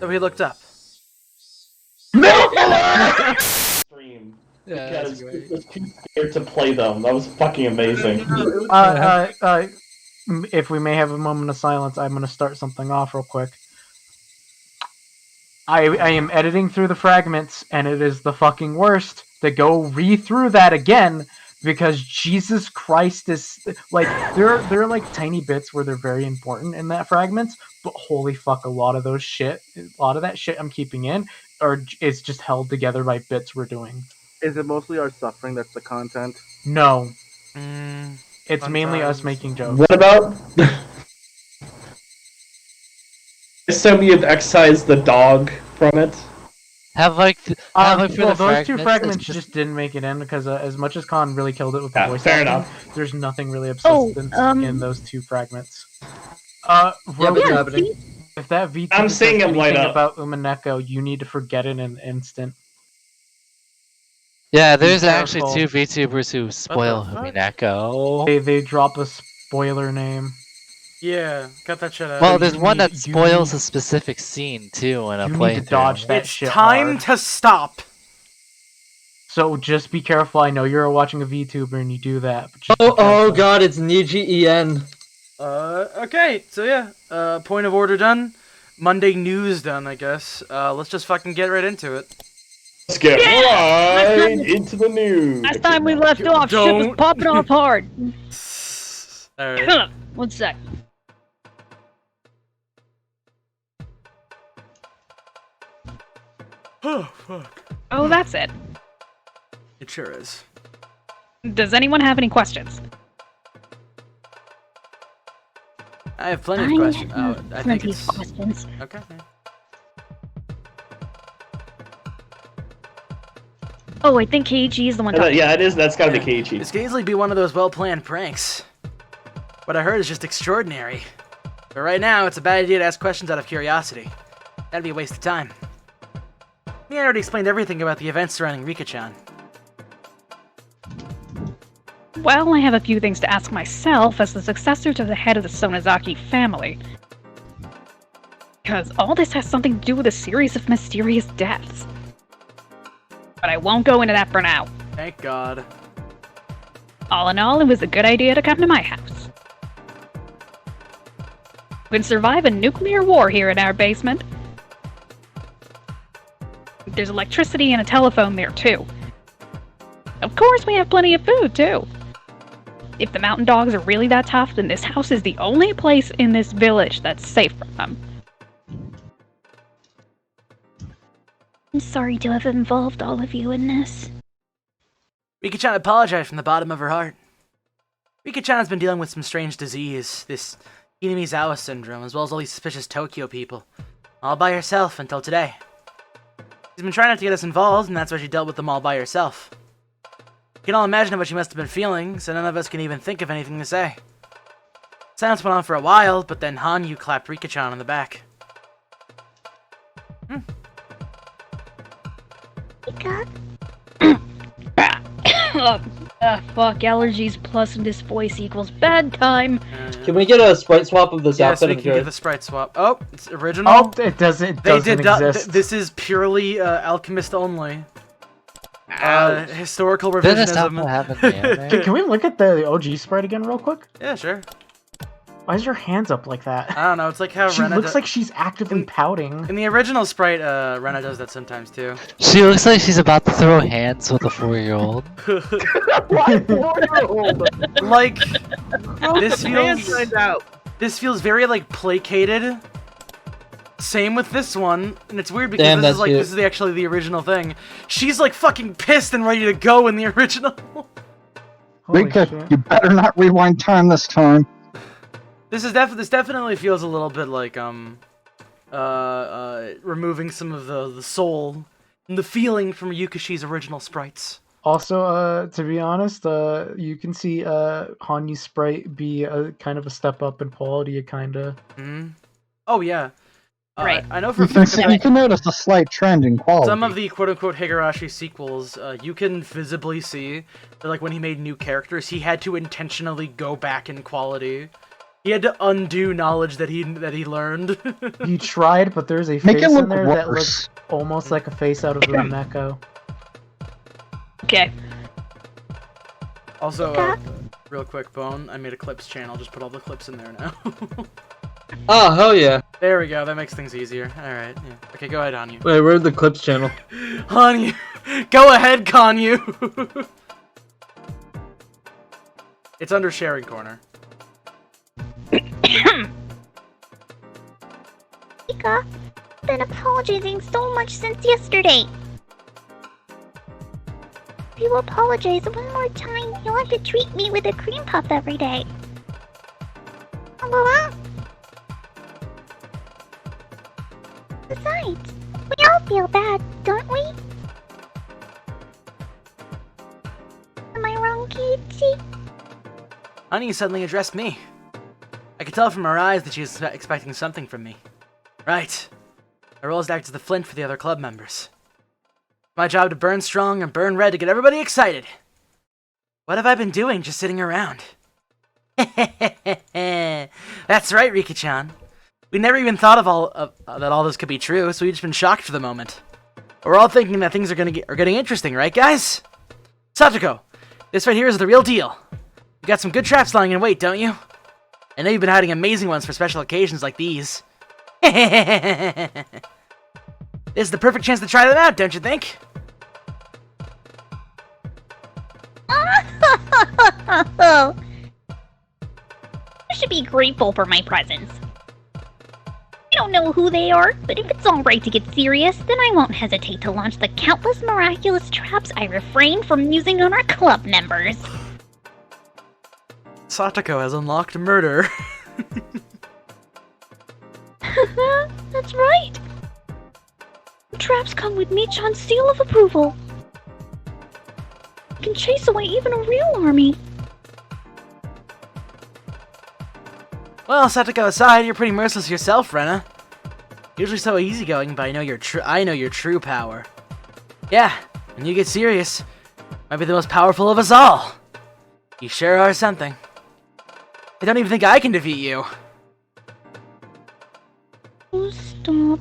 that we looked up. Stream. Yeah, Because it was too scared to play them. That was fucking amazing. If we may have a moment of silence, I'm going to start something off real quick. I am editing through the fragments, and it is the fucking worst to go re-through that again, because Jesus Christ is, like, there are like tiny bits where they're very important in that fragments, but holy fuck, a lot of that shit I'm keeping in, or it's just held together by bits we're doing. Is it mostly our suffering that's the content? No. It's mainly us Sometimes. making jokes. What about... So we have excised the dog from it? Well, those two fragments just didn't make it in because as much as Khan really killed it with the voice fair acting, enough. there's nothing really substance in those two fragments. If that VTuber I'm says seeing him light anything up. about Umineko, you need to forget it in an instant. Yeah, there's Be actually careful. 2 VTubers who spoil Higurashi. They drop a spoiler name. Yeah, cut that shit out. Well, there's one that spoils a specific scene too in a You playthrough. need to dodge that It's shit time hard. to stop. So just be careful. I know you're watching a VTuber and you do that. But just be Oh careful. god, it's Niji-en. Okay, so yeah, point of order done. Monday news done, I guess. Let's just fucking get right into it. Let's get right into the news. Last time we left off, shit was popping off hard. Alright. One sec. Oh, fuck. Oh, that's it. It sure is. Does anyone have any questions? I have plenty of questions. Oh, I think Plenty it's... of questions. Okay. Oh, I think KG is the one talking. Yeah, it is. That's gotta be Keiichi. This could easily be one of those well-planned pranks. What I heard is just extraordinary. But right now, it's a bad idea to ask questions out of curiosity. That'd be a waste of time. Me, I already explained everything about the events surrounding Rika-chan. Well, I have a few things to ask myself as the successor to the head of the Sonozaki family. Because all this has something to do with a series of mysterious deaths. But I won't go into that for now. Thank God. All in all, it was a good idea to come to my house. We can survive a nuclear war here in our basement. There's electricity and a telephone there, too. Of course, we have plenty of food, too. If the mountain dogs are really that tough, then this house is the only place in this village that's safe from them. I'm sorry to have involved all of you in this. Rika-chan apologized from the bottom of her heart. Rika-chan has been dealing with some strange disease, this Hinamizawa syndrome, as well as all these suspicious Tokyo people, all by herself until today. She's been trying not to get us involved, and that's why she dealt with them all by herself. You can all imagine what she must have been feeling, so none of us can even think of anything to say. Silence went on for a while, but then Hanyu clapped Rika-chan on the back. Fuck, allergies plus this voice equals bad time. Can we get a sprite swap of this Yes, outfit? we can get the sprite swap. Oh, it's original. Oh, it doesn't exist. This is purely Alchemist only. Historical Didn't this revisionism. happen in the anime? Can we look at the OG sprite again real quick? Yeah, sure. Why is your hands up like that? I don't know. It's like how She Rena looks like she's actively pouting. in the original sprite. Rena does that sometimes too. She looks like she's about to throw hands with a 4-year-old. Why 4-year-old? Like Find out. this feels very like placated. Same with this one, and it's weird because Damn, this is that's like cute. this is actually the original thing. She's like fucking pissed and ready to go in the original. Holy Rika, shit. you better not rewind time this time. This definitely feels a little bit like removing some of the soul and the feeling from Yukishi's original sprites. Also, to be honest, you can see Hanyu's sprite be a kind of a step up in quality, kinda. Oh yeah. Right. I know for a You can, fact see, that you can notice a slight trend in quality. some of the quote-unquote Higurashi sequels, you can visibly see that, like, when he made new characters, he had to intentionally go back in quality. He had to undo knowledge that he learned. He tried, but there's a Make face it look in there that worse. looks almost like a face out of the Meko. Okay. Also, real quick, Bone, I made a clips channel. Just put all the clips in there now. Oh, hell yeah. There we go. That makes things easier. Alright, yeah. Okay, go ahead, Hanyu. Wait, where's the clips channel? Hanyu! Go ahead, Kanyu! It's under sharing corner. Mika, I've been apologizing so much since yesterday. If you apologize one more time, you'll have to treat me with a cream puff every day. Blah. Besides, we all feel bad, don't we? Am I wrong, Kichi? Hanyu suddenly addressed me. I could tell from her eyes that she was expecting something from me. Right. My role is to act as the flint for the other club members. My job to burn strong and burn red to get everybody excited. What have I been doing just sitting around? That's right, Rika-chan. We never even thought of that all this could be true, so we've just been shocked for the moment. We're all thinking that things are getting interesting, right, guys? Satoko, this right here is the real deal. You got some good traps lying in wait, don't you? I know you've been hiding amazing ones for special occasions like these. This is the perfect chance to try them out, don't you think? You should be grateful for my presents. I don't know who they are, but if it's alright to get serious, then I won't hesitate to launch the countless miraculous traps I refrained from using on our club members. Satoko has unlocked murder. That's right. Traps come with Michan's seal of approval. You can chase away even a real army. Well, Satoko aside, you're pretty merciless yourself, Rena. Usually so easygoing, but I know your true power. Yeah, when you get serious, might be the most powerful of us all. You sure are something. I don't even think I can defeat you. Oh, stop.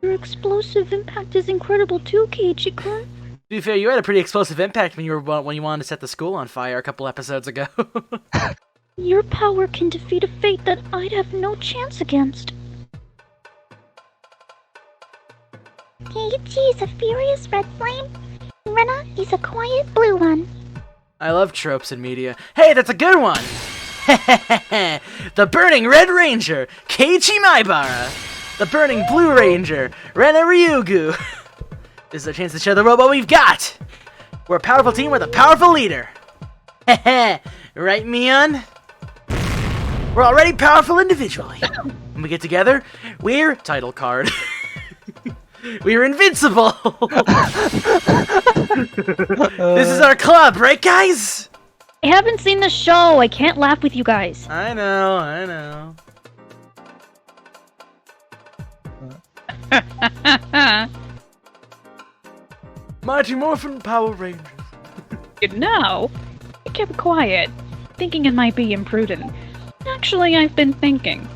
Your explosive impact is incredible too, Keiichi-kun. To be fair, you had a pretty explosive impact when you wanted to set the school on fire a couple episodes ago. Your power can defeat a fate that I'd have no chance against. Keiichi is a furious red flame. Rena is a quiet blue one. I love tropes in media. Hey, that's a good one! The Burning Red Ranger, Keiichi Maibara. The Burning Blue Ranger, Rena Ryugu. This is a chance to show the world what we've got. We're a powerful team with a powerful leader. Right, Mion? We're already powerful individually. When we get together, we're... title card. We're invincible! This is our club, right, guys? I haven't seen the show. I can't laugh with you guys. I know. Mighty Morphin Power Rangers. No, I kept quiet, thinking it might be imprudent. Actually, I've been thinking.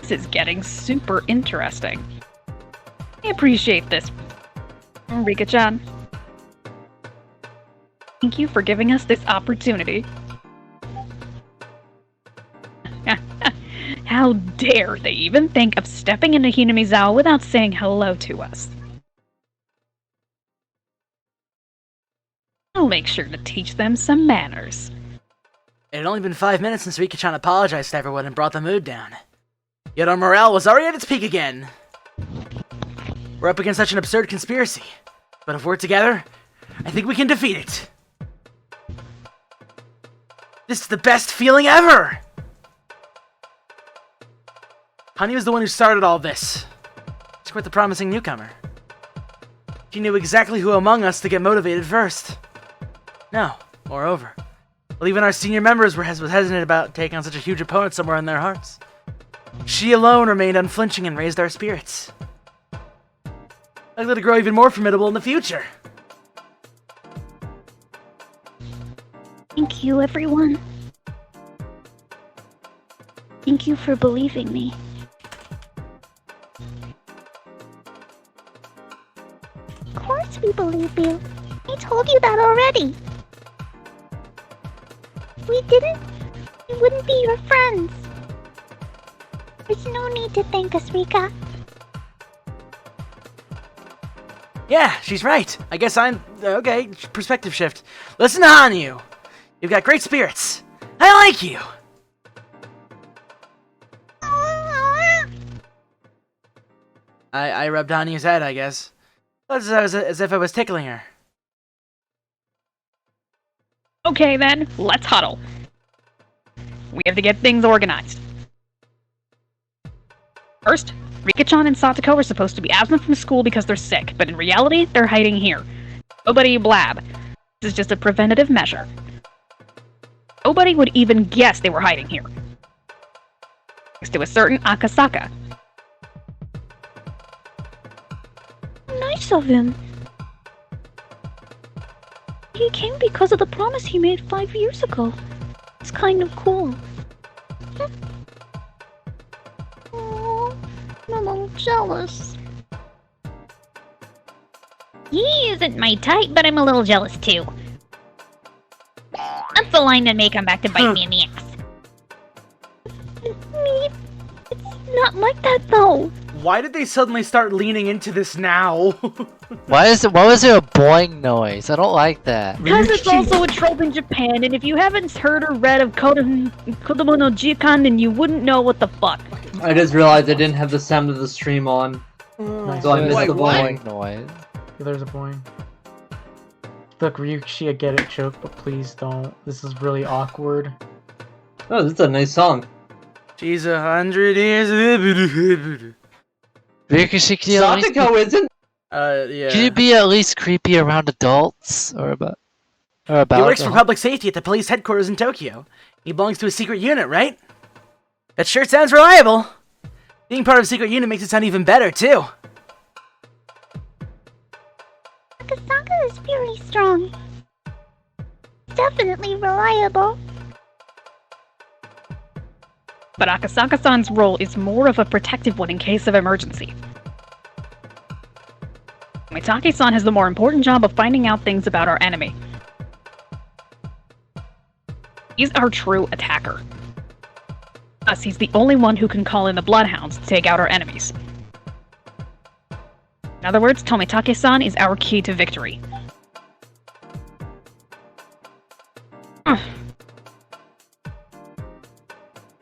This is getting super interesting. I appreciate this, Rika-chan. Thank you for giving us this opportunity. How dare they even think of stepping into Hinamizawa without saying hello to us? I'll make sure to teach them some manners. It had only been 5 minutes since Rika-chan apologized to everyone and brought the mood down. Yet our morale was already at its peak again. We're up against such an absurd conspiracy. But if we're together, I think we can defeat it. This is the best feeling ever! Honey was the one who started all this. She's quite the promising newcomer. She knew exactly who among us to get motivated first. No, moreover, well, even our senior members was hesitant about taking on such a huge opponent somewhere in their hearts. She alone remained unflinching and raised our spirits. Likely to grow even more formidable in the future. Thank you, everyone. Thank you for believing me. Of course we believe you. I told you that already. If we didn't, we wouldn't be your friends. There's no need to thank us, Rika. Yeah, she's right. I guess I'm... Okay, perspective shift. Listen to Hanyu. You've got great spirits. I like you. I rubbed Hanyu's head, I guess. As if I was tickling her. Okay then, let's huddle. We have to get things organized. First, Rika-chan and Satoko are supposed to be absent from school because they're sick, but in reality, they're hiding here. Nobody blab. This is just a preventative measure. Nobody would even guess they were hiding here. Next to a certain Akasaka. Nice of him. He came because of the promise he made 5 years ago. It's kind of cool. Oh, I'm all jealous. He isn't my type, but I'm a little jealous too. That's the line that may come back to bite me in the ass. Me? It's not like that though. Why did they suddenly start leaning into this now? What was there a boing noise? I don't like that. Because it's also a trope in Japan, and if you haven't heard or read of Kodomo no Jikan, then you wouldn't know what the fuck. I just realized I didn't have the sound of the stream on. Nice. So I missed the boing boing. noise. There's a boing. Look, Ryushi, I get it, Choke, but please don't. This is really awkward. Oh, this is a nice song. She's 100 years. Ryukishi, can you at least Satoko isn't. Yeah. can you be at least creepy around adults or about He works for adults? public safety at the police headquarters in Tokyo. He belongs to a secret unit, right? That sure sounds reliable. Being part of a secret unit makes it sound even better, too. Akasaka is very strong. Definitely reliable. But Akasaka-san's role is more of a protective one in case of emergency. Mitake-san has the more important job of finding out things about our enemy. He's our true attacker. Thus, he's the only one who can call in the Bloodhounds to take out our enemies. In other words, Tomitake-san is our key to victory.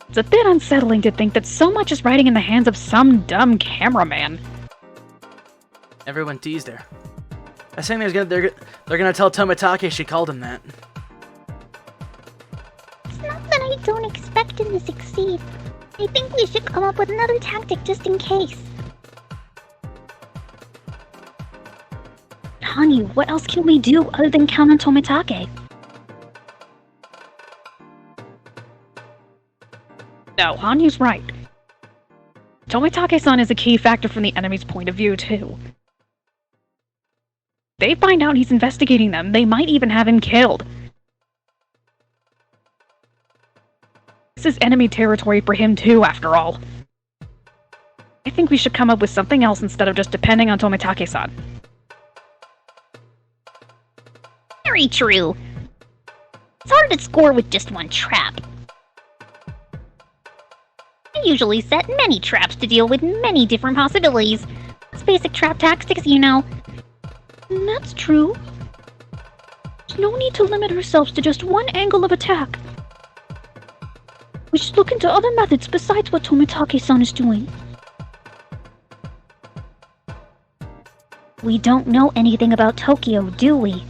It's a bit unsettling to think that so much is riding in the hands of some dumb cameraman. Everyone teased her. I think they're gonna tell Tomitake she called him that. It's not that I don't expect him to succeed. I think we should come up with another tactic just in case. Hanyu, what else can we do other than count on Tomitake? No, Hanyu's right. Tomitake-san is a key factor from the enemy's point of view, too. They find out he's investigating them, they might even have him killed. This is enemy territory for him too, after all. I think we should come up with something else instead of just depending on Tomitake-san. Very true. It's hard to score with just one trap. I usually set many traps to deal with many different possibilities. It's basic trap tactics, you know. And that's true. There's no need to limit ourselves to just one angle of attack. We should look into other methods besides what Tomitake-san is doing. We don't know anything about Tokyo, do we?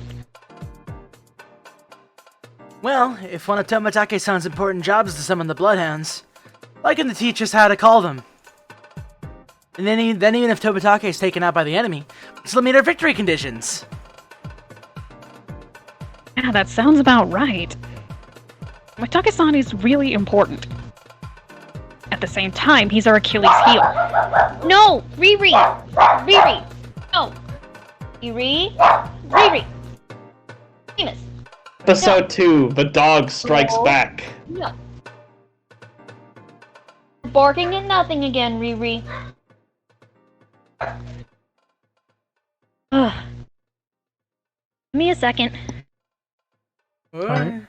Well, if one of Tomitake-san's important jobs is to summon the Bloodhounds, why couldn't they teach us how to call them? And then even if Tomitake is taken out by the enemy, we still meet our victory conditions. Yeah, that sounds about right. Mitake-san is really important. At the same time, he's our Achilles heel. No! Riri! Riri! No! Riri! Riri! Remus! Episode 2, The Dog Strikes No. Back. No. Barking at nothing again, Riri. Ugh. Give me a second. Alright.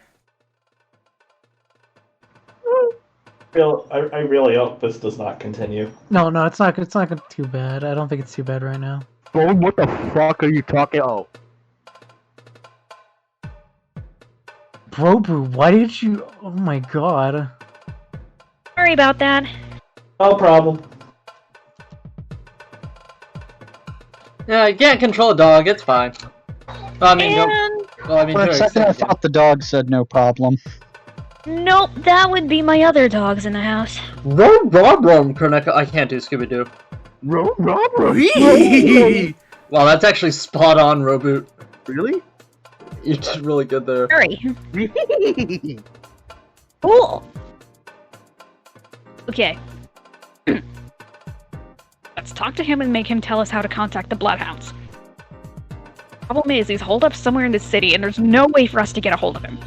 I really hope this does not continue. No, it's not too bad. I don't think it's too bad right now. Bro, what the fuck are you talking? Oh. Bro, why did you? Oh my god. Sorry about that. No problem. Yeah, you can't control a dog, it's fine. Well, I mean, no. And Well, I mean, For to a an second, I extent, thought the dog said no problem. nope, that would be my other dogs in the house. yeah. Rom, Kroneka. I can't do Scooby-Doo. Wow, that's actually spot on, Roboot. Really? You did really good there. Hurry. Cool. Okay. Let's talk to him and make him tell us how to contact the Bloodhounds. Problem is, he's holed up somewhere in the city, and there's no way for us to get a hold of him.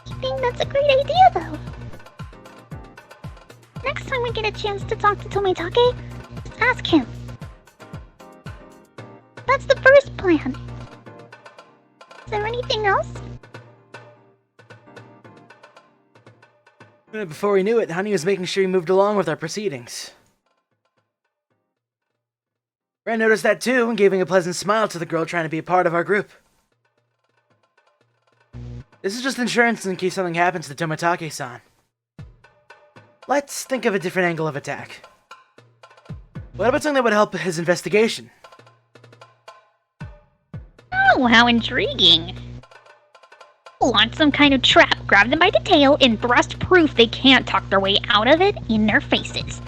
I think that's a great idea, though. Next time we get a chance to talk to Tomitake, just ask him. That's the first plan. Is there anything else? Before we knew it, Honey was making sure he moved along with our proceedings. Ren noticed that too, and giving a pleasant smile to the girl trying to be a part of our group. This is just insurance in case something happens to Tomitake-san. Let's think of a different angle of attack. What about something that would help his investigation? Oh, how intriguing. Launch some kind of trap, grab them by the tail, and thrust proof they can't talk their way out of it in their faces.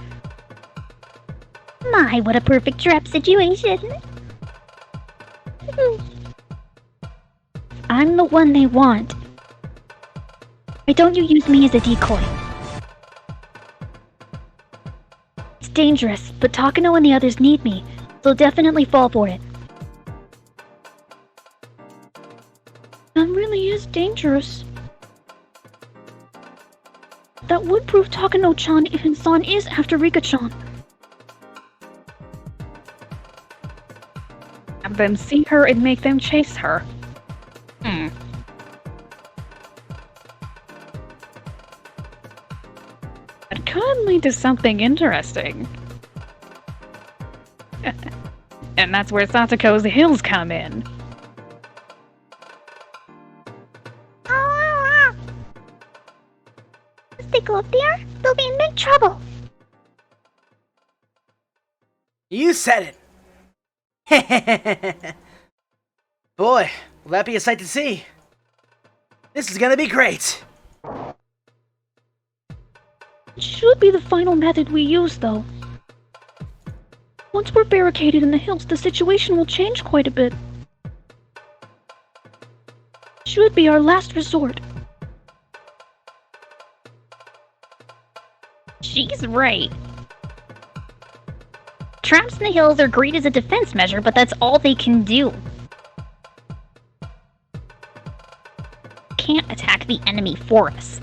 My, what a perfect trap situation. I'm the one they want. Why don't you use me as a decoy? It's dangerous, but Takano and the others need me, so definitely fall for it. That really is dangerous. That would prove Takano-chan and San is after Rika-chan. Have them see her and make them chase her. That could lead to something interesting. And that's where Satoko's hills come in. If they go up there, they'll be in big trouble. You said it! Boy, will that be a sight to see. This is gonna be great! It should be the final method we use, though. Once we're barricaded in the hills, the situation will change quite a bit. Should be our last resort. She's right. Traps in the hills are great as a defense measure, but that's all they can do. Can't attack the enemy for us.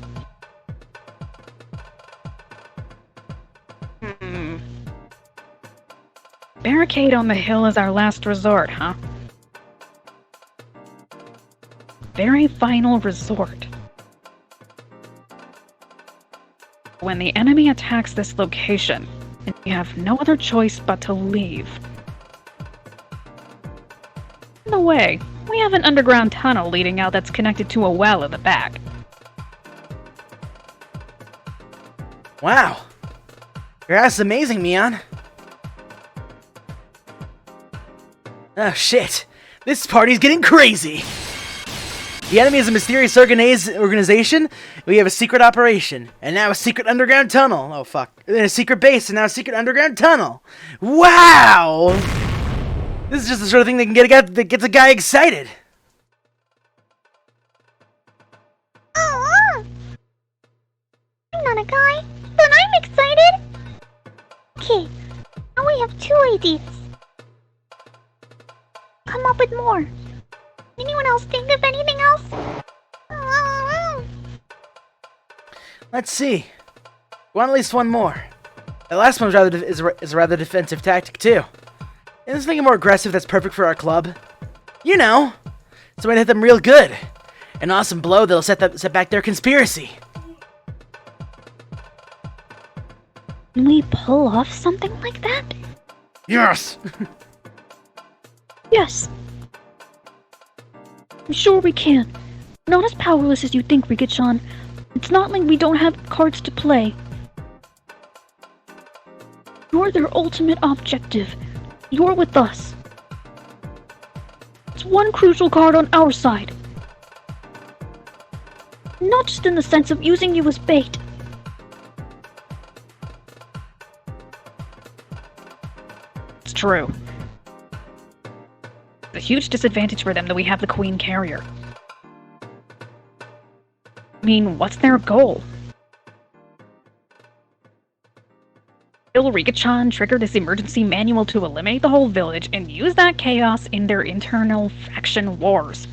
Barricade on the hill is our last resort, huh? Very final resort. When the enemy attacks this location, and we have no other choice but to leave. In a way, we have an underground tunnel leading out that's connected to a well in the back. Wow! Your ass is amazing, Mion. Oh shit! This party's getting crazy! The enemy is a mysterious organization, we have a secret operation, and now a secret underground tunnel. Oh fuck. Then a secret base, and now a secret underground tunnel. Wow! This is just the sort of thing that gets a guy excited. I'm not a guy, but I'm excited! Okay, now we have 2 ideas. Come up with more. Anyone else think of anything else? Let's see. We want at least one more. The last one is a rather defensive tactic, too. Isn't something more aggressive that's perfect for our club? You know! So we're gonna hit them real good. An awesome blow that'll set back their conspiracy. Can we pull off something like that? Yes! Yes. I'm sure we can. We're not as powerless as you think, Rika-chan. It's not like we don't have cards to play. You're their ultimate objective. You're with us. It's one crucial card on our side. Not just in the sense of using you as bait. It's true. It's a huge disadvantage for them that we have the Queen Carrier. I mean, what's their goal? Kill Rika-chan, trigger this emergency manual to eliminate the whole village, and use that chaos in their internal faction wars.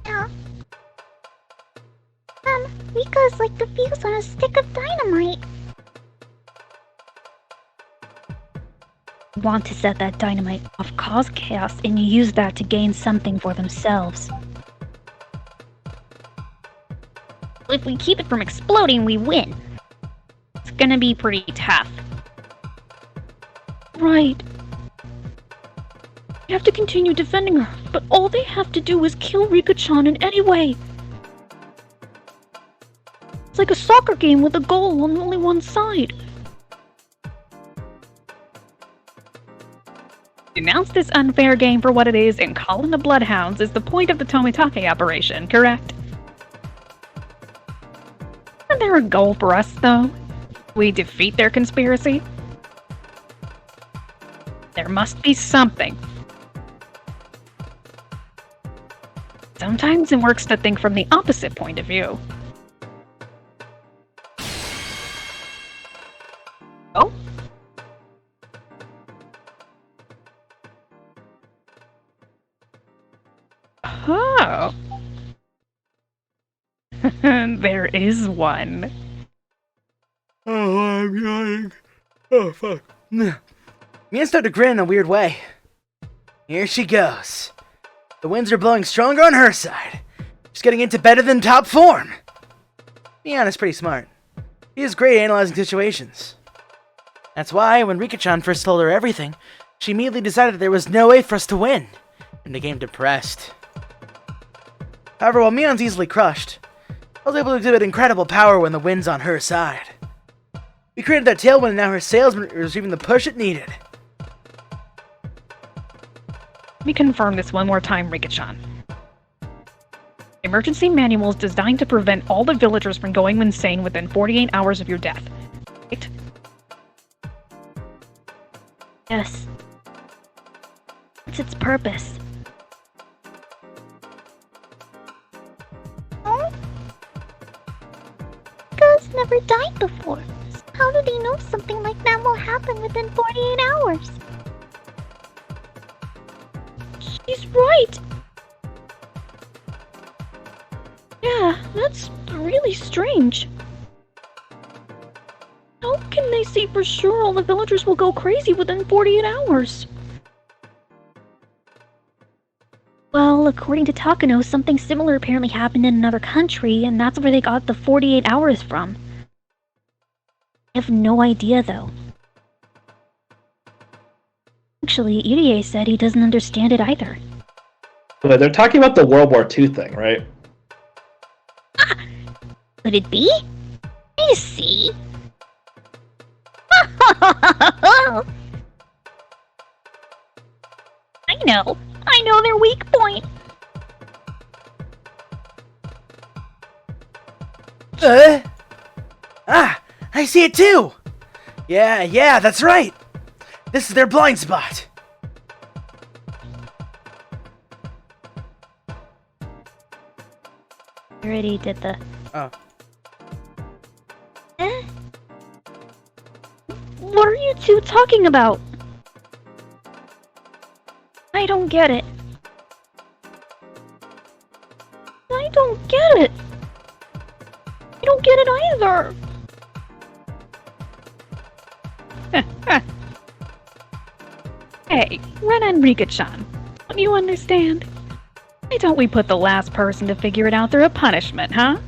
Yeah. Rika's like the fuse on a stick of dynamite. Want to set that dynamite off, cause chaos, and use that to gain something for themselves. If we keep it from exploding, we win. It's gonna be pretty tough. Right. We have to continue defending her, but all they have to do is kill Rika-chan in any way. It's like a soccer game with a goal on only one side. Denounce this unfair game for what it is and call in the Bloodhounds is the point of the Tomitake operation, correct? Isn't there a goal for us, though? We defeat their conspiracy? There must be something. Sometimes it works to think from the opposite point of view. Oh? Oh. There is one. Oh, I'm yawning. Oh, fuck. Me start to grin in a weird way. Here she goes. The winds are blowing stronger on her side. She's getting into better than top form. Miana's pretty smart. She is great at analyzing situations. That's why, when Rika-chan first told her everything, she immediately decided that there was no way for us to win, and became depressed. However, while Mion's easily crushed, I was able to exhibit incredible power when the wind's on her side. We created that tailwind, and now her sails are receiving the push it needed. Let me confirm this one more time, Rika-chan. Emergency manual is designed to prevent all the villagers from going insane within 48 hours of your death. Right? Yes. What's its purpose? Oh? Rika's never died before. So how did he know something like that will happen within 48 hours? She's right! Yeah, that's really strange. How can they say for sure all the villagers will go crazy within 48 hours? Well, according to Takano, something similar apparently happened in another country, and that's where they got the 48 hours from. I have no idea, though. Actually, Irie said he doesn't understand it either. But they're talking about the World War II thing, right? Ah! Could it be? I see. I know their weak point. I see it too! Yeah, that's right! This is their blind spot! Already did the... Oh. What are you two talking about? I don't get it. I don't get it. I don't get it either. Hey, Ren and Rika-chan, don't you understand? Why don't we put the last person to figure it out through a punishment, huh?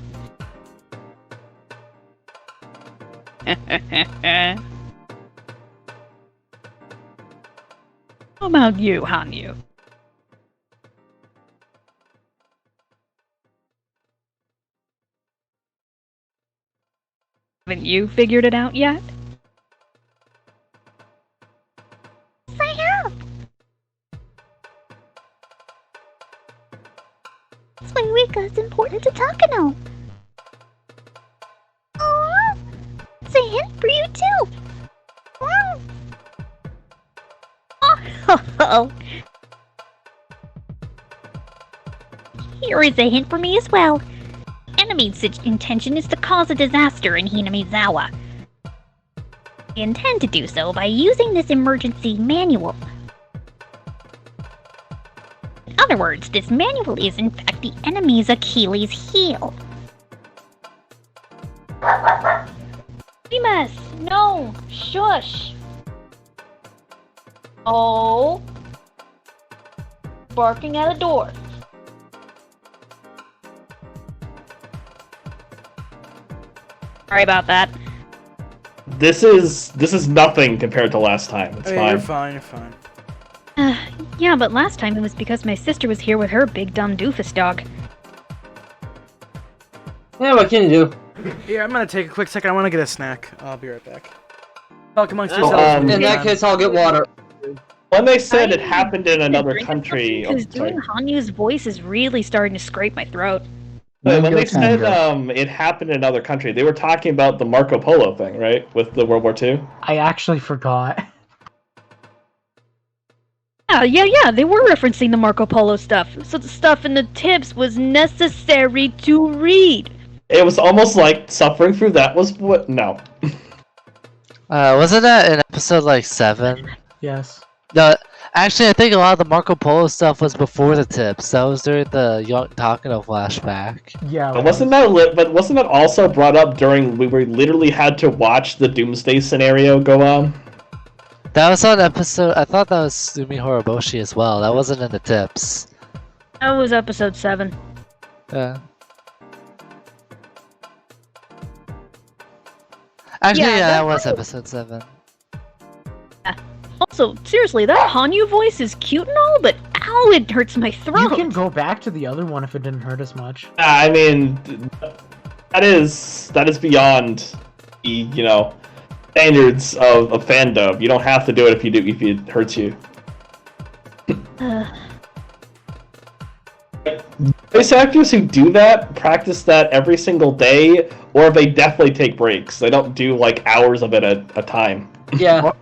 How about you, Hanyu? Haven't you figured it out yet? I have. That's why Rika's important to Takano. Aww. It's a hint for you too. Wow. Oh. Here is a hint for me as well. Enemy's intention is to cause a disaster in Hinamizawa. I intend to do so by using this emergency manual. In other words, this manual is in fact the enemy's Achilles heel. Remus, no, shush. Oh. Barking at a door. Sorry about that. This is nothing compared to last time. It's fine. You're fine, you're fine. Yeah, but last time it was because my sister was here with her big dumb doofus dog. Yeah, what can you do? Here, I'm gonna take a quick second. I want to get a snack. I'll be right back. Talk amongst Oh, yourselves. In that case, I'll get water. When they said it happened in another country, Because doing Hanyu's voice is really starting to scrape my throat. when Mango they said Tango. it happened in another country, they were talking about the Marco Polo thing, right? With the World War II. I actually forgot. Yeah, they were referencing the Marco Polo stuff. So the stuff in the tips was necessary to read. It was almost like suffering through that was what? No. Wasn't that in episode like 7? Yes. No, actually, I think a lot of the Marco Polo stuff was before the tips. That was during the Young Takano flashback. Yeah. But wasn't that also brought up during we literally had to watch the Doomsday scenario go on? That was on episode. I thought that was Sumi Horoboshi as well. That wasn't in the tips. That was episode 7. Yeah. Actually, Yeah, yeah, that that was episode 7. Also, seriously, that Hanyu voice is cute and all, but ow, it hurts my throat. You can go back to the other one if it didn't hurt as much. I mean, that is beyond the standards of fandom. You don't have to do it if it hurts you. Voice actors who do that practice that every single day, or they definitely take breaks. They don't do like hours of it at a time. Yeah.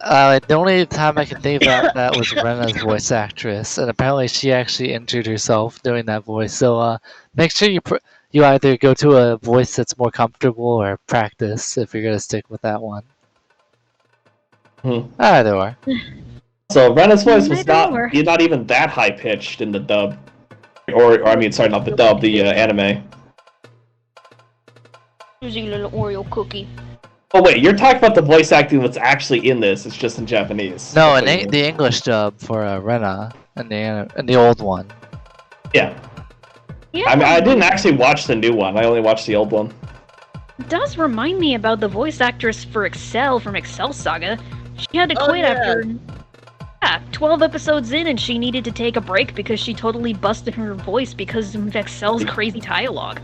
The only time I can think about that was Rena's voice actress, and apparently she actually injured herself doing that voice. So make sure you either go to a voice that's more comfortable or practice if you're gonna stick with that one. Either or. So Rena's voice was Either or. not even that high pitched in the dub, or I mean, sorry, not the dub, the anime. Here's a little Oreo cookie. Oh wait, you're talking about the voice acting that's actually in this. It's just in Japanese. No, That's what you in mean. the English dub for Rena and the old one. Yeah. Yeah, I mean, I didn't actually watch the new one. I only watched the old one. It does remind me about the voice actress for Excel from Excel Saga. She had to quit after 12 episodes in, and she needed to take a break because she totally busted her voice because of Excel's crazy dialogue.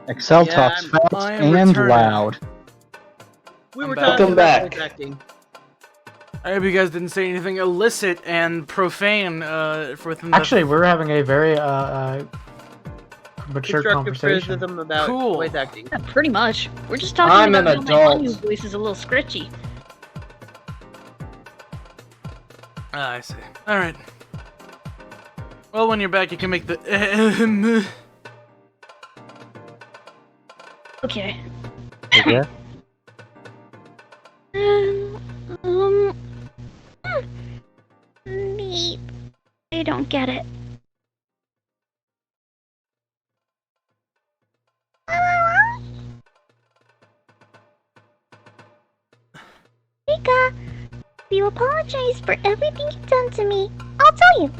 Excel Yeah, talks fast I am and returning. loud. We were back. talking Welcome about back. voice acting. I hope you guys didn't say anything illicit and profane within the... Actually, we're having a very mature Constructive conversation. criticism about Cool. voice acting. Yeah, pretty much. We're just talking I'm about an how my adult. Hanyu voice is a little scritchy. Ah, I see. Alright. Well, when you're back, you can make the... You Okay. good? I don't get it. Rika, you apologize for everything you've done to me. I'll tell you.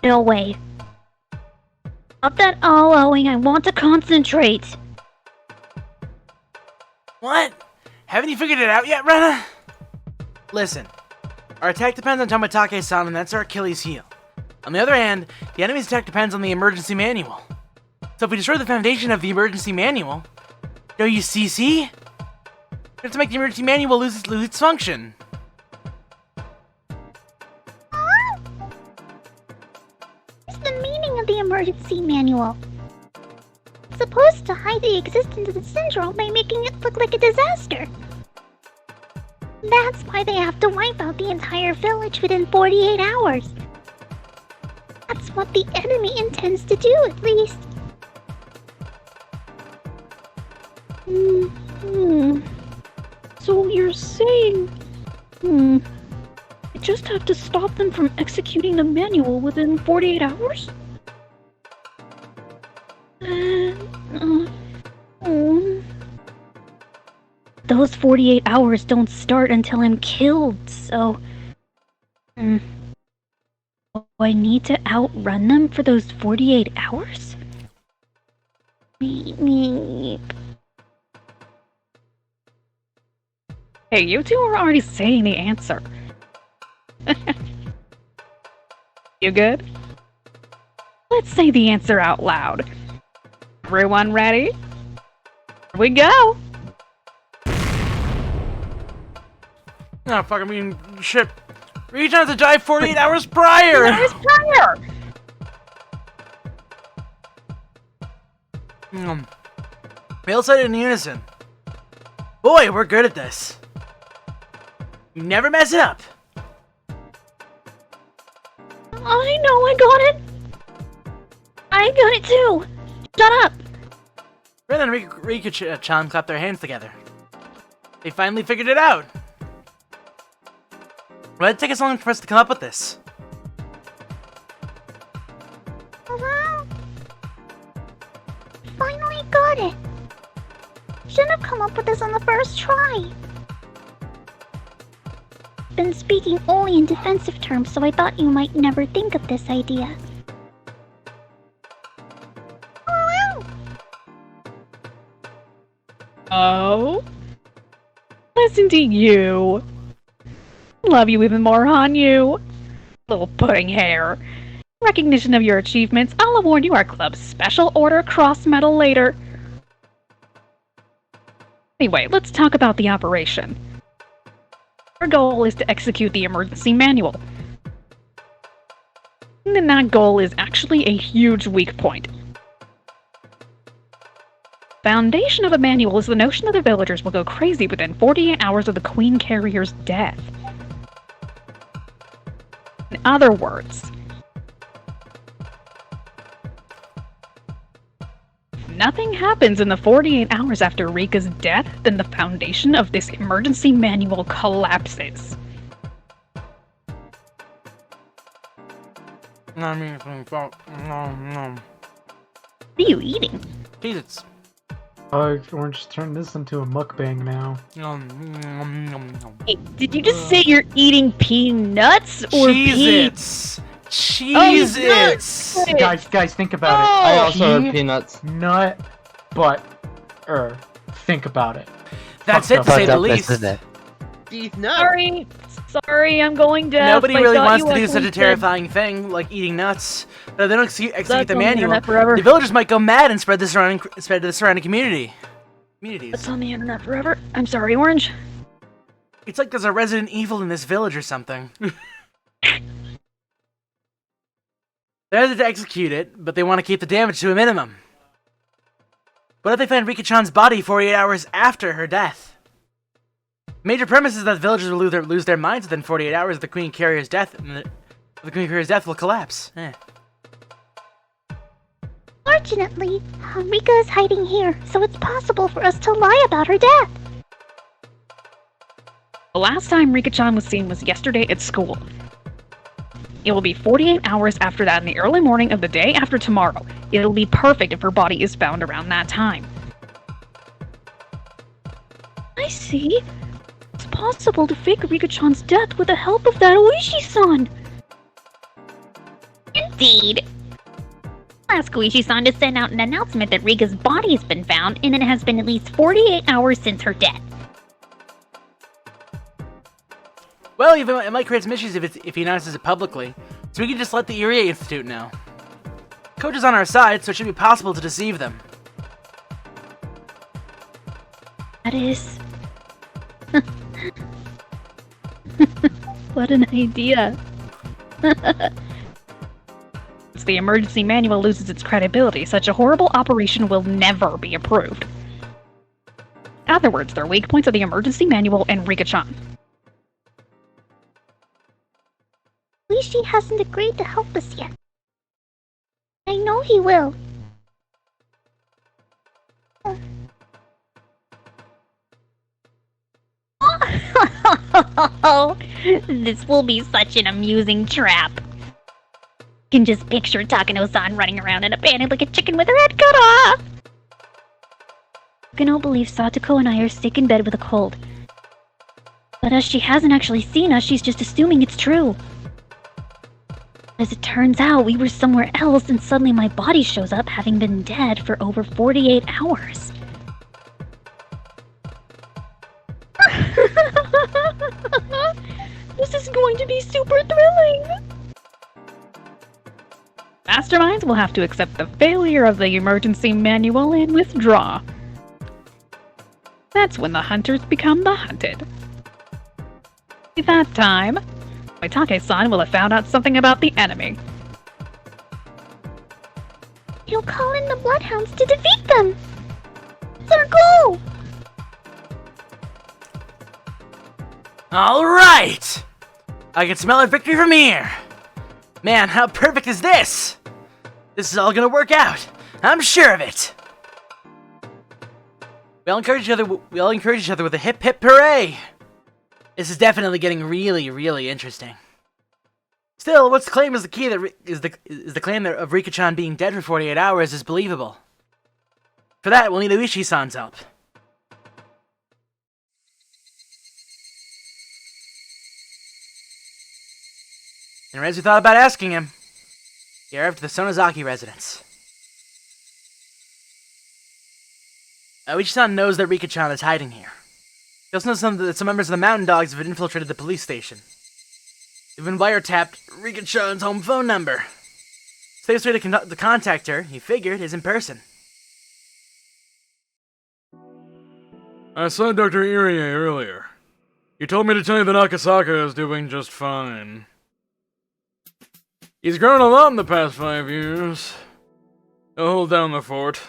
No way. Stop that all-owing, I want to concentrate. What? Haven't you figured it out yet, Rena? Listen, our attack depends on Tomotage-san, and that's our Achilles heel. On the other hand, the enemy's attack depends on the emergency manual. So if we destroy the foundation of the emergency manual, WCC, we have to make the emergency manual lose its function. What's the meaning of the emergency manual? It's supposed to hide the existence of the syndrome by making it look like a disaster. That's why they have to wipe out the entire village within 48 hours. That's what the enemy intends to do, at least. So you're saying... You just have to stop them from executing the manual within 48 hours? Those 48 hours don't start until I'm killed, so... Do I need to outrun them for those 48 hours? Hey, you two are already saying the answer. You good? Let's say the answer out loud. Everyone ready? Here we go! Oh, fuck, I mean, shit. Reach out to die 48 hours prior! We all said it in unison. Boy, we're good at this. You never mess it up. I know, I got it! I got it too! Shut up! Ren and Rika-chan clapped their hands together. They finally figured it out. Why did it take us long for us to come up with this? Finally got it! Shouldn't have come up with this on the first try. Been speaking only in defensive terms, so I thought you might never think of this idea. Oh? Listen to you. Love you even more, on you. Little pudding hair. Recognition of your achievements, I'll award you our club's Special Order Cross Medal later. Anyway, let's talk about the operation. Our goal is to execute the emergency manual. And that goal is actually a huge weak point. Foundation of a manual is the notion that the villagers will go crazy within 48 hours of the Queen Carrier's death. In other words, if nothing happens in the 48 hours after Rika's death, then the foundation of this emergency manual collapses. What are you eating? Jesus. Orange turned this into a mukbang now. Hey, did you just say you're eating peanuts or Cheez-Its! Cheez-Its! Guys, think about it. I also have peanuts. Nut, butter. Think about it. That's it, to say the least. These nuts. Sorry, I'm going deaf. Nobody I really thought wants you to do such a actually terrifying thing like eating nuts, but if they don't execute That's the on the manual, internet forever. the villagers might go mad and spread to the surrounding communities. It's on the internet forever. I'm sorry, Orange. It's like there's a Resident Evil in this village or something. They're ready to execute it, but they want to keep the damage to a minimum. What if they find Rika-chan's body 48 hours after her death? Major premise is that the villagers will lose their minds within 48 hours of the Queen Carrier's death, and the Queen Carrier's death will collapse. Fortunately, Rika is hiding here, so it's possible for us to lie about her death. The last time Rika-chan was seen was yesterday at school. It will be 48 hours after that in the early morning of the day after tomorrow. It'll be perfect if her body is found around that time. I see. It's possible to fake Rika-chan's death with the help of that Oishi-san. Indeed. Ask Oishi-san to send out an announcement that Rika's body has been found, and it has been at least 48 hours since her death. Well, even it might create some issues if he announces it publicly, so we can just let the Irie Institute know. Coach is on our side, so it should be possible to deceive them. That is... What an idea. If the emergency manual loses its credibility, such a horrible operation will never be approved. In other words, there are weak points of the emergency manual and Rika-chan. Oishi hasn't agreed to help us yet. I know he will. This will be such an amusing trap. I can just picture Takano-san running around in a panic like a chicken with her head cut off. Takano believes Satoko and I are sick in bed with a cold. But as she hasn't actually seen us, she's just assuming it's true. As it turns out, we were somewhere else and suddenly my body shows up having been dead for over 48 hours. This is going to be super thrilling! Masterminds will have to accept the failure of the emergency manual and withdraw. That's when the hunters become the hunted. By that time, Waitake-san will have found out something about the enemy. He'll call in the Bloodhounds to defeat them! That's our goal! Alright! I can smell a victory from here! Man, how perfect is this? This is all gonna work out. I'm sure of it. We all encourage each other with a hip hip hooray! This is definitely getting really, really interesting. Still, what's claimed as the key that is the claim of Rika-chan being dead for 48 hours is believable. For that, we'll need Oishi-san's help. And as we thought about asking him, he arrived at the Sonozaki residence. Oishi-san knows that Rika-chan is hiding here. He also knows that some members of the Mountain Dogs have infiltrated the police station. They've been wiretapped Rika-chan's home phone number. The safest way to contact her, he figured, is in person. I saw Dr. Irie earlier. He told me to tell you that Akasaka is doing just fine. He's grown a lot in the past 5 years. He'll hold down the fort.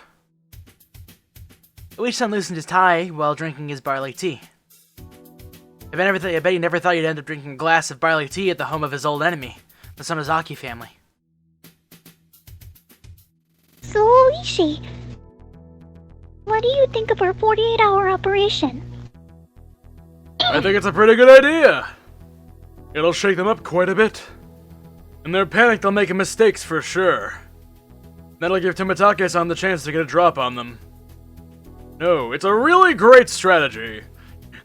Oishi-san loosened his tie while drinking his barley tea. I bet he never thought he'd end up drinking a glass of barley tea at the home of his old enemy, the Sonozaki family. So, Oishi, what do you think of our 48-hour operation? I think it's a pretty good idea. It'll shake them up quite a bit. In their panic, they'll make mistakes for sure. That'll give Tomitake-san the chance to get a drop on them. No, it's a really great strategy.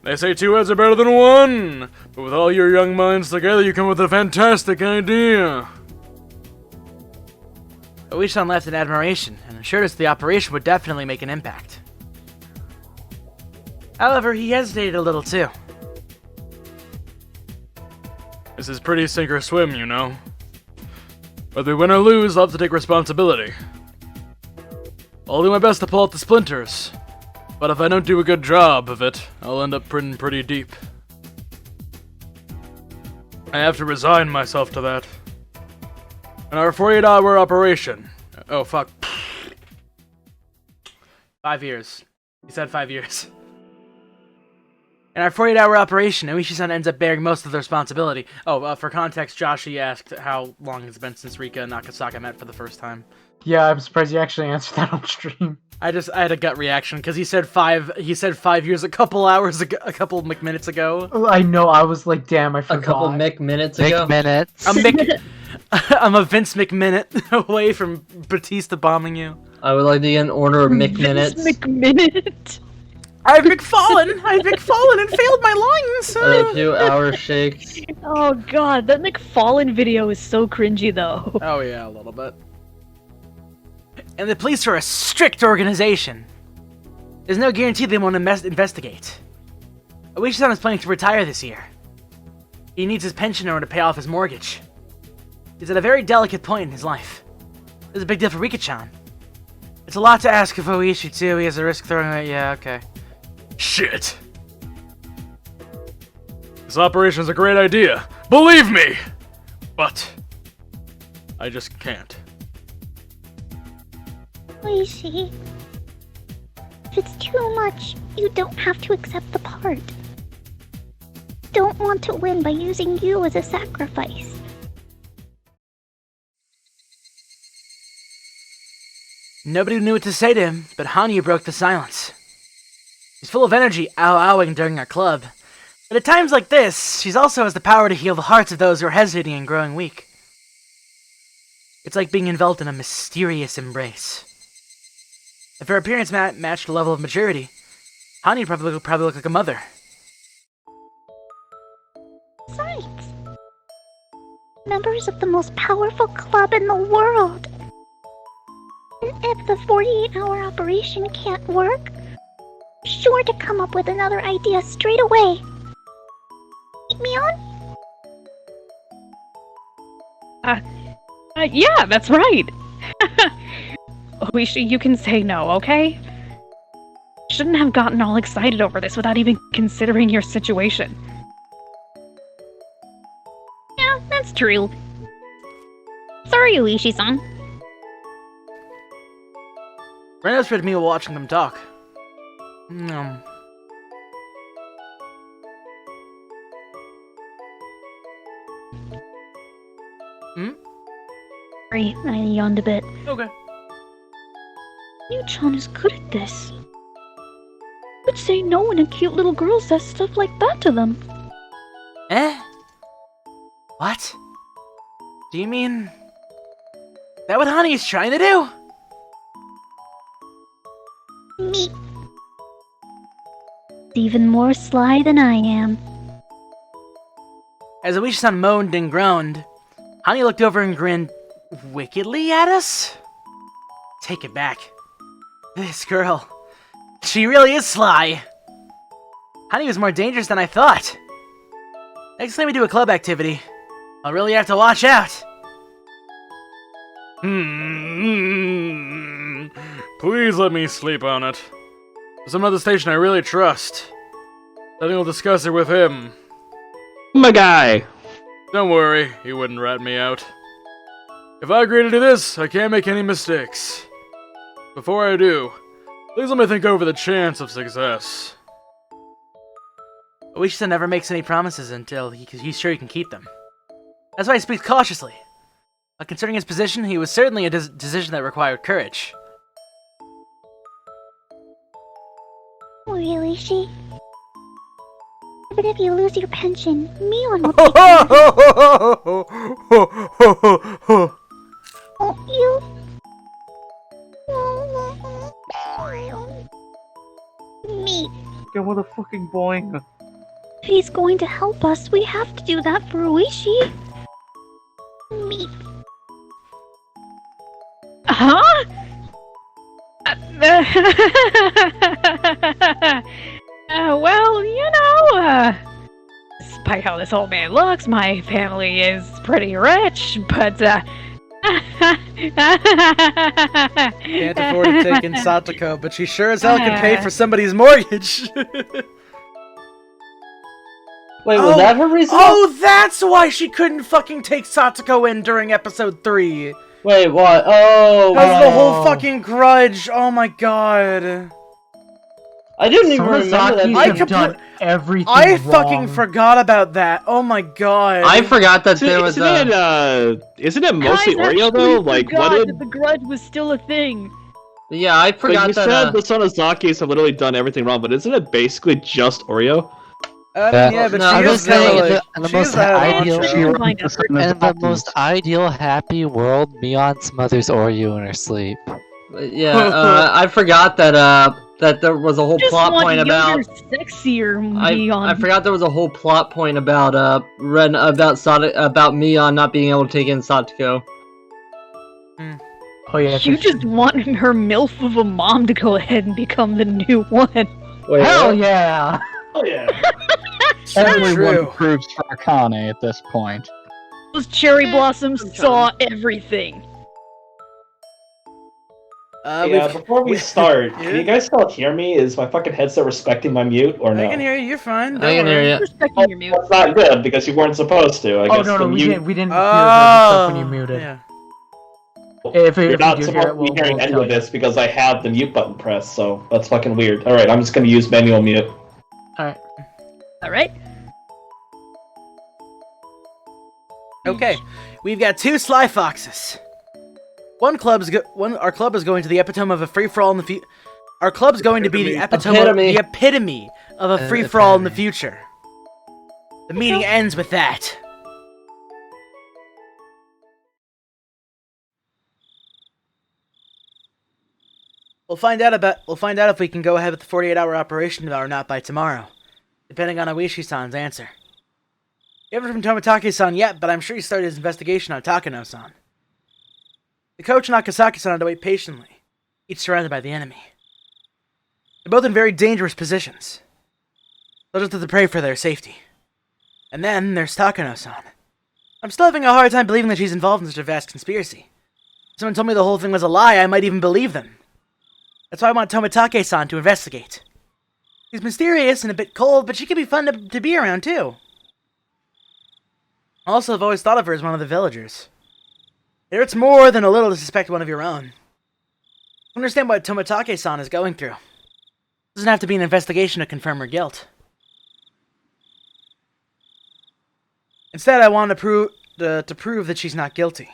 They say 2 heads are better than 1, but with all your young minds together, you come up with a fantastic idea. Oishi-san left in admiration, and assured us the operation would definitely make an impact. However, he hesitated a little too. This is pretty sink or swim, you know. Whether we win or lose, I'll have to take responsibility. I'll do my best to pull out the splinters. But if I don't do a good job of it, I'll end up pretty deep. I have to resign myself to that. In our 48-hour operation... Oh, fuck. 5 years. He said 5 years. In our 48-hour operation, Oishi-san ends up bearing most of the responsibility. For context, Joshi asked how long it's been since Rika and Akasaka met for the first time. Yeah, I'm surprised you actually answered that on stream. I had a gut reaction because he said 5 years a couple minutes ago. I know, I was like, damn, I forgot. A couple minutes ago. Minutes. I'm a Vince McMinute away from Batista bombing you. I would like to get an order of McMinutes. McMinute. I've McFallen and failed my lines. 2-hour shakes. Oh god, that McFallen video is so cringy though. Oh yeah, a little bit. And the police are a strict organization. There's no guarantee they won't investigate. Oishi-san is planning to retire this year. He needs his pension in order to pay off his mortgage. He's at a very delicate point in his life. This is a big deal for Rika-chan. It's a lot to ask of Oishi too. He has a risk throwing away. Yeah, okay. Shit. This operation is a great idea. Believe me! But I just can't. Oishi, if it's too much, you don't have to accept the part. Don't want to win by using you as a sacrifice. Nobody knew what to say to him, but Hanya broke the silence. She's full of energy, ow-owing during our club. But at times like this, she also has the power to heal the hearts of those who are hesitating and growing weak. It's like being enveloped in a mysterious embrace. If her appearance matched the level of maturity, Hanya probably look like a mother. Besides, members of the most powerful club in the world. And if the 48-hour operation can't work, I'm sure to come up with another idea straight away. Keep me on? Yeah, that's right. Oishi, you can say no, okay? Shouldn't have gotten all excited over this without even considering your situation. Yeah, that's true. Sorry, Oishi-san. Ren whispered to me while watching them talk. Sorry, I yawned a bit. Okay. Yu-chan is good at this. Would say no when a cute little girl says stuff like that to them. Eh? What? Do you mean... Is that what Honey's trying to do? Me. Even more sly than I am. As Oishi-san moaned and groaned, Honey looked over and grinned wickedly at us? Take it back. This girl, she really is sly. Honey was more dangerous than I thought. Next time we do a club activity, I'll really have to watch out. Please let me sleep on it. There's another station I really trust. I think I'll discuss it with him. My guy. Don't worry, he wouldn't rat me out. If I agree to do this, I can't make any mistakes. Before I do, please let me think over the chance of success. Oishi-san never makes any promises until he's sure he can keep them. That's why he speaks cautiously. But concerning his position, he was certainly a decision that required courage. Really, she? But if you lose your pension, Mion will take Won't you? Me. Get what a fucking boing. If he's going to help us, we have to do that for Oishi. Me. Huh? Well, you know, despite how this old man looks, my family is pretty rich, but, Can't afford to take in Satoko, but she sure as hell can pay for somebody's mortgage. Wait, was that her reason? Oh, that's why she couldn't fucking take Satoko in during episode 3. Wait, what? Oh, That's the whole fucking grudge. Oh my god. I didn't even remember that. Samazaki's have done everything I wrong. fucking forgot about that. Oh my god. I forgot that there was Isn't it mostly Oreo though? Like, what did... the grudge was still a thing. Yeah, I forgot you that. said the Sonozakis have literally done everything wrong, but isn't it basically just Oreo? Yeah, but No, she I'm is just saying kinda like, in the she most is the head of ideal, honcho. She Oh, runs the son of in the zombies. most ideal happy world, Mion smothers Oreo in her sleep. Yeah, I forgot that there was a whole Just plot want point younger, about. sexier I Mion. forgot there was a whole plot point about Ren about Mion not being able to take in Satoko. Oh yeah, You just want her MILF of a mom to go ahead and become the new one. Wait, hell what? yeah! Oh yeah. Everyone true. approves for Akane at this point. Those cherry blossoms saw everything. Yeah, before we start, can you guys still hear me? Is my fucking headset respecting my mute or no? I can hear you. You're fine. I can hear you. Respecting your mute. That's not good because you weren't supposed to. I Oh guess no, the we mute. didn't. We didn't hear the stuff when you muted. Yeah. If You're you not do supposed hear to it, be we'll hearing any tell of you. this because I have the mute button pressed, so that's fucking weird. Alright, I'm just gonna use manual mute. Alright. Alright. Okay, we've got two sly foxes. Our club is going to the epitome of a free for all in the future. Our club's going to be the epitome of a free for all in the future. The meeting ends with that. We'll find out if we can go ahead with the 48-hour operation or not by tomorrow, depending on Awishi-san's answer. We haven't heard from Tomitake-san yet, but I'm sure he started his investigation on Takano-san. The coach and Akasaki-san had to wait patiently, each surrounded by the enemy. They're both in very dangerous positions. They'll just have to pray for their safety. And then there's Takano-san. I'm still having a hard time believing that she's involved in such a vast conspiracy. If someone told me the whole thing was a lie, I might even believe them. That's why I want Tomitake-san to investigate. She's mysterious and a bit cold, but she can be fun to be around, too. Also, I've always thought of her as one of the villagers. It hurts more than a little to suspect one of your own. I understand what Tomitake-san is going through. It doesn't have to be an investigation to confirm her guilt. Instead, I want to prove that she's not guilty.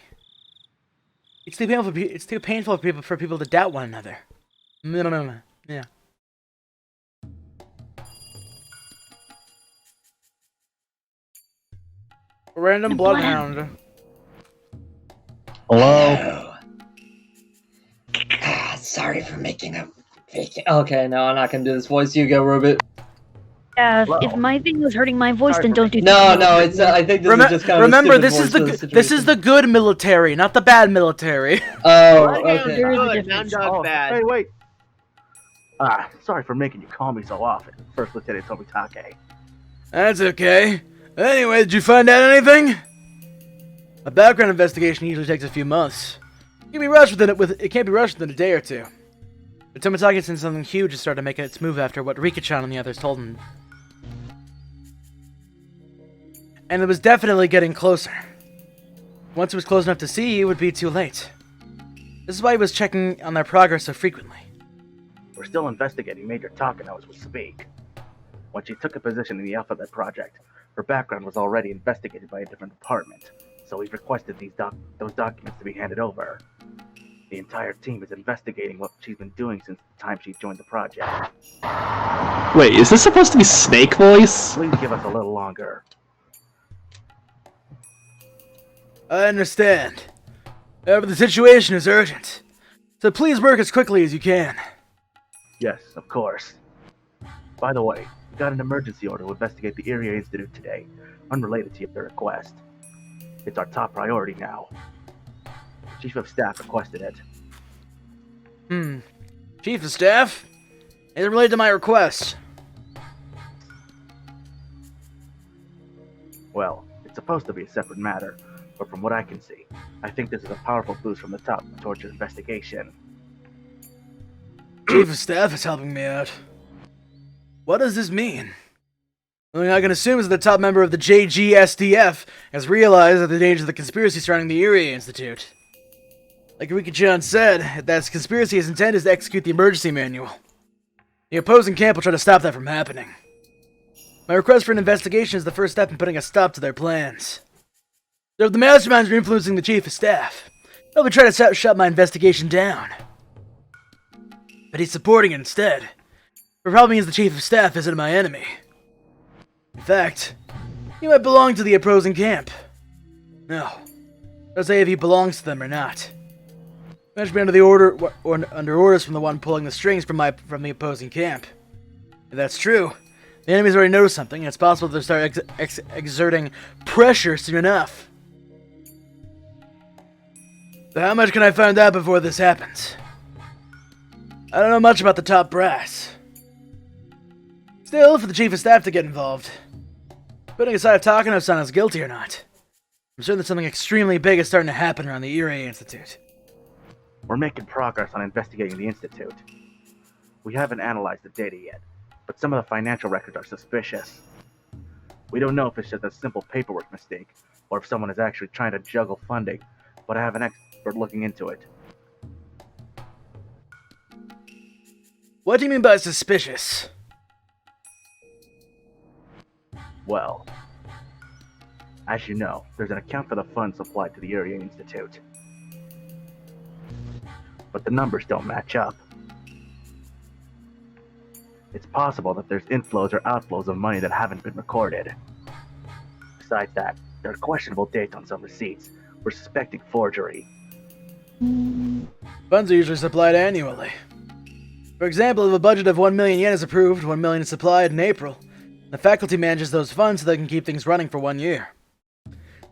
It's too painful for people to doubt one another. Yeah. Random bloodhound. Hello? Sorry for making a Okay, no, I'm not gonna do this voice. You go, Robot. If my thing was hurting my voice, then don't do No, it's. I think this is just kind of remember, a this stupid is voice this is the good military, not the bad military. Oh, okay. There is a Good, difference. Mound bad. Hey, wait. Sorry for making you call me so often, First Lieutenant Tomitake. That's okay. Anyway, did you find out anything? A background investigation usually takes a few months. It can't be rushed within a day or two. But Tomitake said something huge has started making its move after what Rika-chan and the others told him. And it was definitely getting closer. Once it was close enough to see, it would be too late. This is why he was checking on their progress so frequently. We're still investigating Major Takano as we speak. When she took a position in the Alphabet Project, her background was already investigated by a different department, so we've requested those documents to be handed over. The entire team is investigating what she's been doing since the time she joined the project. Wait, is this supposed to be Snake voice? Please give us a little longer. I understand. However, the situation is urgent. So please work as quickly as you can. Yes, of course. By the way, we got an emergency order to investigate the Area Institute today, unrelated to your request. It's our top priority now. Chief of Staff requested it. Chief of Staff? Is it related to my request? Well, it's supposed to be a separate matter, but from what I can see, I think this is a powerful boost from the top towards your investigation. Chief of Staff is helping me out. What does this mean? The only thing I can assume is that the top member of the JGSDF has realized that the danger of the conspiracy surrounding the Area Institute. Like Rika-chan said, that conspiracy is intended to execute the emergency manual. The opposing camp will try to stop that from happening. My request for an investigation is the first step in putting a stop to their plans. So if the masterminds are influencing the Chief of Staff, they'll be trying to shut my investigation down. But he's supporting it instead. The problem is the Chief of Staff isn't my enemy. In fact, he might belong to the opposing camp. No, I'll say if he belongs to them or not. He must be under under orders from the one pulling the strings from the opposing camp. If that's true, the enemy's already noticed something, and it's possible they'll start exerting pressure soon enough. So how much can I find out before this happens? I don't know much about the top brass. Still, for the chief of staff to get involved, putting aside if Takano-san is guilty or not, I'm certain that something extremely big is starting to happen around the Irie Institute. We're making progress on investigating the Institute. We haven't analyzed the data yet, but some of the financial records are suspicious. We don't know if it's just a simple paperwork mistake, or if someone is actually trying to juggle funding, but I have an expert looking into it. What do you mean by suspicious? Well, as you know, there's an account for the funds supplied to the Area Institute. But the numbers don't match up. It's possible that there's inflows or outflows of money that haven't been recorded. Besides that, there are questionable dates on some receipts. We're suspecting forgery. Funds are usually supplied annually. For example, if a budget of 1 million yen is approved, 1 million is supplied in April. The faculty manages those funds so they can keep things running for 1 year.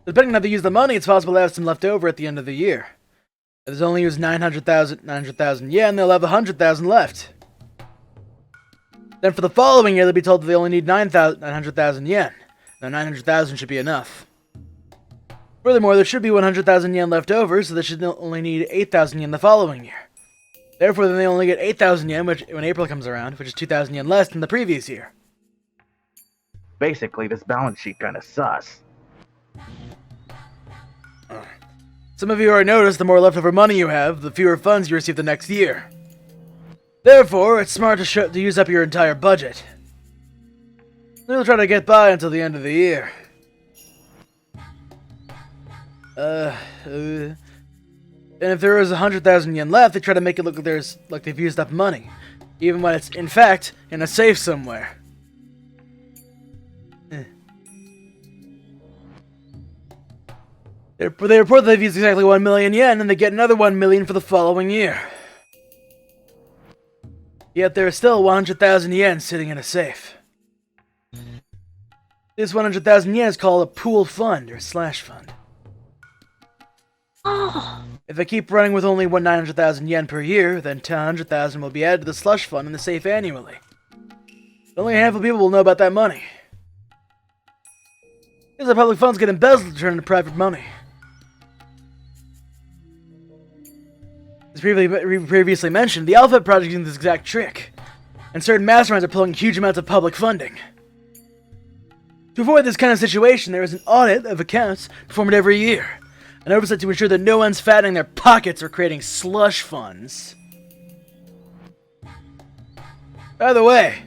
Depending on how they use the money, it's possible to have some left over at the end of the year. If they only use 900,000 yen, they'll have 100,000 left. Then for the following year, they'll be told that they only need 900,000 yen. Now 900,000 should be enough. Furthermore, there should be 100,000 yen left over, so they should only need 8,000 yen the following year. Therefore, then they only get 8,000 yen when April comes around, which is 2,000 yen less than the previous year. Basically, this balance sheet kinda sus. Some of you already noticed the more leftover money you have, the fewer funds you receive the next year. Therefore, it's smart to use up your entire budget. They'll try to get by until the end of the year. And if there is 100,000 yen left, they try to make it look like they've used up money, even when it's, in fact, in a safe somewhere. They report that they've used exactly 1 million yen, and they get another 1 million for the following year. Yet there is still 100,000 yen sitting in a safe. This 100,000 yen is called a pool fund, or slash fund. If they keep running with only 900,000 yen per year, then 100,000 will be added to the slush fund in the safe annually. Only a handful of people will know about that money. Because the public funds get embezzled to turn into private money. As previously mentioned, the Alphabet Project is using this exact trick, and certain masterminds are pulling huge amounts of public funding. To avoid this kind of situation, there is an audit of accounts performed every year, an oversight to ensure that no one's fattening their pockets or creating slush funds. By the way,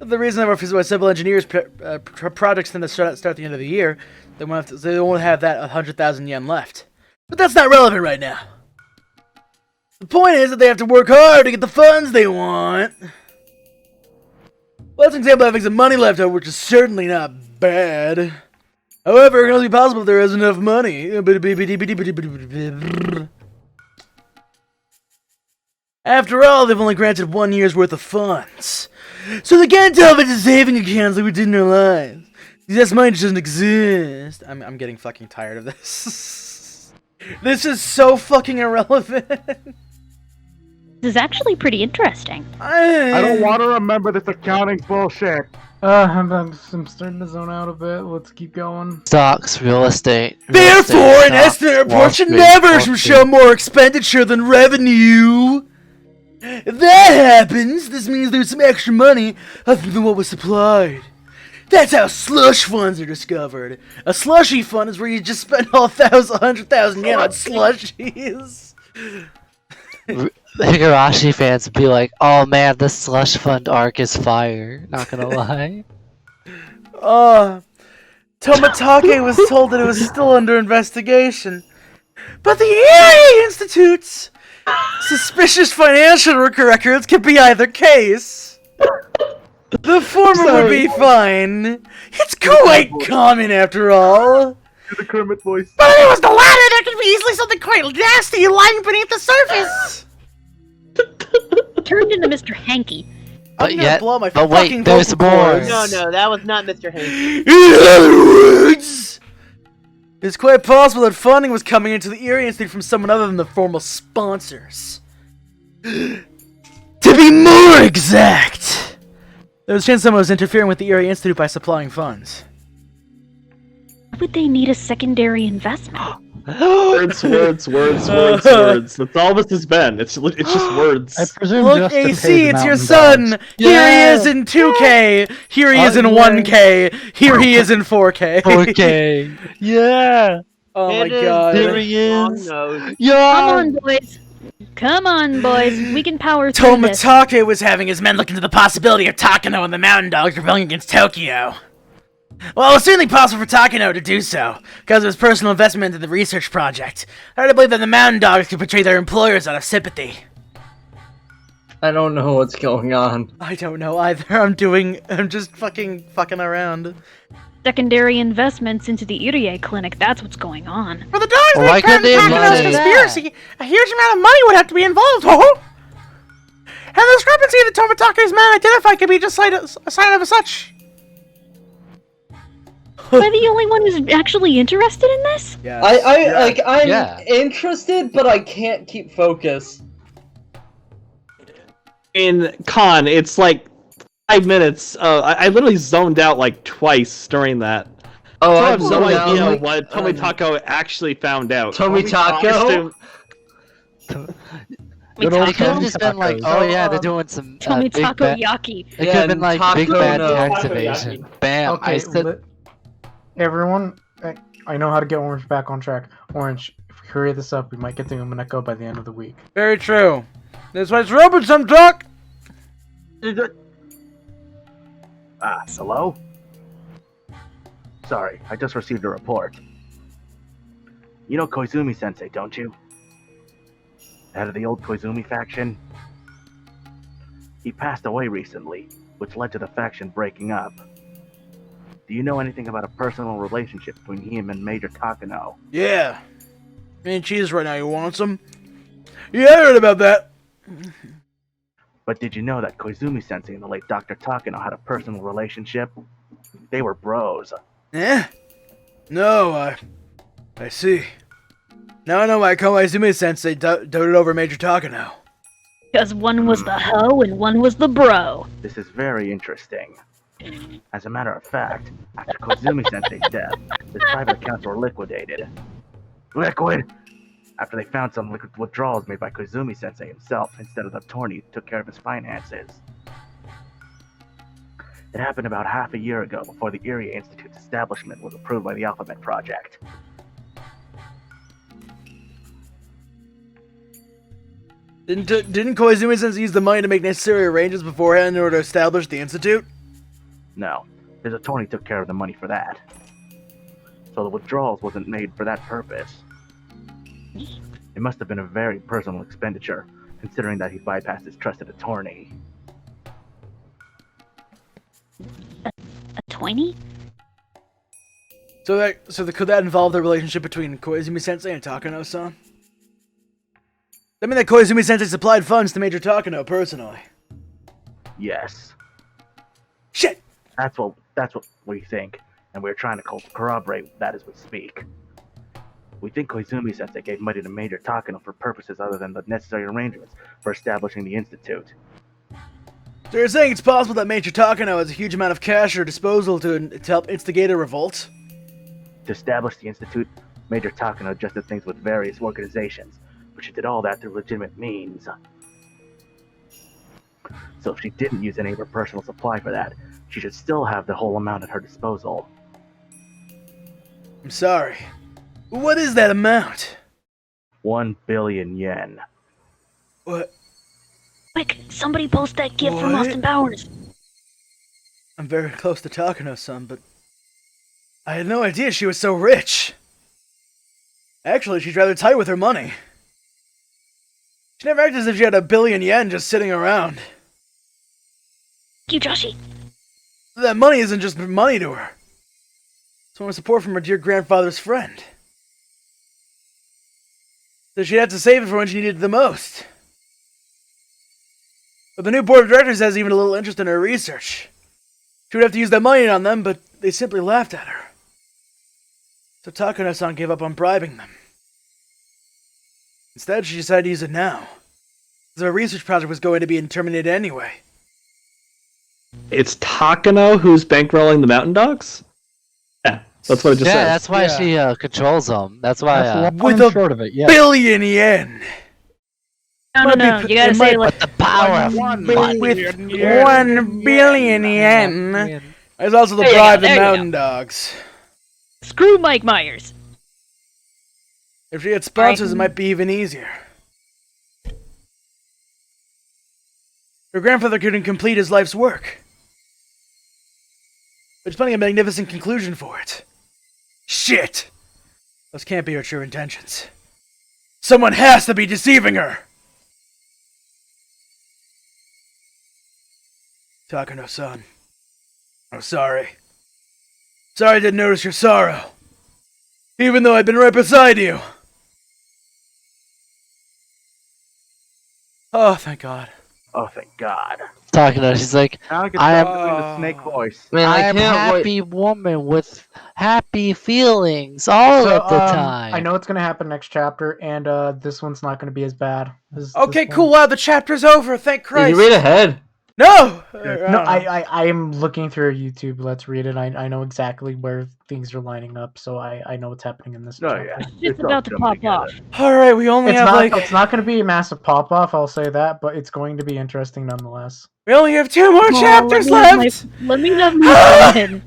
the reason why civil engineers projects tend to start at the end of the year, they won't have that 100,000 yen left. But that's not relevant right now. The point is that they have to work hard to get the funds they want. Well, that's an example of having some money left over, which is certainly not bad. However, it can only be possible if there is enough money. After all, they've only granted 1 year's worth of funds. So they can't tell if it's a saving accounts like we did in our lives. This money just doesn't exist. I'm getting fucking tired of this. This is so fucking irrelevant. This is actually pretty interesting. I don't want to remember this accounting bullshit. I'm starting to zone out a bit. Let's keep going. Stocks, real estate. Therefore, an estimate report should never show more expenditure than revenue. If that happens, this means there's some extra money other than what was supplied. That's how slush funds are discovered. A slushy fund is where you just spend all 100,000 yen on slushies. Higurashi fans would be like, oh man, this slush fund arc is fire. Not gonna lie. Tomatake was told that it was still under investigation. But the Irie Institute's suspicious financial records could be either case. The former would be fine. It's quite common after all. The Kermit voice. But if it was the latter, there could be easily something quite nasty lying beneath the surface. Turned into Mr. Hanky. I'm gonna blow my but fucking wait, there's vocal more. cords. No, that was not Mr. Hank. In other words, it's quite possible that funding was coming into the Erie Institute from someone other than the formal sponsors. To be more exact, there was a chance someone was interfering with the Erie Institute by supplying funds. Why would they need a secondary investment? Words. That's all this has been. It's just words. I presume Look, just to pay AC, the it's your mountain son! dogs. Here he is in 2K! Here he is in 1K! Here he is in 4K! 4K. Yeah. Oh my It is god. There he long is. nose. Yeah. Come on, boys. Come on, boys. We can power through this. Tomatake was having his men look into the possibility of Takano and the Mountain Dogs rebelling against Tokyo. Well, it was certainly possible for Takano to do so, because of his personal investment in the research project. Hard to believe that the Mountain Dogs could betray their employers out of sympathy. I don't know what's going on. I don't know either. I'm just fucking around. Secondary investments into the Irie clinic, that's what's going on. For the dogs Well, why couldn't they have Takano's done conspiracy, a huge amount of money would have to be involved, oh! And the discrepancy that Tomatake's man identified could be just a sign of such. Am I the only one who's actually interested in this? Yeah. I'm interested, but I can't keep focus. In Con, it's like 5 minutes. I literally zoned out like twice during that. Oh, So I I'm have no zoned out, idea like, what Tomitako actually found out. Tomitako? It could have just been like, oh yeah, they're doing some big Tomitako bad. Yaki. It could have been like big Taco bad no. tax evasion. Bam! Okay, I said, everyone, I know how to get Orange back on track. Orange, if we hurry this up, we might get to Umineko by the end of the week. Very true. This way's Robert some talk. Hello? Sorry, I just received a report. You know Koizumi-sensei, don't you? Head of the old Koizumi faction? He passed away recently, which led to the faction breaking up. Do you know anything about a personal relationship between him and Major Takano? Yeah. Me and cheese right now. You want some? Yeah, I heard about that. But did you know that Koizumi-sensei and the late Dr. Takano had a personal relationship? They were bros. Eh? No, I see. Now I know why Koizumi-sensei doted over Major Takano. Because one was the hoe and one was the bro. This is very interesting. As a matter of fact, after Koizumi-sensei's death, his private accounts were liquidated. Liquid! After they found some liquid withdrawals made by Koizumi-sensei himself instead of the attorney who took care of his finances. It happened about half a year ago before the Erie Institute's establishment was approved by the Alphabet Project. Didn't Koizumi-sensei use the money to make necessary arrangements beforehand in order to establish the institute? No, his attorney took care of the money for that. So the withdrawals wasn't made for that purpose. It must have been a very personal expenditure, considering that he bypassed his trusted attorney. A 20? Could that involve the relationship between Koizumi-sensei and Takano-san? I mean that Koizumi-sensei supplied funds to Major Takano personally. Yes. Shit! That's what we think, and we're trying to corroborate that as we speak. We think Koizumi-sensei gave money to Major Takano for purposes other than the necessary arrangements for establishing the institute. So you're saying it's possible that Major Takano has a huge amount of cash at her disposal to help instigate a revolt? To establish the institute, Major Takano adjusted things with various organizations, but she did all that through legitimate means. So if she didn't use any of her personal supply for that, she should still have the whole amount at her disposal. I'm sorry. What is that amount? 1 billion yen. What? Quick, somebody post that gift from What? Austin Powers. I'm very close to Takano-san, but I had no idea she was so rich. Actually, she's rather tight with her money. She never acted as if she had 1 billion yen just sitting around. Thank you, Joshi. That money isn't just money to her. It's more support from her dear grandfather's friend. So she'd have to save it for when she needed it the most. But the new board of directors has even a little interest in her research. She would have to use that money on them, but they simply laughed at her. So Takano-san gave up on bribing them. Instead, she decided to use it now, as her research project was going to be terminated anyway. It's Takano who's bankrolling the mountain dogs? Yeah, that's what it just Yeah, says. that's why she controls them. That's why. That's the With long a short of it, yeah. billion yen! No, you gotta say like With the power of money. With 1 billion yen. There's also the There you go, bribe the there you mountain dogs. screw Mike Myers. If she had sponsors, it might be even easier. Her grandfather couldn't complete his life's work. But he's planning a magnificent conclusion for it. Shit! Those can't be her true intentions. Someone has to be deceiving her! Takano-san. I'm sorry. Sorry I didn't notice your sorrow. Even though I'd been right beside you. Oh, thank God. Oh, thank God. Takano, she's like, Now I can I am- stop doing the snake voice. Man, I I am can't happy woman with happy feelings all So, of the time. I know it's gonna happen next chapter, and this one's not gonna be as bad. Okay, cool. Wow, the chapter's over. Thank Did Christ. you read ahead? No! No, I am looking through YouTube. Let's read it. I know exactly where things are lining up, so I know what's happening in this. Oh, chapter. yeah. It's about to pop off. Alright, we only It's have not. like... It's not going to be a massive pop off. I'll say that, but it's going to be interesting nonetheless. We only have 2 more chapters left! Let me have my fun.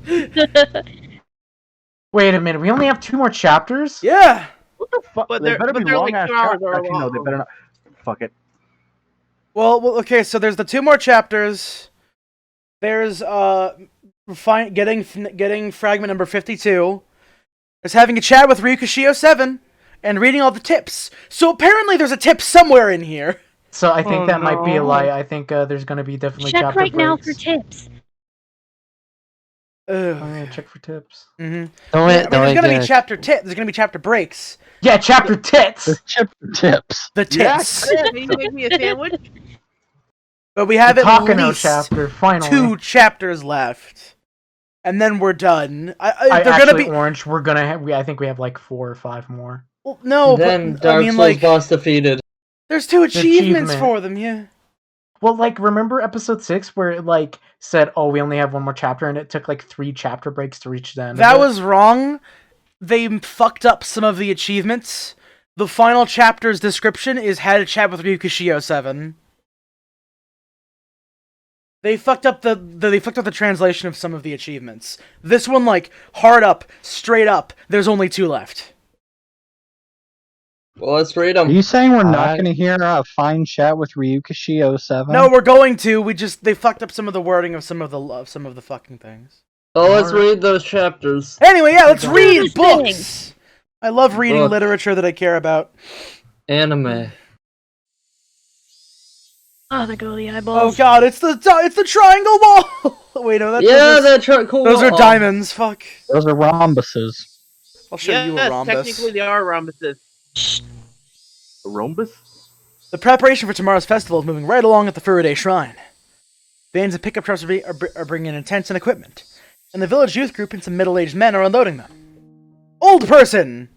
Wait a minute. We only have 2 more chapters. Yeah! What the fuck? But they they're- better but be they're long like ass 2 hours chapters. or Actually, no, they long. better not. Fuck it. Well, okay, so there's the 2 more chapters. There's, getting fragment number 52. There's having a chat with Ryukushio 7. And reading all the tips. So apparently there's a tip somewhere in here. So I think that might be a lie. I think there's going to be definitely Check chapter right now for breaks. tips. Oh, yeah, check for tips. Mm-hmm. Don't there's gonna be get- chapter There's gonna be chapter breaks. Yeah, chapter tits. The chapter tips. The tips. Can you make me a sandwich? But we have The at Takano least chapter. Finally. 2 chapters left, and then we're done. They're actually, gonna be. Orange. We're gonna have. I think we have like 4 or 5 more. Well, no, Then but Dark I mean, Souls like, boss defeated. there's 2 achievements achievement. for them. Yeah. Well, like, remember episode 6 where it, like, said, oh, we only have 1 more chapter, and it took, like, 3 chapter breaks to reach the end That of it? was wrong. They fucked up some of the achievements. The final chapter's description is had a chat with Ryukushio 7. They fucked up the translation of some of the achievements. This one, like, hard up, straight up, there's only 2 left. Well, let's read Are them. you saying we're not going to hear a fine chat with Ryukushio 7? No, we're going to. They fucked up some of the wording of some of the fucking things. Oh, let's read those chapters. Anyway, yeah, let's read Interesting. books. I love reading Book. literature that I care about. Anime. Oh, there go the Oh eyeballs. god, it's the triangle wall. Wait, no, Cool. those are diamonds. Fuck. Those are rhombuses. I'll show you a Yes, rhombus. technically they are rhombuses. A rhombus? The preparation for tomorrow's festival is moving right along at the Furude Shrine. Vans and pickup trucks are bringing in tents and equipment, and the village youth group and some middle-aged men are unloading them. Old person!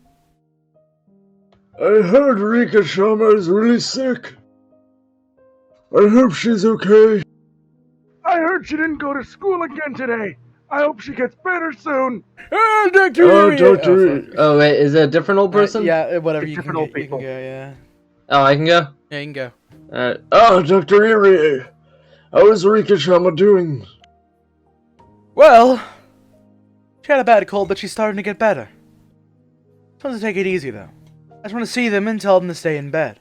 I heard Rika Sharma is really sick. I hope she's okay. I heard she didn't go to school again today. I hope she gets better soon. Dr. Oh, Dr. Oh, wait, is it a different old person? Yeah, whatever, It's you can, different old you can people. go, yeah. Oh, I can go? Yeah, you can go. Alright. Oh, Dr. Irie. How is Rika Sharma doing? Well, she had a bad cold, but she's starting to get better. Just want to take it easy, though. I just want to see them and tell them to stay in bed.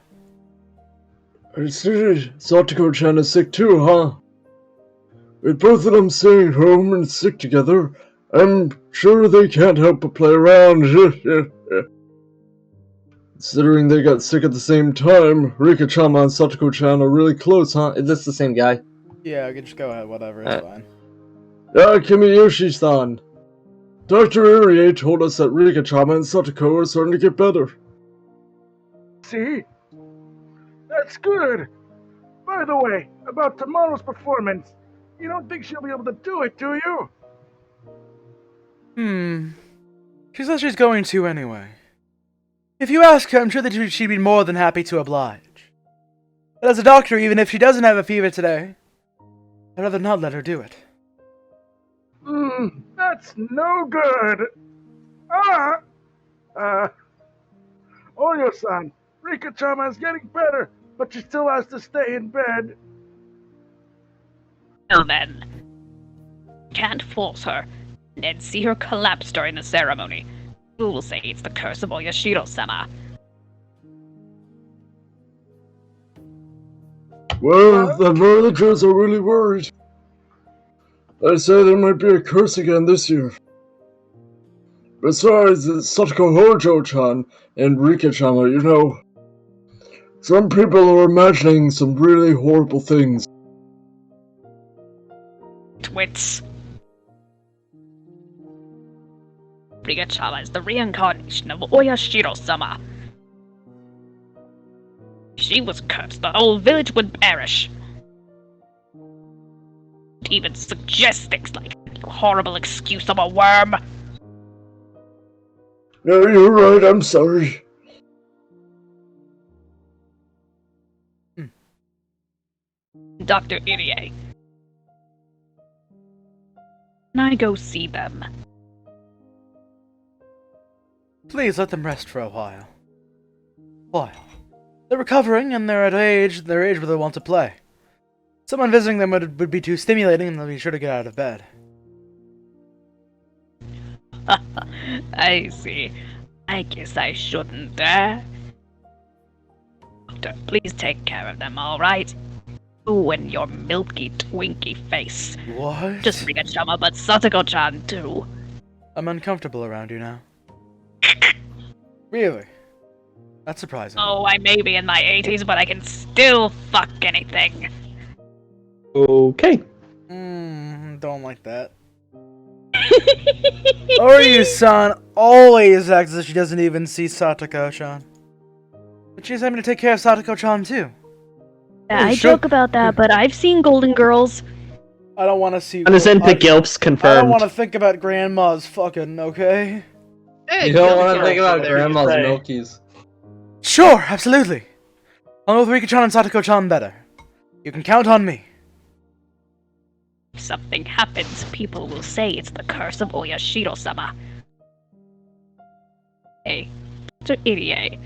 I see Satoko-chan is sick too, huh? With both of them staying home and sick together, I'm sure they can't help but play around. Considering they got sick at the same time, Rika-chama and Satoko-chan are really close, huh? Is this the same guy? Yeah, I can just go ahead, whatever, it's fine. Kimiyoshi-san. Dr. Irie told us that Rika-chama and Satoko are starting to get better. See? That's good. By the way, about tomorrow's performance, you don't think she'll be able to do it, do you? She says she's going to anyway. If you ask her, I'm sure that she'd be more than happy to oblige. But as a doctor, even if she doesn't have a fever today, I'd rather not let her do it. That's no good. Oyo-san, Rika-chama is getting better, but she still has to stay in bed. Well then, can't force her, and then see her collapse during the ceremony. Who will say it's the curse of Oyashiro-sama? Well, the villagers are really worried. They say there might be a curse again this year. Besides, it's Satoko Hojo-chan and Rika-chama, you know. Some people are imagining some really horrible things. Twits. Rika-chama is the reincarnation of Oyashiro-sama. If she was cursed, the whole village would perish. Don't even suggest things like that, you horrible excuse of a worm. No, you're right, I'm sorry. Dr. Irie. Can I go see them? Please let them rest for a while. They're recovering, and they're at their age where they want to play. Someone visiting them would be too stimulating, and they'll be sure to get out of bed. I see. I guess I shouldn't, Doctor, please take care of them, alright? You and your milky Twinkie face. What? Just Rika-chama, but Satoko-chan too. I'm uncomfortable around you now. Really? That's surprising. Oh, I may be in my 80s, but I can still fuck anything. Okay. Don't like that. Oryu-san always acts as if she doesn't even see Satoko-chan. But she's having to take care of Satoko-chan too. Yeah, I joke about that, but I've seen Golden Girls. I don't want to see... Unauthentic Gilps confirmed. I don't want to think about Grandma's fucking, okay? You don't want to think about Grandma's Milkies. Sure, absolutely. I'll know with Rika-chan and Satoko-chan better. You can count on me. If something happens, people will say it's the curse of Oyashiro-sama. Hey, Dr. Irie.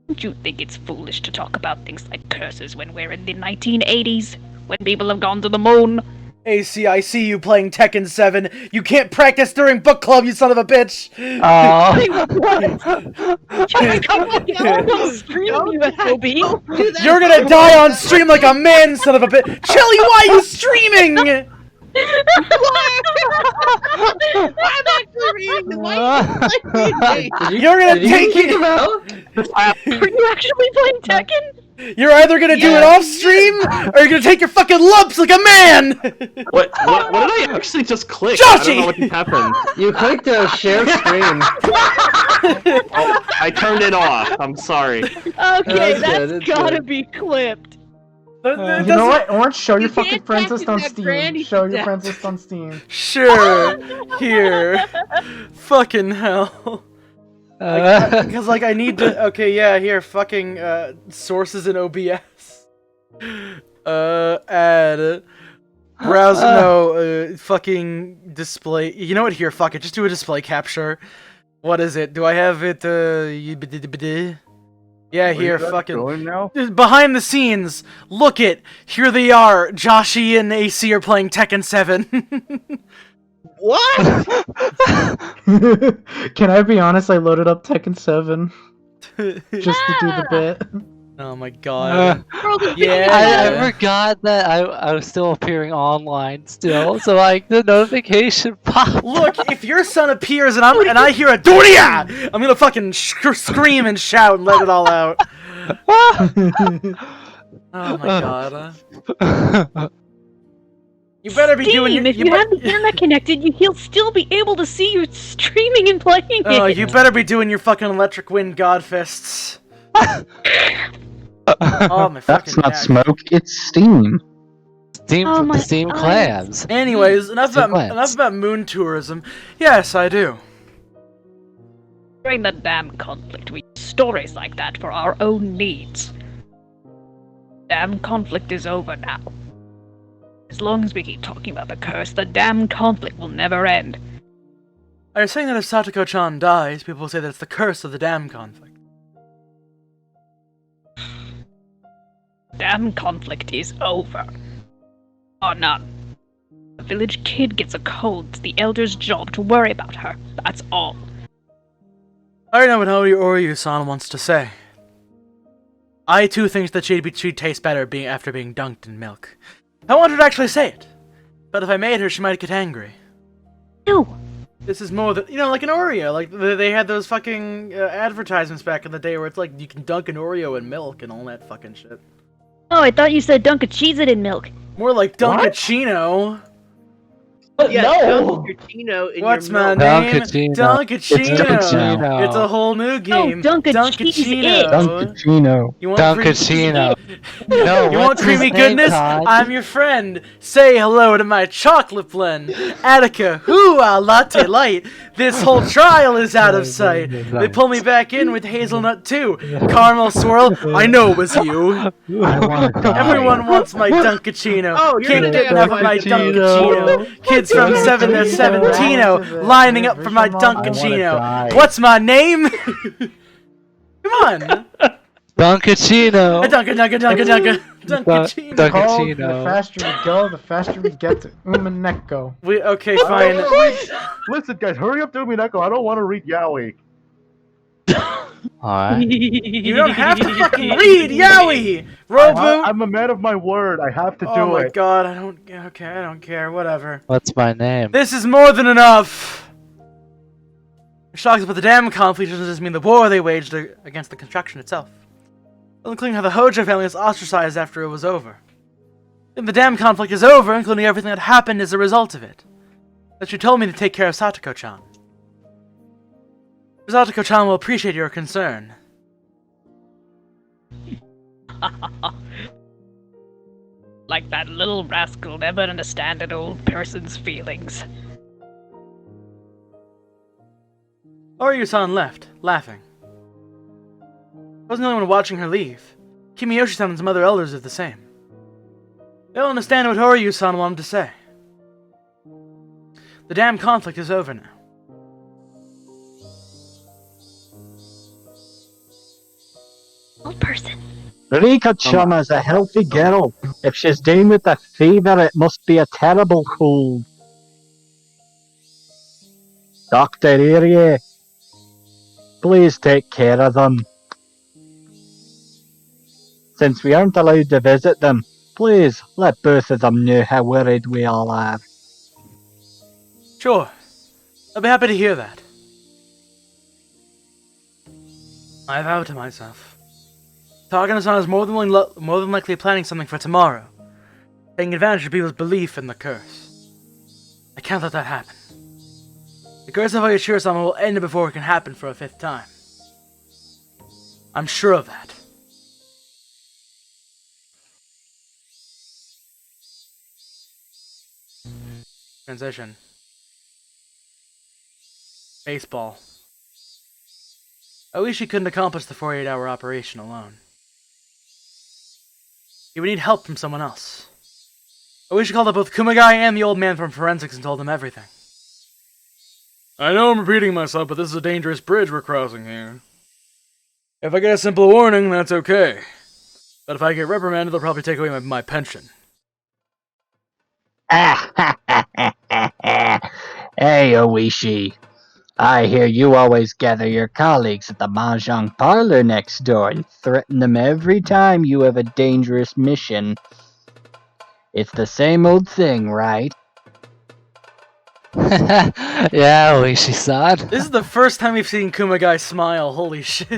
Don't you think it's foolish to talk about things like curses when we're in the 1980s? When people have gone to the moon? AC, I see you playing Tekken 7. You can't practice during book club, you son of a bitch! You're gonna die on stream like a man, son of a bitch! Chili, why are you streaming?! I'm actually reading the You're gonna take it. Are you actually playing Tekken? You're either gonna do it off stream, or you're gonna take your fucking lumps like a man. What did I actually just click? Joshy! I don't know what just happened. You clicked share screen. Oh, I turned it off. I'm sorry. Okay, that's gotta be clipped. You know what? Orange, show your fucking friends list on Steam. Show your friends list on Steam. Sure. Here. Fucking hell. Because, like, I need to... Okay, yeah, here. Fucking, sources in OBS. Add... Browse... No, fucking display... You know what? Here, fuck it. Just do a display capture. What is it? Do I have it, Yeah, here, fucking... Now? Behind the scenes, look it! Here they are! Joshi and AC are playing Tekken 7. What? Can I be honest? I loaded up Tekken 7 just to do the bit. Oh my god. Yeah, I forgot that I was still appearing online still, so like the notification popped. Look, if your son appears and I hear a Doria, I'm gonna fucking scream and shout and let it all out. Oh my god. You better be doing your. If you have the internet connected, he'll still be able to see you streaming and playing it. Oh, you better be doing your fucking electric wind god fists. Oh my fucking That's not neck. smoke, it's steam. Steam clams. Anyways, enough Steam about moon tourism. Yes, I do. During the damn conflict, we use stories like that for our own needs. Damn conflict is over now. As long as we keep talking about the curse, the damn conflict will never end. Are you saying that if Satoko-chan dies, people will say that it's the curse of the damn conflict? Damn conflict is over. Or none. The village kid gets a cold. It's the elder's job to worry about her. That's all. I already know what Oryu-san wants to say. I too think that she'd taste better after being dunked in milk. I want her to actually say it. But if I made her, she might get angry. No. This is more than, like an Oreo. Like, they had those fucking advertisements back in the day where it's like, you can dunk an Oreo in milk and all that fucking shit. Oh, I thought you said dunk a cheese-it in milk. More like Dunkachino. Yeah, No! Dunkachino in What's your my milk. name? Dunkachino. Dunkachino. It's a whole new game. Dunkachino. Dunkachino. You want Dunkachino. No, You want what's his creamy name, goodness? Todd? I'm your friend. Say hello to my chocolate blend. Attica, hoo-ah, latte light. This whole trial is out of sight. They pull me back in with hazelnut too. Caramel swirl, I know it was you. I wanna die. Everyone wants my Dunkachino. Oh, you're Can't gonna get get enough of my Dunkachino. Kids from 7 to 17 lining up for my Dunkachino. What's my name? Come on. Dunkachino. Dunkachino. The faster we go, the faster we get to Umaneko. Okay, fine. Listen, guys, hurry up to Mineko. I don't want to read Yaoi. Alright. You don't have to fucking read Yaoi! Robo! I'm a man of my word. I have to do Oh my it. god, I don't care, whatever. What's my name? This is more than enough! You're shocked about the damn conflict doesn't just mean the war they waged against the construction itself. Including how the Hojo family was ostracized after it was over. Then the damn conflict is over, including everything that happened as a result of it. That you told me to take care of Satoko-chan. Satoko-chan will appreciate your concern. Like that little rascal never understand an old person's feelings. Oryu-san left, laughing. I wasn't the only one watching her leave. Kimiyoshi-san and some other elders did the same. They don't understand what Oryu-san wanted to say. The damn conflict is over now. Old person. Rika-chan is a healthy girl. If she's down with a fever, it must be a terrible cold. Dr. Irie, please take care of them. Since we aren't allowed to visit them, please let both of them know how worried we all are. Sure. I'll be happy to hear that. I vow to myself. Takano-san is more than likely planning something for tomorrow, taking advantage of people's belief in the curse. I can't let that happen. The curse of Oyashiro-sama will end before it can happen for a 5th time. I'm sure of that. Transition. Baseball. I wish he couldn't accomplish the 48-hour operation alone. He would need help from someone else. I wish he called up both Kumagai and the old man from forensics and told them everything. I know I'm repeating myself, but this is a dangerous bridge we're crossing here. If I get a simple warning, that's okay. But if I get reprimanded, they'll probably take away my pension. Hey, Oishi. I hear you always gather your colleagues at the mahjong parlor next door and threaten them every time you have a dangerous mission. It's the same old thing, right? Yeah, Oishi-san. This is the first time we've seen Kumagai smile. Holy shit.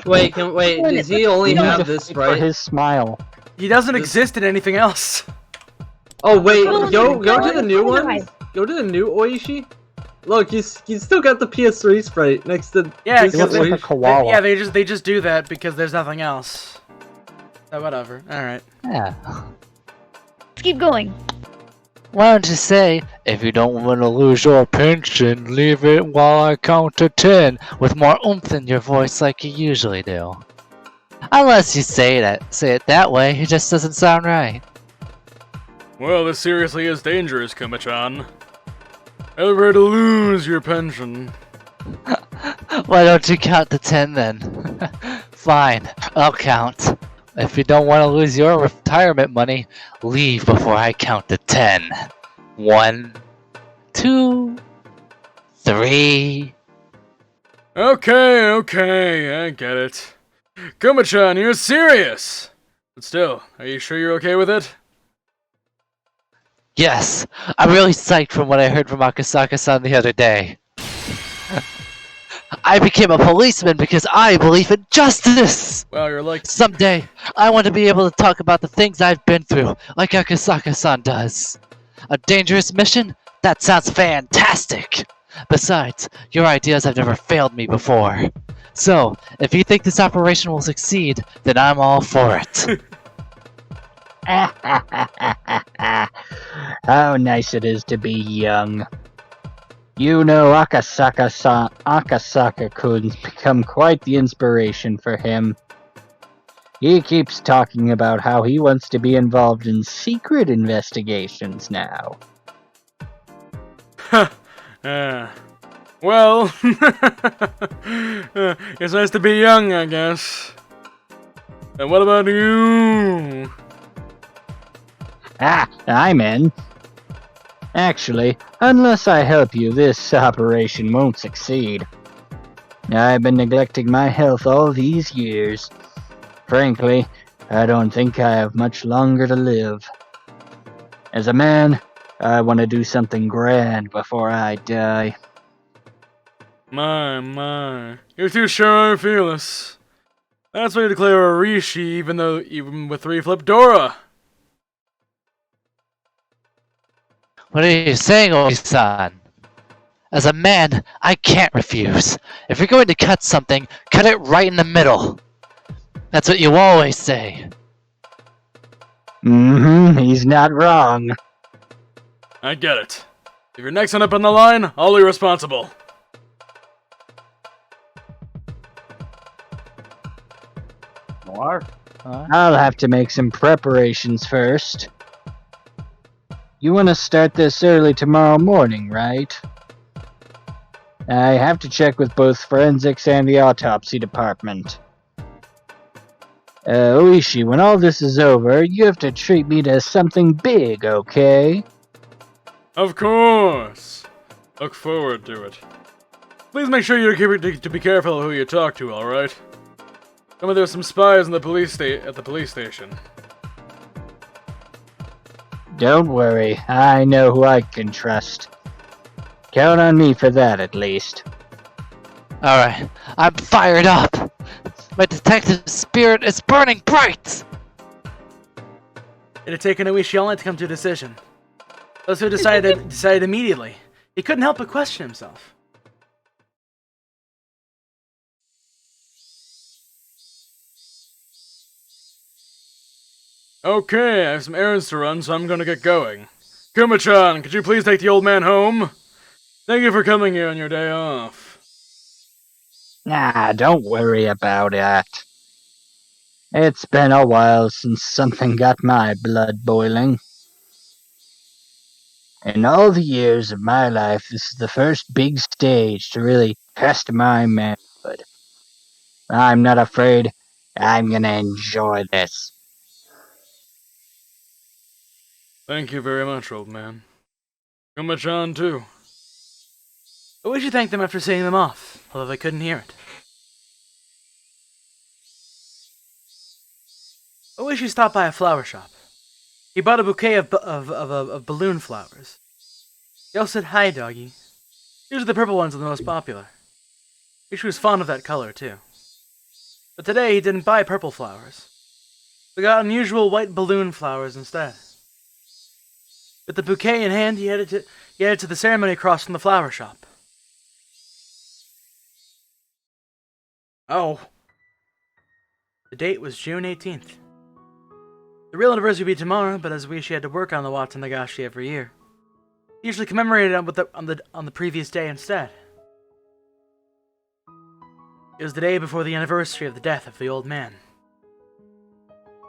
Wait, does he only We need have to this fight sprite? for his smile. He doesn't exist in anything else. Oh wait, Oh, go no, to the new no, one. Go to the new Oishi. Look, you still got the PS3 sprite next to Yeah, this He looks like a Oishi. koala. Yeah, they just do that because there's nothing else. So whatever. All right. Yeah. Let's keep going. Why don't you say, if you don't want to lose your pension, leave it while I count to 10 with more oomph in your voice like you usually do. Unless you say it that way, it just doesn't sound right. Well, this seriously is dangerous, Kuma-chan. Ever to lose your pension. Why don't you count to 10 then? Fine, I'll count. If you don't want to lose your retirement money, leave before I count to 10. 1, 2, 3. Okay, I get it. Kuma-chan, you're serious! But still, are you sure you're okay with it? Yes, I'm really psyched from what I heard from Akasaka-san the other day. I became a policeman because I believe in justice! Wow, you're like... Someday, I want to be able to talk about the things I've been through, like Akasaka-san does. A dangerous mission? That sounds fantastic! Besides, your ideas have never failed me before. So, if you think this operation will succeed, then I'm all for it. How nice it is to be young. You know, Akasaka-kun's become quite the inspiration for him. He keeps talking about how he wants to be involved in secret investigations now. Well... it's nice to be young, I guess. And what about you? I'm in. Actually, unless I help you, this operation won't succeed. I've been neglecting my health all these years. Frankly, I don't think I have much longer to live. As a man, I want to do something grand before I die. My. You're too sure and fearless. That's why you declare a Rishi even with 3 flip Dora. What are you saying, Oishi-san? As a man, I can't refuse. If you're going to cut something, cut it right in the middle. That's what you always say. He's not wrong. I get it. If you're next one up on the line, I'll be responsible. Noir? I'll have to make some preparations first. You want to start this early tomorrow morning, right? I have to check with both forensics and the autopsy department. Oishi, when all this is over, you have to treat me to something big, okay? Of course. Look forward to it. Please make sure you to be careful who you talk to, alright? There's some spies in the at the police station. Don't worry, I know who I can trust. Count on me for that, at least. Alright, I'm fired up! My detective spirit is burning bright! It had taken Oishi all night to come to a decision. Those who decided immediately. He couldn't help but question himself. Okay, I have some errands to run, so I'm gonna get going. Kuma-chan, could you please take the old man home? Thank you for coming here on your day off. Nah, don't worry about it. It's been a while since something got my blood boiling. In all the years of my life, this is the first big stage to really test my manhood. I'm not afraid. I'm gonna enjoy this. Thank you very much, old man. Kuma-chan, too. Oishi thanked them after seeing them off, although they couldn't hear it. Oishi stopped by a flower shop. He bought a bouquet of balloon flowers. He also said, "Hi, doggy." Usually the purple ones are the most popular. Ishi was fond of that color, too. But today he didn't buy purple flowers. We got unusual white balloon flowers instead. With the bouquet in hand, he headed to the ceremony across from the flower shop. Oh. The date was June 18th. The real anniversary would be tomorrow, but as Higurashi had to work on the Watanagashi every year, he usually commemorated it on the previous day instead. It was the day before the anniversary of the death of the old man.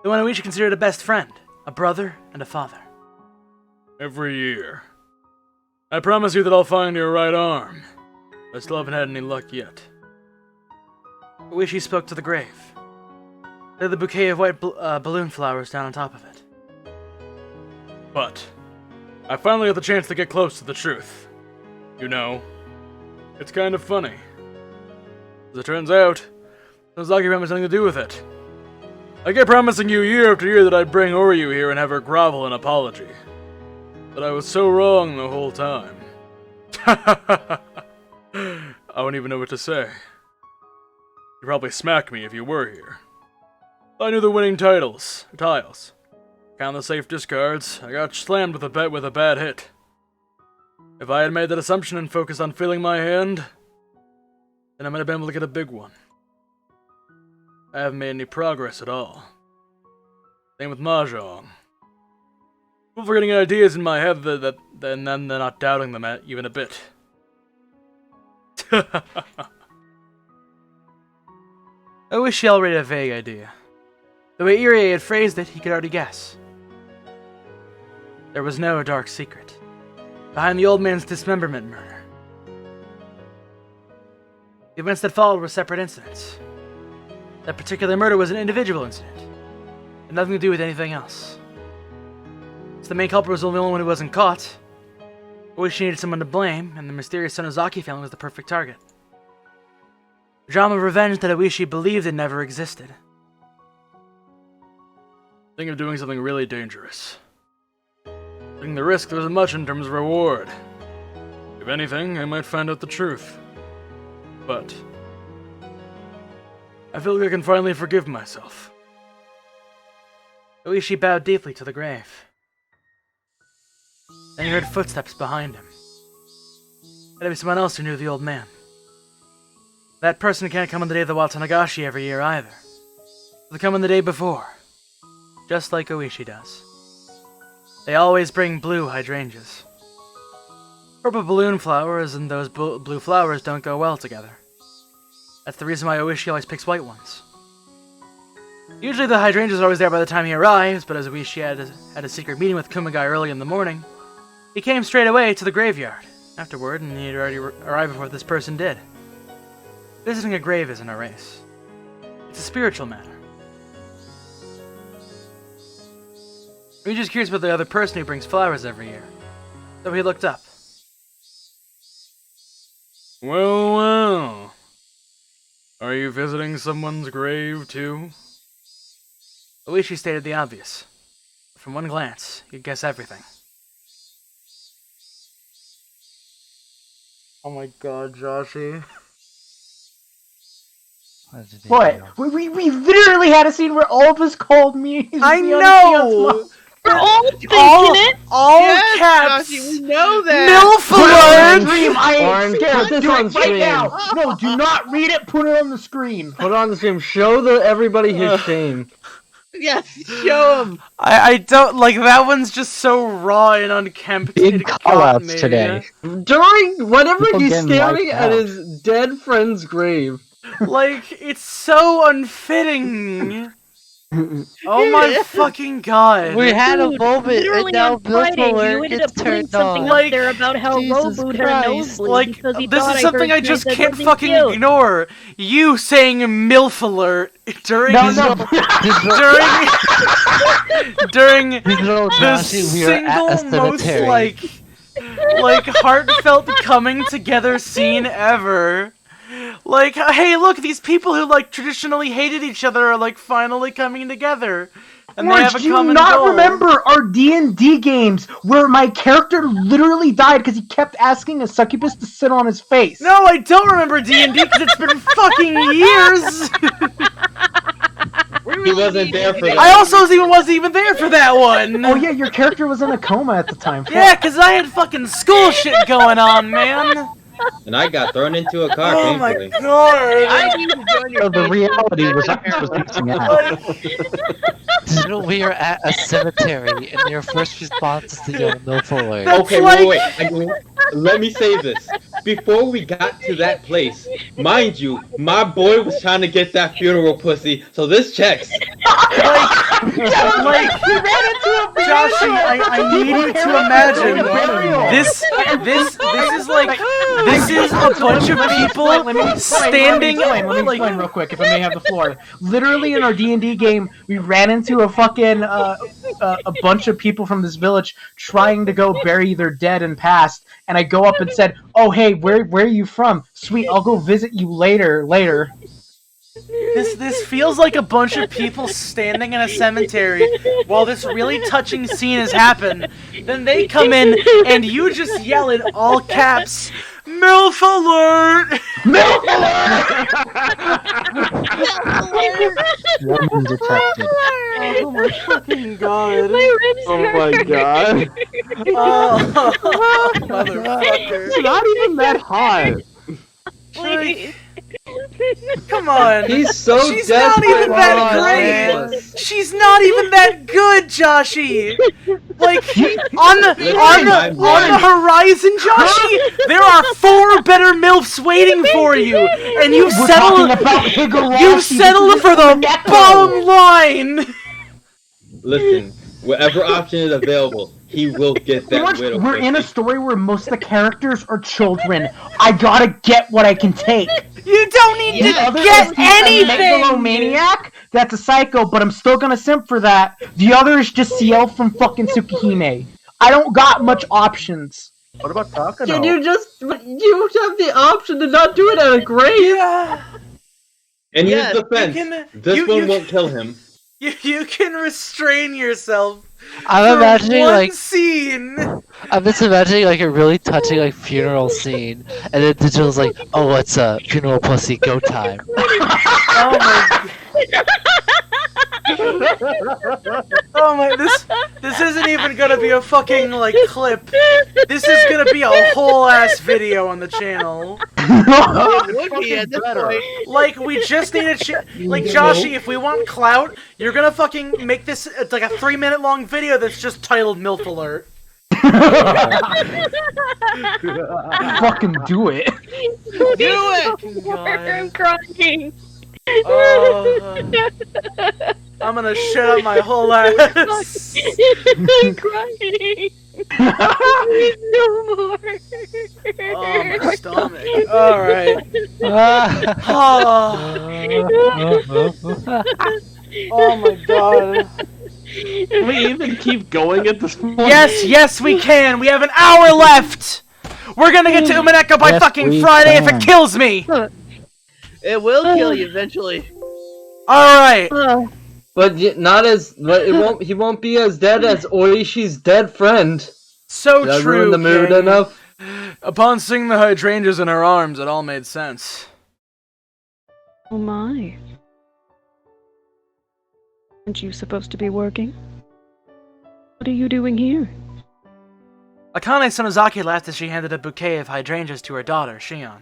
The one Higurashi considered a best friend, a brother, and a father. Every year. I promise you that I'll find your right arm. I still haven't had any luck yet. Higurashi spoke to the grave. There the bouquet of white balloon flowers down on top of it. But I finally got the chance to get close to the truth. You know, it's kind of funny. As it turns out, Nozaki had something to do with it. I kept promising you year after year that I'd bring Oryu here and have her grovel in apology. But I was so wrong the whole time. I wouldn't even know what to say. You'd probably smack me if you were here. I knew the winning tiles. Count the safe discards. I got slammed with a bad hit. If I had made that assumption and focused on feeling my hand, then I might have been able to get a big one. I haven't made any progress at all. Same with Mahjong. I'm forgetting ideas in my head that then they're not doubting them even a bit. I wish he already had a vague idea. The way Irie had phrased it, he could already guess. There was no dark secret behind the old man's dismemberment murder. The events that followed were separate incidents. That particular murder was an individual incident, and nothing to do with anything else. So the main culprit was the only one who wasn't caught. I wish she needed someone to blame, and the mysterious Sonozaki family was the perfect target. A drama of revenge that Iwishi believed it never existed. Think of doing something really dangerous. Taking the risk, there isn't much in terms of reward. If anything, I might find out the truth. But I feel like I can finally forgive myself. Iwishi bowed deeply to the grave. Then he heard footsteps behind him. Had to be someone else who knew the old man. That person can't come on the day of the Watanagashi every year either. They'll come on the day before. Just like Oishi does. They always bring blue hydrangeas. Purple balloon flowers and those blue flowers don't go well together. That's the reason why Oishi always picks white ones. Usually the hydrangeas are always there by the time he arrives, but as Oishi had a secret meeting with Kumagai early in the morning, he came straight away to the graveyard afterward, and he had already arrived before this person did. Visiting a grave isn't a race. It's a spiritual matter. We're just curious about the other person who brings flowers every year. So he looked up. Well. Are you visiting someone's grave, too? Oishi stated the obvious. From one glance, you'd guess everything. Oh my god, Joshi. What? We literally had a scene where all of us called me. I know! We're all thinking it! All Yes, caps! Joshi, we know that! MILF alert! Stream, I am Orange, scared. put this Do on it right stream. now. No, do not read it. Put it on the screen. Put it on the stream. Show everybody his shame. Yes, show him! I don't, like, that one's just so raw and unkempt. Big it got callouts me. today. During whenever People he's getting staring wiped at out. his dead friend's grave. Like, it's so unfitting. Oh my fucking god. We had a Dude, moment, and literally now on Friday, Bill you ended gets up putting turned something on. up Like, there about how Jesus Roboot had a Christ. nosebleed Like, because he this thought is something I heard just say can't something fucking cute. ignore. You saying MILF alert during during Digital the Nazi, we are at a single most cemetery. like heartfelt coming together scene ever. Like, hey, look, these people who like traditionally hated each other are like finally coming together. And they Orange, have a do you common not goal. remember our D&D games where my character literally died because he kept asking a succubus to sit on his face? No, I don't remember D&D because it's been fucking years. He wasn't there for that. I also wasn't even there for that one. Oh yeah, your character was in a coma at the time. Yeah, because I had fucking school shit going on, man. And I got thrown into a car, Oh my painfully. god. I need to join your So the band. reality was I was missing out. We are at a cemetery, and your first response is to yell "No forward." Okay, wait. Let me say this. Before we got to that place, mind you, my boy was trying to get that funeral pussy, so this checks. Like, Joshy, I need you to imagine this is like this is a bunch of people standing. Let me explain real quick, if I may have the floor. Literally in our D&D game, we ran into a fucking a bunch of people from this village trying to go bury their dead and past, and I go up and said, "Oh hey, where are you from? Sweet, I'll go visit you later." This feels like a bunch of people standing in a cemetery while this really touching scene has happened. Then they come in and you just yell in all caps, "MILF alert!" MILF Woman detected. Oh my fucking god. Oh my god. Oh, motherfucker. It's not even that hot. Like, come on. He's so She's not even that desperate. great. She's not even that good, Joshy. Like on the horizon, Joshy, there are 4 better MILFs waiting for you, and you settle for the bottom line. Listen, whatever option is available, he will get that widow We're pussy. in a story where most of the characters are children. I gotta get what I can take. You don't need to other get is a anything. megalomaniac? That's a psycho, but I'm still gonna simp for that. The other is just Ciel from fucking Tsukihime. I don't got much options. What about Takano? Can you have the option to not do it at a grave? Yeah. In Yes, his defense, this one won't kill him. You can restrain yourself. I'm for imagining one like scene. I'm just imagining like a really touching like funeral scene, and then Digital's like, "Oh, it's a funeral pussy, go time." Oh my. Oh my, this isn't even gonna be a fucking like clip. This is gonna be a whole ass video on the channel. It would be at this point. Like we just need a like Joshy, if we want clout, you're gonna fucking make this like a 3-minute long video that's just titled MILF alert. Fucking do it. Do it! I'm crying. I'm gonna shut up my whole ass. I'm crying. No more. Oh, my stomach. Alright. Oh my god. Can we even keep going at this point? Yes, we can. We have an hour left. We're gonna get to Umaneka by Yes, fucking we Friday if can. it kills me. It will kill you eventually. Alright. But it won't. He won't be as dead as Oishi's dead friend. So Did I true. ruin the mood King. enough? Upon seeing the hydrangeas in her arms, it all made sense. Oh my. Aren't you supposed to be working? What are you doing here? Akane Sonozaki laughed as she handed a bouquet of hydrangeas to her daughter, Shion.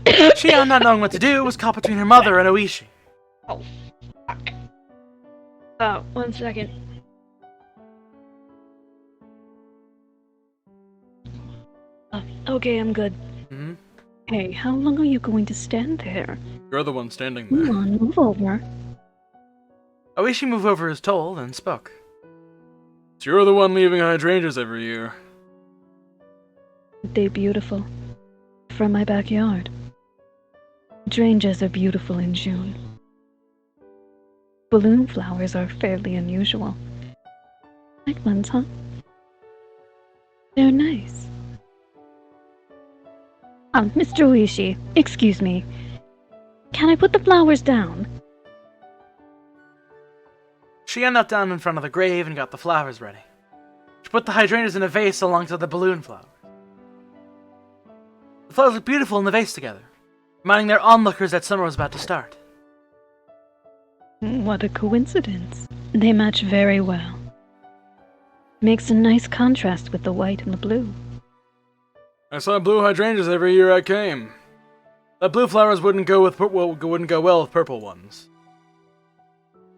Shion, not knowing what to do, was caught between her mother and Oishi. Oh, fuck. 1 second. Okay, I'm good. Hmm? Hey, how long are you going to stand there? You're the one standing Come there. on, move over. Oishi moved over as told and spoke. So you're the one leaving hydrangeas every year. Aren't they beautiful? From my backyard. Hydrangeas are beautiful in June. Balloon flowers are fairly unusual. Like ones, huh? They're nice. Mr. Oishi, excuse me. Can I put the flowers down? She knelt down in front of the grave and got the flowers ready. She put the hydrangeas in a vase alongside the balloon flowers. The flowers looked beautiful in the vase together, reminding their onlookers that summer was about to start. What a coincidence. They match very well. Makes a nice contrast with the white and the blue. I saw blue hydrangeas every year I came. The blue flowers wouldn't go well with purple ones.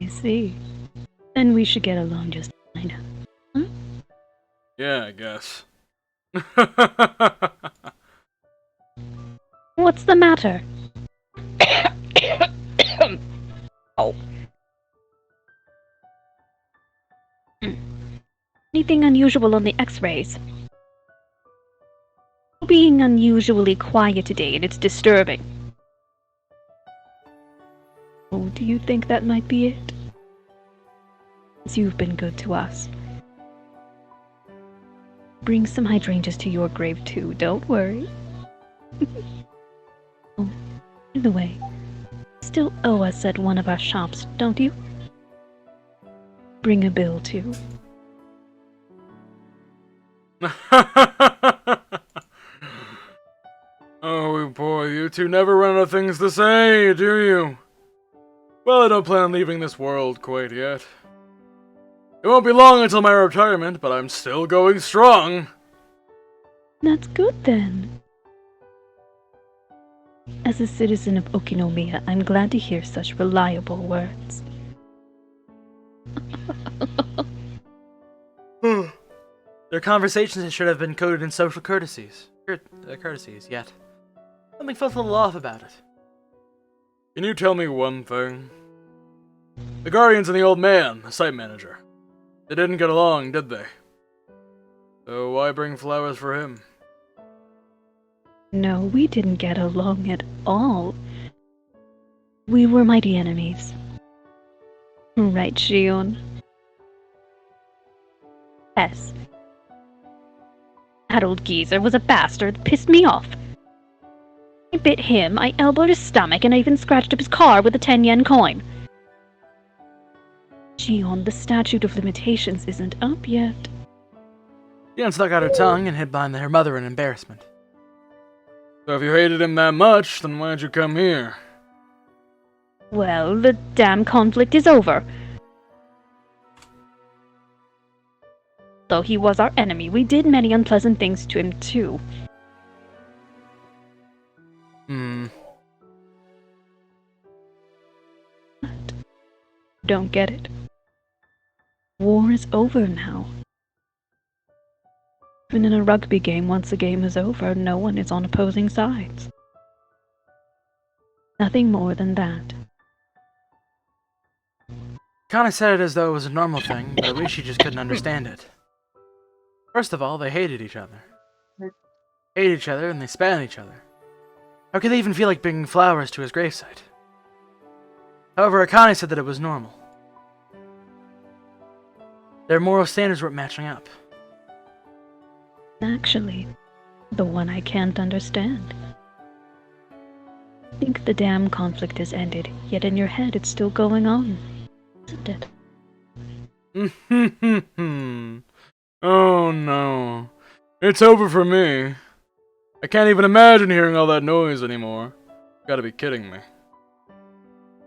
I see. Then we should get along just fine. Huh? Yeah, I guess. What's the matter? Oh. Anything unusual on the x-rays? Being unusually quiet today and it's disturbing. Oh, do you think that might be it? Since you've been good to us. Bring some hydrangeas to your grave too, don't worry. Oh, by the way, still owe us at one of our shops, don't you? Bring a bill too. Oh boy, you two never run out of things to say, do you? Well, I don't plan on leaving this world quite yet. It won't be long until my retirement, but I'm still going strong. That's good then. As a citizen of Okinomiya, I'm glad to hear such reliable words. Their conversations should have been coded in social courtesies. Yet something felt a little off about it. Can you tell me one thing? The Guardians and the old man, the site manager. They didn't get along, did they? So why bring flowers for him? No, we didn't get along at all. We were mighty enemies. Right, Shion? Yes. That old geezer was a bastard that pissed me off. I bit him, I elbowed his stomach, and I even scratched up his car with a 10-yen coin. Shion, the statute of limitations isn't up yet. Shion stuck out her tongue and hid behind her mother in embarrassment. So if you hated him that much, then why'd you come here? Well, the damn conflict is over. Though he was our enemy, we did many unpleasant things to him too. Don't get it. War is over now. Even in a rugby game, once the game is over, no one is on opposing sides. Nothing more than that. Kana said it as though it was a normal thing, but at least she just couldn't understand it. First of all, they hated each other. Hated each other and they spat on each other. How could they even feel like bringing flowers to his gravesite? However, Akane said that it was normal. Their moral standards weren't matching up. Actually, the one I can't understand. I think the damn conflict has ended, yet in your head it's still going on, isn't it? Oh no. It's over for me. I can't even imagine hearing all that noise anymore. You gotta be kidding me.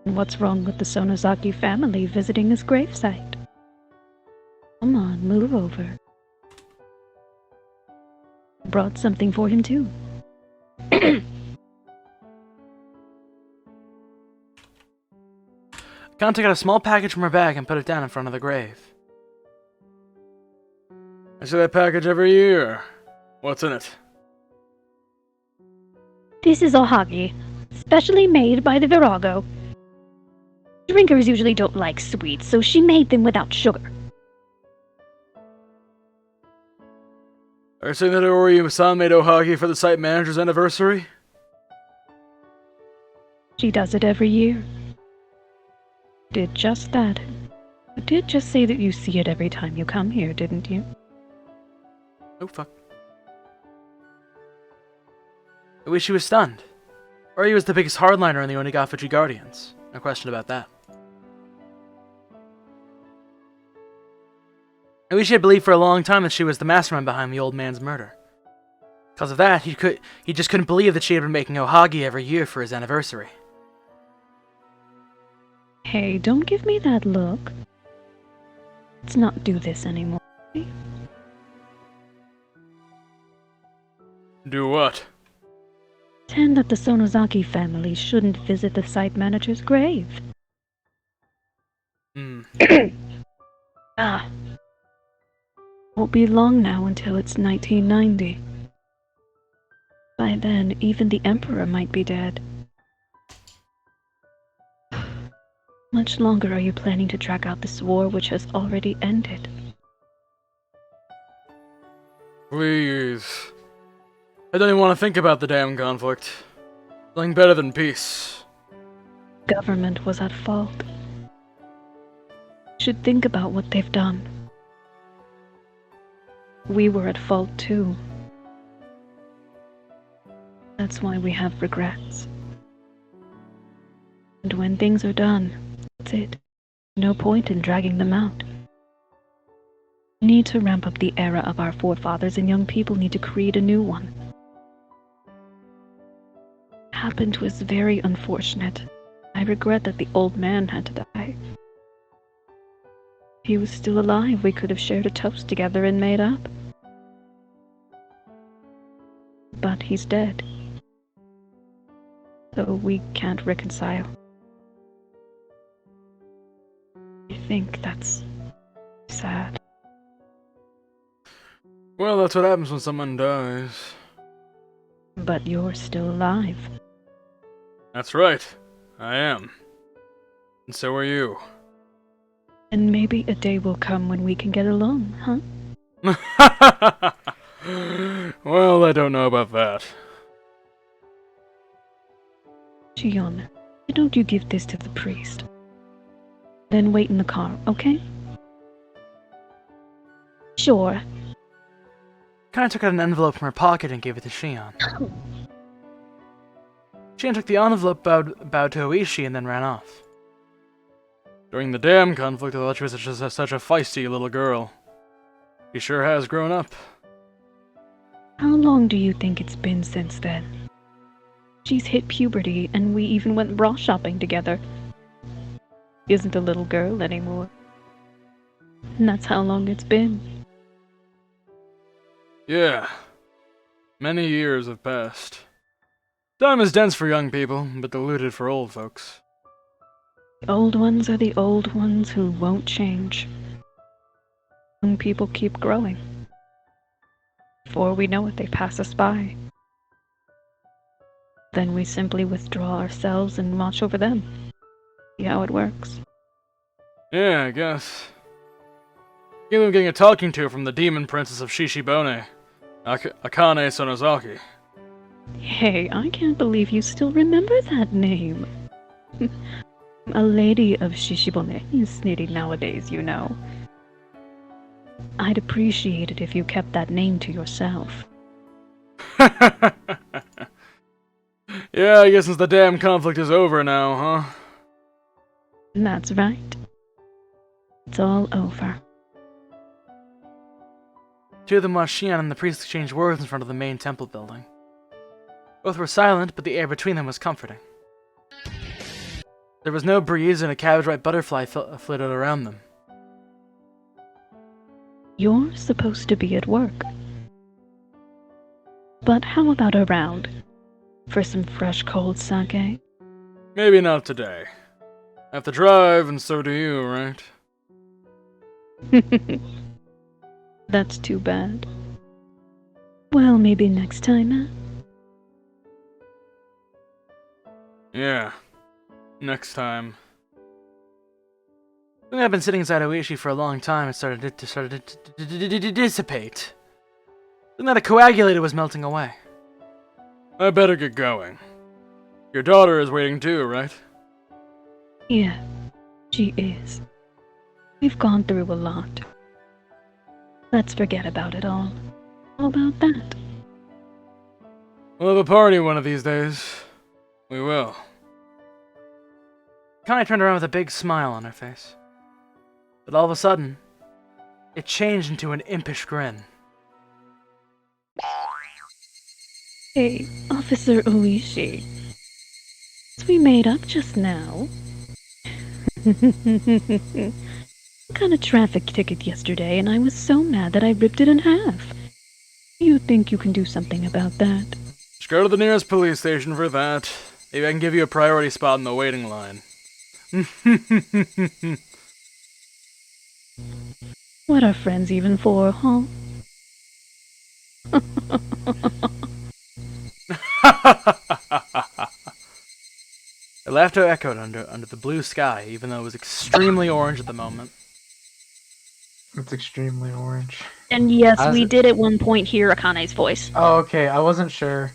What's wrong with the Sonozaki family visiting his gravesite? Come on, move over. Brought something for him too. Kana took out a small package from her bag and put it down in front of the grave. I see that package every year. What's in it? This is ohagi, specially made by the Virago. Drinkers usually don't like sweets, so she made them without sugar. Are you saying that Ori-san made ohagi for the site manager's anniversary? She does it every year. Did just that. You did just say that you see it every time you come here, didn't you? Oh fuck. I wish he was stunned. Or he was the biggest hardliner in the Onigafuchi Guardians. No question about that. Higurashi had believed for a long time that she was the mastermind behind the old man's murder. Because of that, he just couldn't believe that she had been making ohagi every year for his anniversary. Hey, don't give me that look. Let's not do this anymore. Do what? Pretend that the Sonozaki family shouldn't visit the site manager's grave. Ah. Won't be long now until it's 1990. By then, even the Emperor might be dead. Much longer are you planning to drag out this war which has already ended? Please. I don't even want to think about the damn conflict. Something better than peace. Government was at fault. Should think about what they've done. We were at fault too. That's why we have regrets. And when things are done, that's it. No point in dragging them out. We need to ramp up the era of our forefathers, and young people need to create a new one. What happened was very unfortunate. I regret that the old man had to die. If he was still alive, we could have shared a toast together and made up. But he's dead. So we can't reconcile. I think that's sad. Well, that's what happens when someone dies. But you're still alive. That's right. I am. And so are you. And maybe a day will come when we can get along, huh? Well, I don't know about that. Shion, why don't you give this to the priest? Then wait in the car, okay? Sure. Kana took out an envelope from her pocket and gave it to Shion. Shion took the envelope, bowed to Oishi, and then ran off. During the damn conflict, I thought she was such a feisty little girl. She sure has grown up. How long do you think it's been since then? She's hit puberty, and we even went bra shopping together. She isn't a little girl anymore. And that's how long it's been. Yeah. Many years have passed. Time is dense for young people, but diluted for old folks. The old ones are the old ones who won't change. Young people keep growing. Before we know it, they pass us by. Then we simply withdraw ourselves and watch over them. See how it works. Yeah, I guess. Even getting a talking to from the demon princess of Shishibone, Akane Sonozaki. Hey, I can't believe you still remember that name. A lady of Shishibone is snitty nowadays, you know. I'd appreciate it if you kept that name to yourself. Yeah, I guess since the damn conflict is over now, huh? That's right. It's all over. Two of them watched Shion and the priest exchange words in front of the main temple building. Both were silent, but the air between them was comforting. There was no breeze, and a cabbage-white butterfly flitted around them. You're supposed to be at work. But how about a round? For some fresh cold sake? Maybe not today. I have to drive, and so do you, right? That's too bad. Well, maybe next time, eh? Yeah. Next time. I think I've been sitting inside Oishi for a long time. It started to dissipate. Something that had coagulated was melting away. I better get going. Your daughter is waiting too, right? Yeah, she is. We've gone through a lot. Let's forget about it all. How about that? We'll have a party one of these days. We will. Connie turned around with a big smile on her face. But all of a sudden, it changed into an impish grin. Hey, Officer Oishi. We made up just now. I got a traffic ticket yesterday and I was so mad that I ripped it in half. You think you can do something about that? Just go to the nearest police station for that. Maybe I can give you a priority spot in the waiting line. What are friends even for, huh? Their laughter echoed under the blue sky, even though it was extremely orange at the moment. It's extremely orange. And yes, we did at one point hear Akane's voice. Oh, okay. I wasn't sure.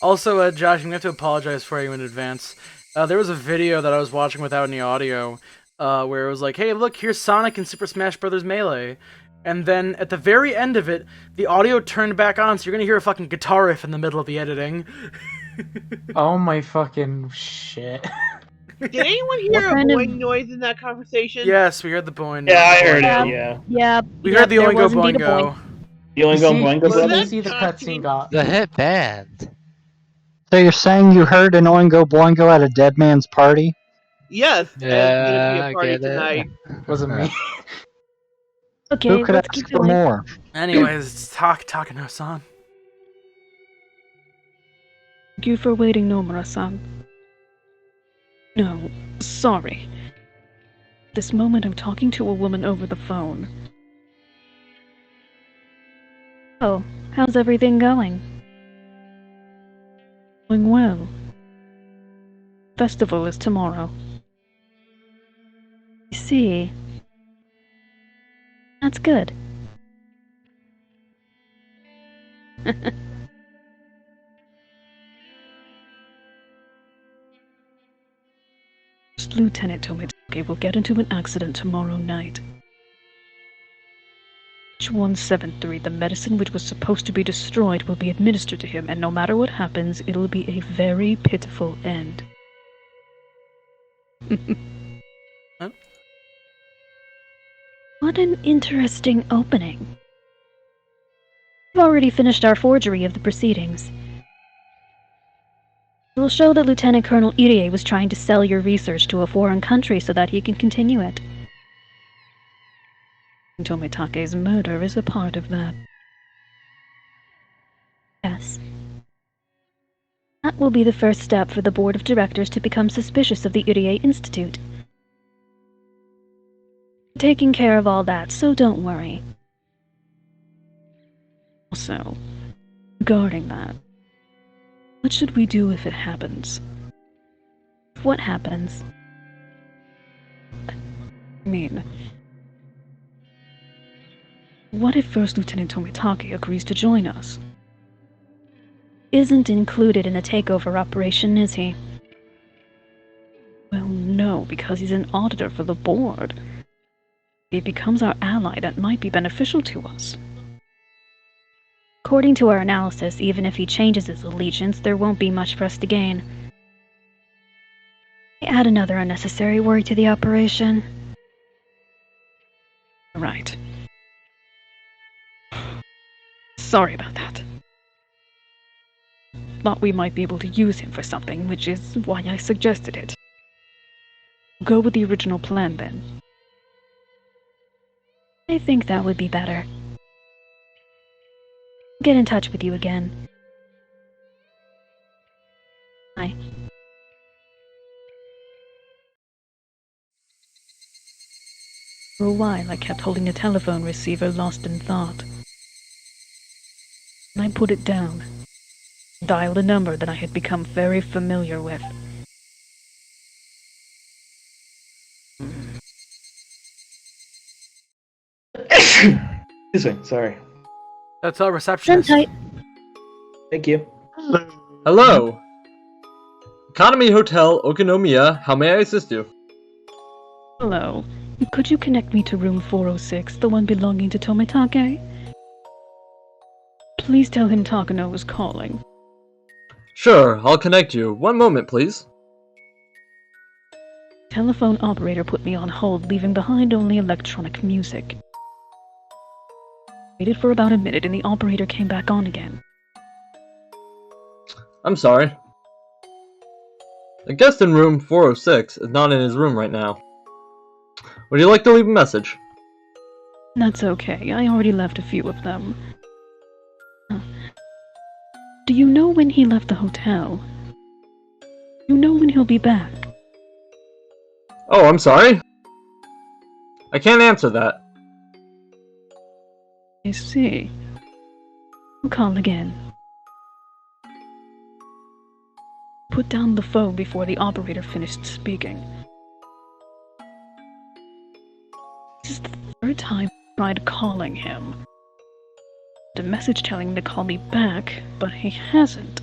Also, Josh, I'm going to have to apologize for you in advance. There was a video that I was watching without any audio, where it was like, hey, look, here's Sonic in Super Smash Bros. Melee. And then, at the very end of it, the audio turned back on, so you're going to hear a fucking guitar riff in the middle of the editing. Oh my fucking shit. Did anyone hear a boing noise in that conversation? Yes, we heard the boing. Yeah, I heard it, yeah. Yeah. We heard the Oingo Boingo. The Oingo Boingo You see the cutscene got. The hit band. So you're saying you heard an Oingo Boingo at a dead man's party? Yes. Yeah, It's I gonna be a party get it. tonight. Wasn't me. Okay, Who could let's ask keep for going. more? Anyways, Takano-san. Thank you for waiting, Nomura-san. No, sorry. This moment I'm talking to a woman over the phone. Oh, how's everything going? Going well. Festival is tomorrow. I see. That's good. Lieutenant Tomitake will get into an accident tomorrow night. H173, the medicine which was supposed to be destroyed, will be administered to him, and no matter what happens, it'll be a very pitiful end. What an interesting opening. We've already finished our forgery of the proceedings. We'll show that Lieutenant Colonel Irie was trying to sell your research to a foreign country so that he can continue it. Tomitake's murder is a part of that. Yes. That will be the first step for the board of directors to become suspicious of the Irie Institute. Taking care of all that, so don't worry. Also, regarding that, what should we do if it happens? What happens? I mean, what if First Lieutenant Tomitake agrees to join us? Isn't included in the takeover operation, is he? Well, no, because he's an auditor for the board. If he becomes our ally, that might be beneficial to us. According to our analysis, even if he changes his allegiance, there won't be much for us to gain. Add another unnecessary worry to the operation. Right. Sorry about that. Thought we might be able to use him for something, which is why I suggested it. Go with the original plan, then. I think that would be better. Get in touch with you again. Bye. For a while, I kept holding the telephone receiver lost in thought. And I put it down. Dialed a number that I had become very familiar with. Excuse me, sorry. That's our receptionist. Thank you. Hello. Economy Hotel, Okonomiya. How may I assist you? Hello. Could you connect me to room 406, the one belonging to Tomitake? Please tell him Takano was calling. Sure, I'll connect you. One moment, please. Telephone operator put me on hold, leaving behind only electronic music. Waited for about a minute and the operator came back on again. I'm sorry. The guest in room 406 is not in his room right now. Would you like to leave a message? That's okay, I already left a few of them. Do you know when he left the hotel? You know when he'll be back? Oh, I'm sorry. I can't answer that. I see. I'll call again. Put down the phone before the operator finished speaking. This is the third time I tried calling him. The message telling him to call me back, but he hasn't.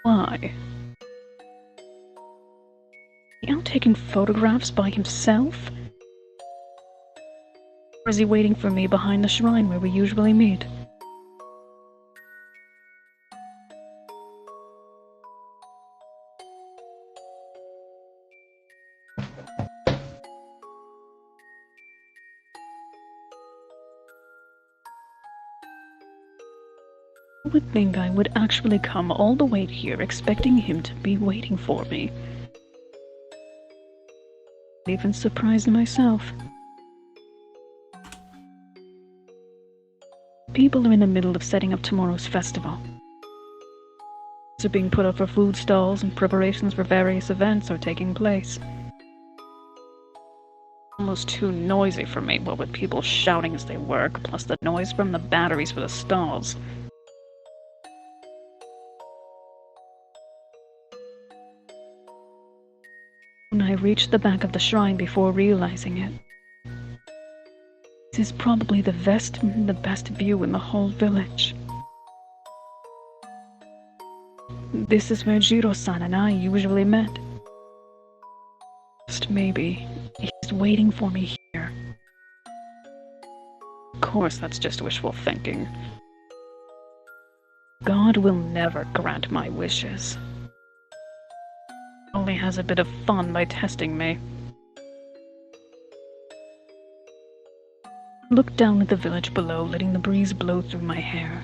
Why? Is he out taking photographs by himself? Or is he waiting for me behind the shrine where we usually meet? I would think I would actually come all the way here expecting him to be waiting for me. Even surprised myself. People are in the middle of setting up tomorrow's festival. Are being put up for food stalls and preparations for various events are taking place. Almost too noisy for me, what with people shouting as they work, plus the noise from the batteries for the stalls. When I reached the back of the shrine before realizing it. This is probably the best view in the whole village. This is where Jiro-san and I usually met. Just maybe he's waiting for me here. Of course, that's just wishful thinking. God will never grant my wishes. Only has a bit of fun by testing me. Look down at the village below, letting the breeze blow through my hair.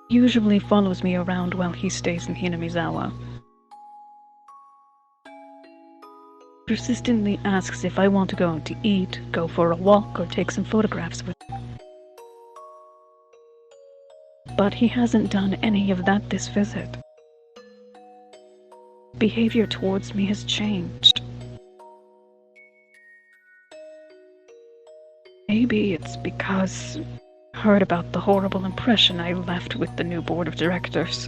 Usually follows me around while he stays in Hinamizawa. Persistently asks if I want to go out to eat, go for a walk, or take some photographs with him. But he hasn't done any of that this visit. Behavior towards me has changed. Maybe it's because I heard about the horrible impression I left with the new board of directors.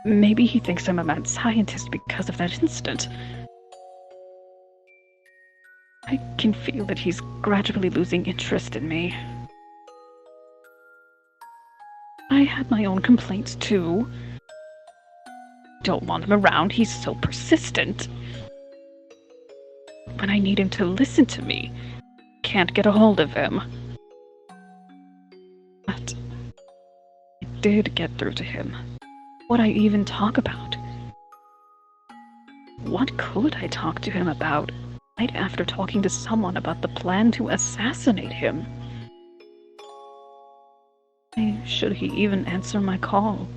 Maybe he thinks I'm a mad scientist because of that incident. I can feel that he's gradually losing interest in me. I had my own complaints too. Don't want him around, he's so persistent. When I need him to listen to me, can't get a hold of him. But I did get through to him. What I even talk about? What could I talk to him about right after talking to someone about the plan to assassinate him? Should he even answer my call?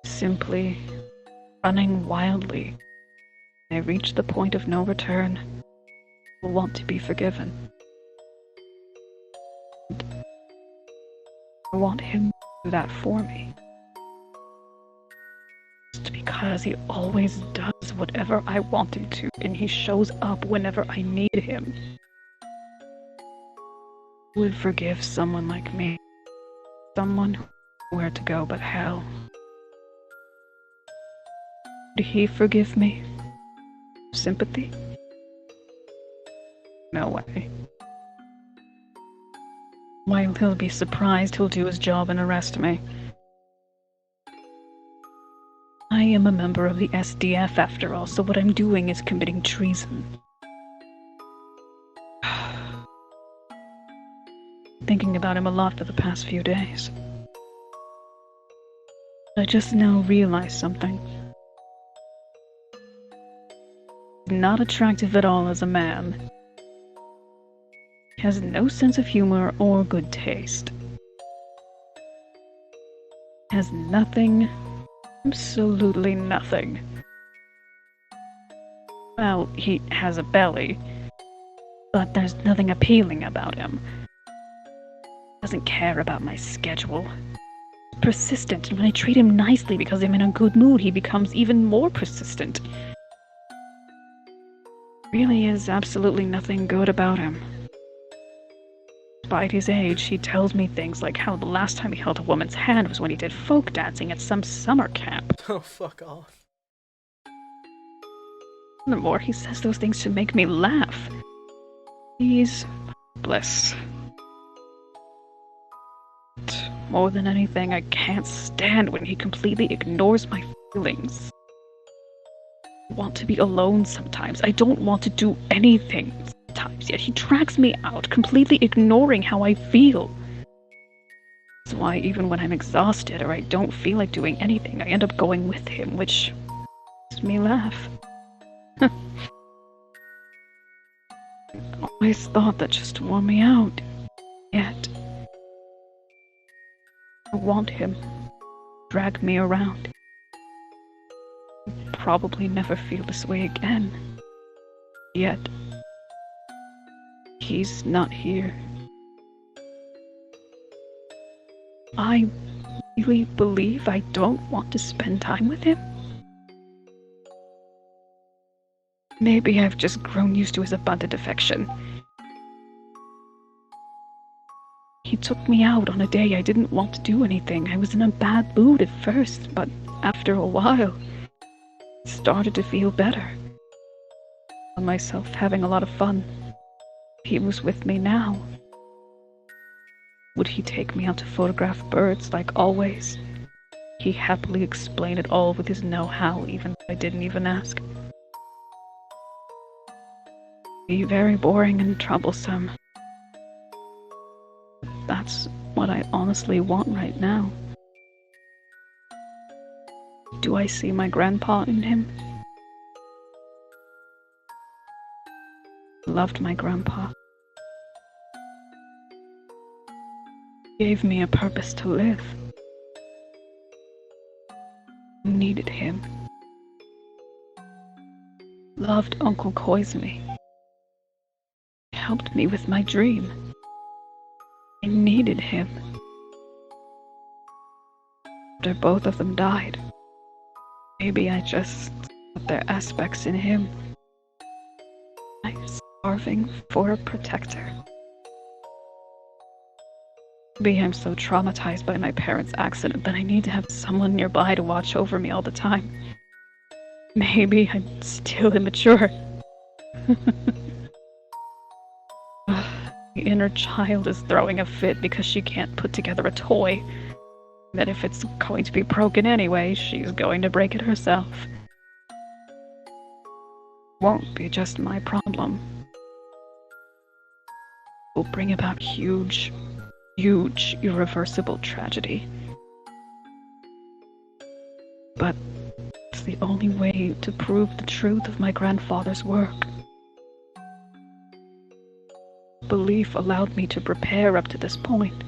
Simply running wildly. I reach the point of no return. I want to be forgiven. I want him to do that for me. Just because he always does whatever I want him to, and he shows up whenever I need him. Who would forgive someone like me? Someone who knew where to go but hell. Would he forgive me? Sympathy? No way. While he'll be surprised, he'll do his job and arrest me. I am a member of the SDF after all, so what I'm doing is committing treason. Thinking about him a lot for the past few days. I just now realized something. not attractive at all as a man. He has no sense of humor or good taste. Has nothing, absolutely nothing. Well, he has a belly, but there's nothing appealing about him. Doesn't care about my schedule. Persistent, and when I treat him nicely because I'm in a good mood, he becomes even more persistent. Really is absolutely nothing good about him. Despite his age, he tells me things like how the last time he held a woman's hand was when he did folk dancing at some summer camp. Oh, fuck off. Furthermore, he says those things to make me laugh. He's bliss. More than anything, I can't stand when he completely ignores my feelings. I want to be alone sometimes. I don't want to do anything sometimes, yet he drags me out, completely ignoring how I feel. That's why even when I'm exhausted or I don't feel like doing anything, I end up going with him, which makes me laugh. I always thought that just wore me out. Yet I want him. Drag me around. I'll probably never feel this way again. Yet he's not here. I really believe I don't want to spend time with him. Maybe I've just grown used to his abundant affection. He took me out on a day I didn't want to do anything. I was in a bad mood at first, but after a while, I started to feel better. I found myself having a lot of fun. He was with me now. Would he take me out to photograph birds like always? He happily explained it all with his know-how, even if I didn't even ask. Be very boring and troublesome. That's what I honestly want right now. Do I see my grandpa in him? I loved my grandpa. He gave me a purpose to live. I needed him. Loved Uncle Koizumi. Helped me with my dream. I needed him. After both of them died, maybe I just got their aspects in him. I'm starving for a protector. Maybe I'm so traumatized by my parents' accident that I need to have someone nearby to watch over me all the time. Maybe I'm still immature. The inner child is throwing a fit because she can't put together a toy. That if it's going to be broken anyway, she's going to break it herself. Won't be just my problem. Will bring about huge, irreversible tragedy. But it's the only way to prove the truth of my grandfather's work. Belief allowed me to prepare up to this point.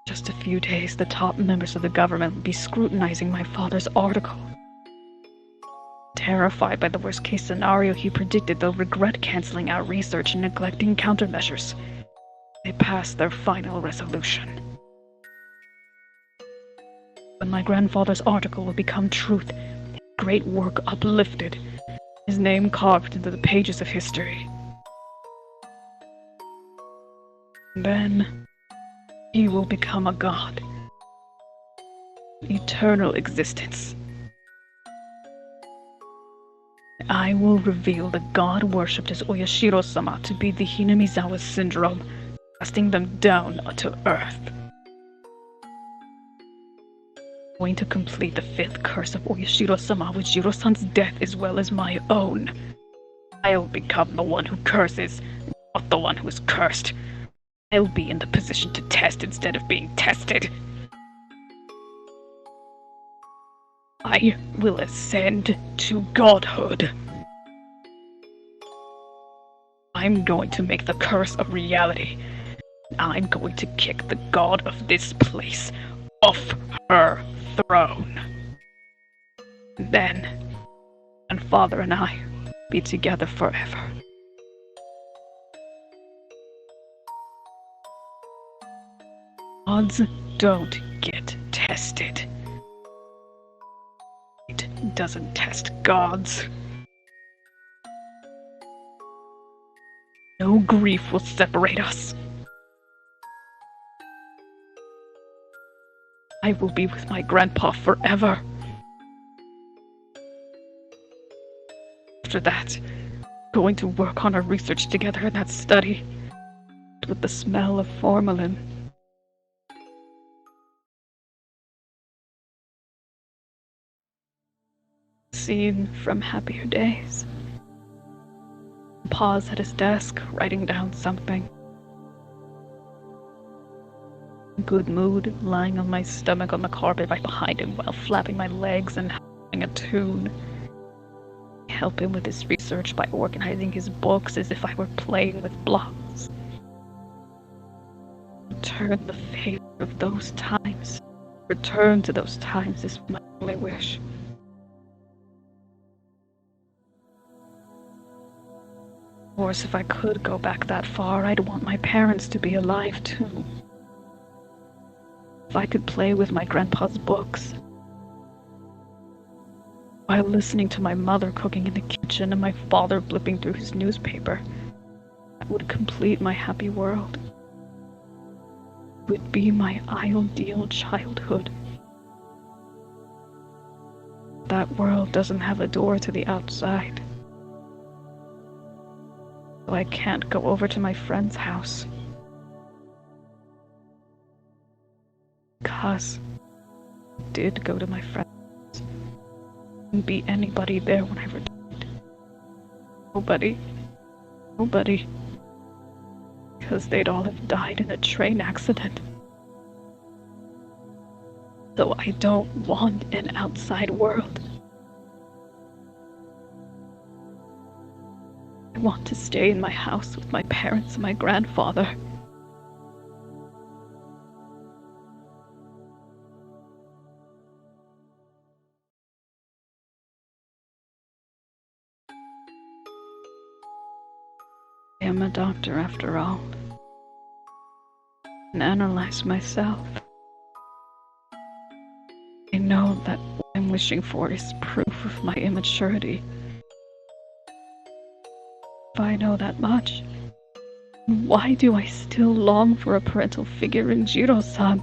Just a few days, the top members of the government would be scrutinizing my father's article. Terrified by the worst-case scenario he predicted, they'll regret canceling our research and neglecting countermeasures. They passed their final resolution. When my grandfather's article will become truth, his great work uplifted, his name carved into the pages of history. Then he will become a god. Eternal existence. I will reveal the god worshipped as Oyashiro-sama to be the Hinamizawa syndrome, casting them down to earth. Going to complete the 5th curse of Oyashiro-sama with Jiro-san's death as well as my own. I'll become the one who curses, not the one who is cursed. I'll be in the position to test instead of being tested. I will ascend to godhood. I'm going to make the curse a reality. I'm going to kick the god of this place off her throne. Then, and Father and I be together forever. Gods don't get tested. It doesn't test gods. No grief will separate us. I will be with my grandpa forever. After that, going to work on our research together in that study, with the smell of formalin. Scene from Happier Days. Pause at his desk, writing down something. Good mood, lying on my stomach on the carpet right behind him while flapping my legs and humming a tune. Help him with his research by organizing his books as if I were playing with blocks. Return the favor of those times. Return to those times is my only wish. Of course, if I could go back that far, I'd want my parents to be alive too. If I could play with my grandpa's books, while listening to my mother cooking in the kitchen and my father flipping through his newspaper, that would complete my happy world. It would be my ideal childhood. That world doesn't have a door to the outside. So I can't go over to my friend's house. Because I did go to my friend's house. Wouldn't be anybody there when I returned. Nobody. Nobody. Because they'd all have died in a train accident. So I don't want an outside world. I want to stay in my house with my parents and my grandfather. I am a doctor after all. And analyze myself. I know that what I'm wishing for is proof of my immaturity. If I know that much, why do I still long for a parental figure in Jiro-san?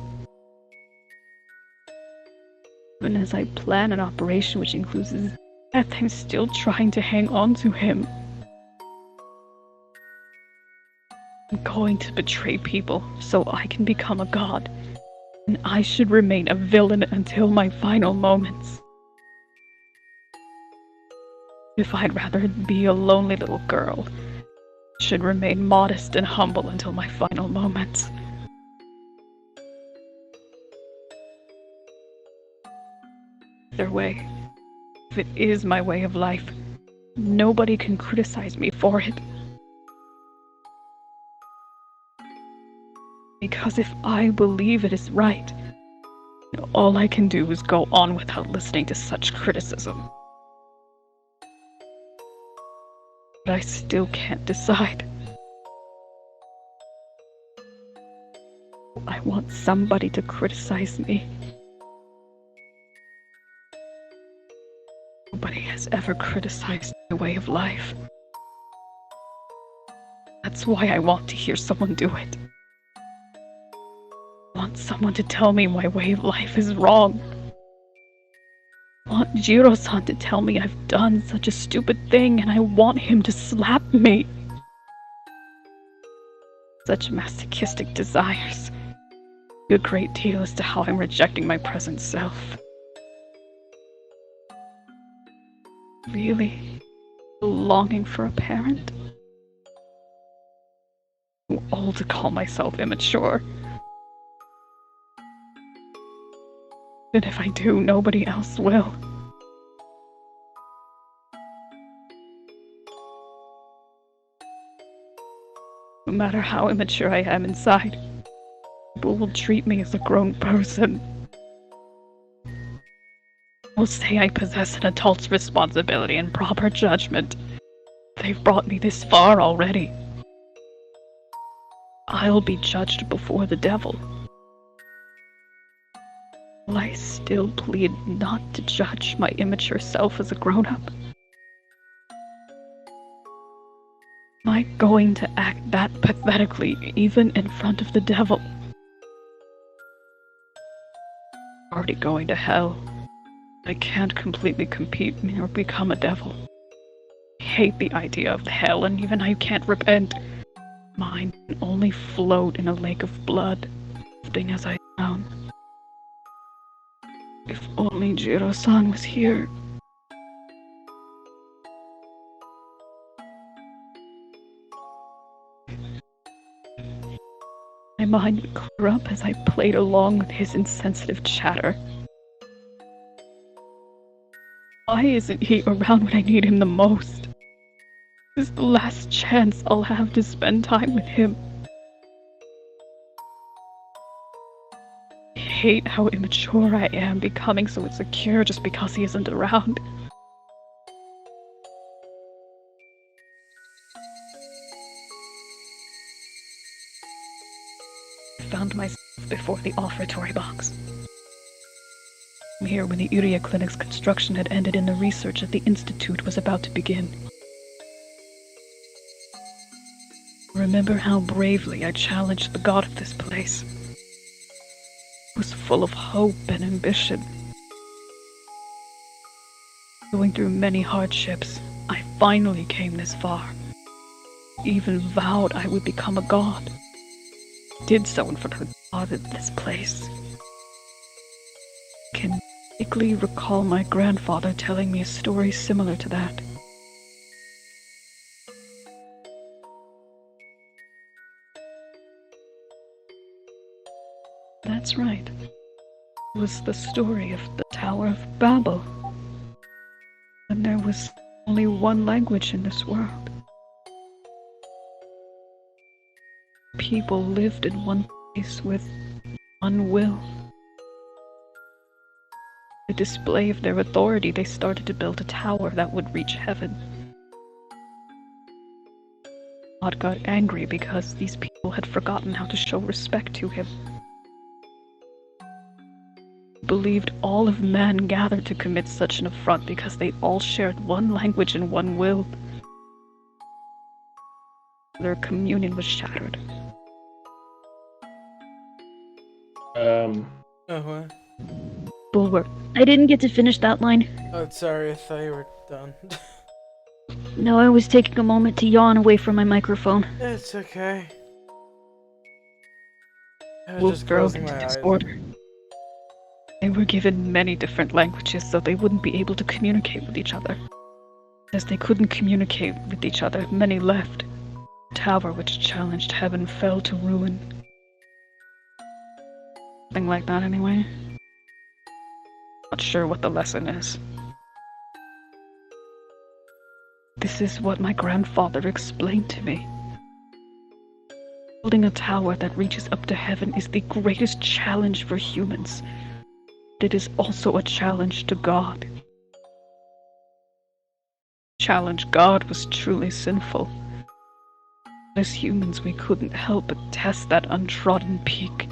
Even as I plan an operation which includes his death, I'm still trying to hang on to him. I'm going to betray people so I can become a god, and I should remain a villain until my final moments. If I'd rather be a lonely little girl, I should remain modest and humble until my final moments. Either way, if it is my way of life, nobody can criticize me for it. Because if I believe it is right, all I can do is go on without listening to such criticism. But I still can't decide. I want somebody to criticize me. Nobody has ever criticized my way of life. That's why I want to hear someone do it. I want someone to tell me my way of life is wrong. I want Jiro-san to tell me I've done such a stupid thing, and I want him to slap me. Such masochistic desires. A great deal as to how I'm rejecting my present self. Really? Longing for a parent? Too old to call myself immature. And if I do, nobody else will. No matter how immature I am inside, people will treat me as a grown person. Will say I possess an adult's responsibility and proper judgment. They've brought me this far already. I'll be judged before the devil. Will I still plead not to judge my immature self as a grown-up? Am I going to act that pathetically, even in front of the devil? Already going to hell. I can't completely compete or become a devil. I hate the idea of hell, and even I can't repent. Mine can only float in a lake of blood, drifting as I drown. If only Jiro-san was here. My mind would clear up as I played along with his insensitive chatter. Why isn't he around when I need him the most? This is the last chance I'll have to spend time with him. I hate how immature I am, becoming so insecure just because he isn't around. I found myself before the offertory box. I'm here when the Uriya Clinic's construction had ended and the research at the Institute was about to begin. Remember how bravely I challenged the god of this place. It was full of hope and ambition. Going through many hardships, I finally came this far. Even vowed I would become a god. Did so in front of the god of this place. I can vaguely recall my grandfather telling me a story similar to that. That's right. It was the story of the Tower of Babel. And there was only one language in this world. People lived in one place with one will. The display of their authority, they started to build a tower that would reach heaven. God got angry because these people had forgotten how to show respect to him. He believed all of man gathered to commit such an affront because they all shared one language and one will. Their communion was shattered. Oh, what? Bulwark. I didn't get to finish that line. Oh, sorry, I thought you were done. No, I was taking a moment to yawn away from my microphone. It's okay. I was Wolf just broke closing into my eyes. disorder. They were given many different languages so they wouldn't be able to communicate with each other. As they couldn't communicate with each other, many left. The tower which challenged heaven fell to ruin. Something like that anyway. Not sure what the lesson is. This is what my grandfather explained to me. Building a tower that reaches up to heaven is the greatest challenge for humans. It is also a challenge to God. Challenge God was truly sinful. As humans, we couldn't help but test that untrodden peak.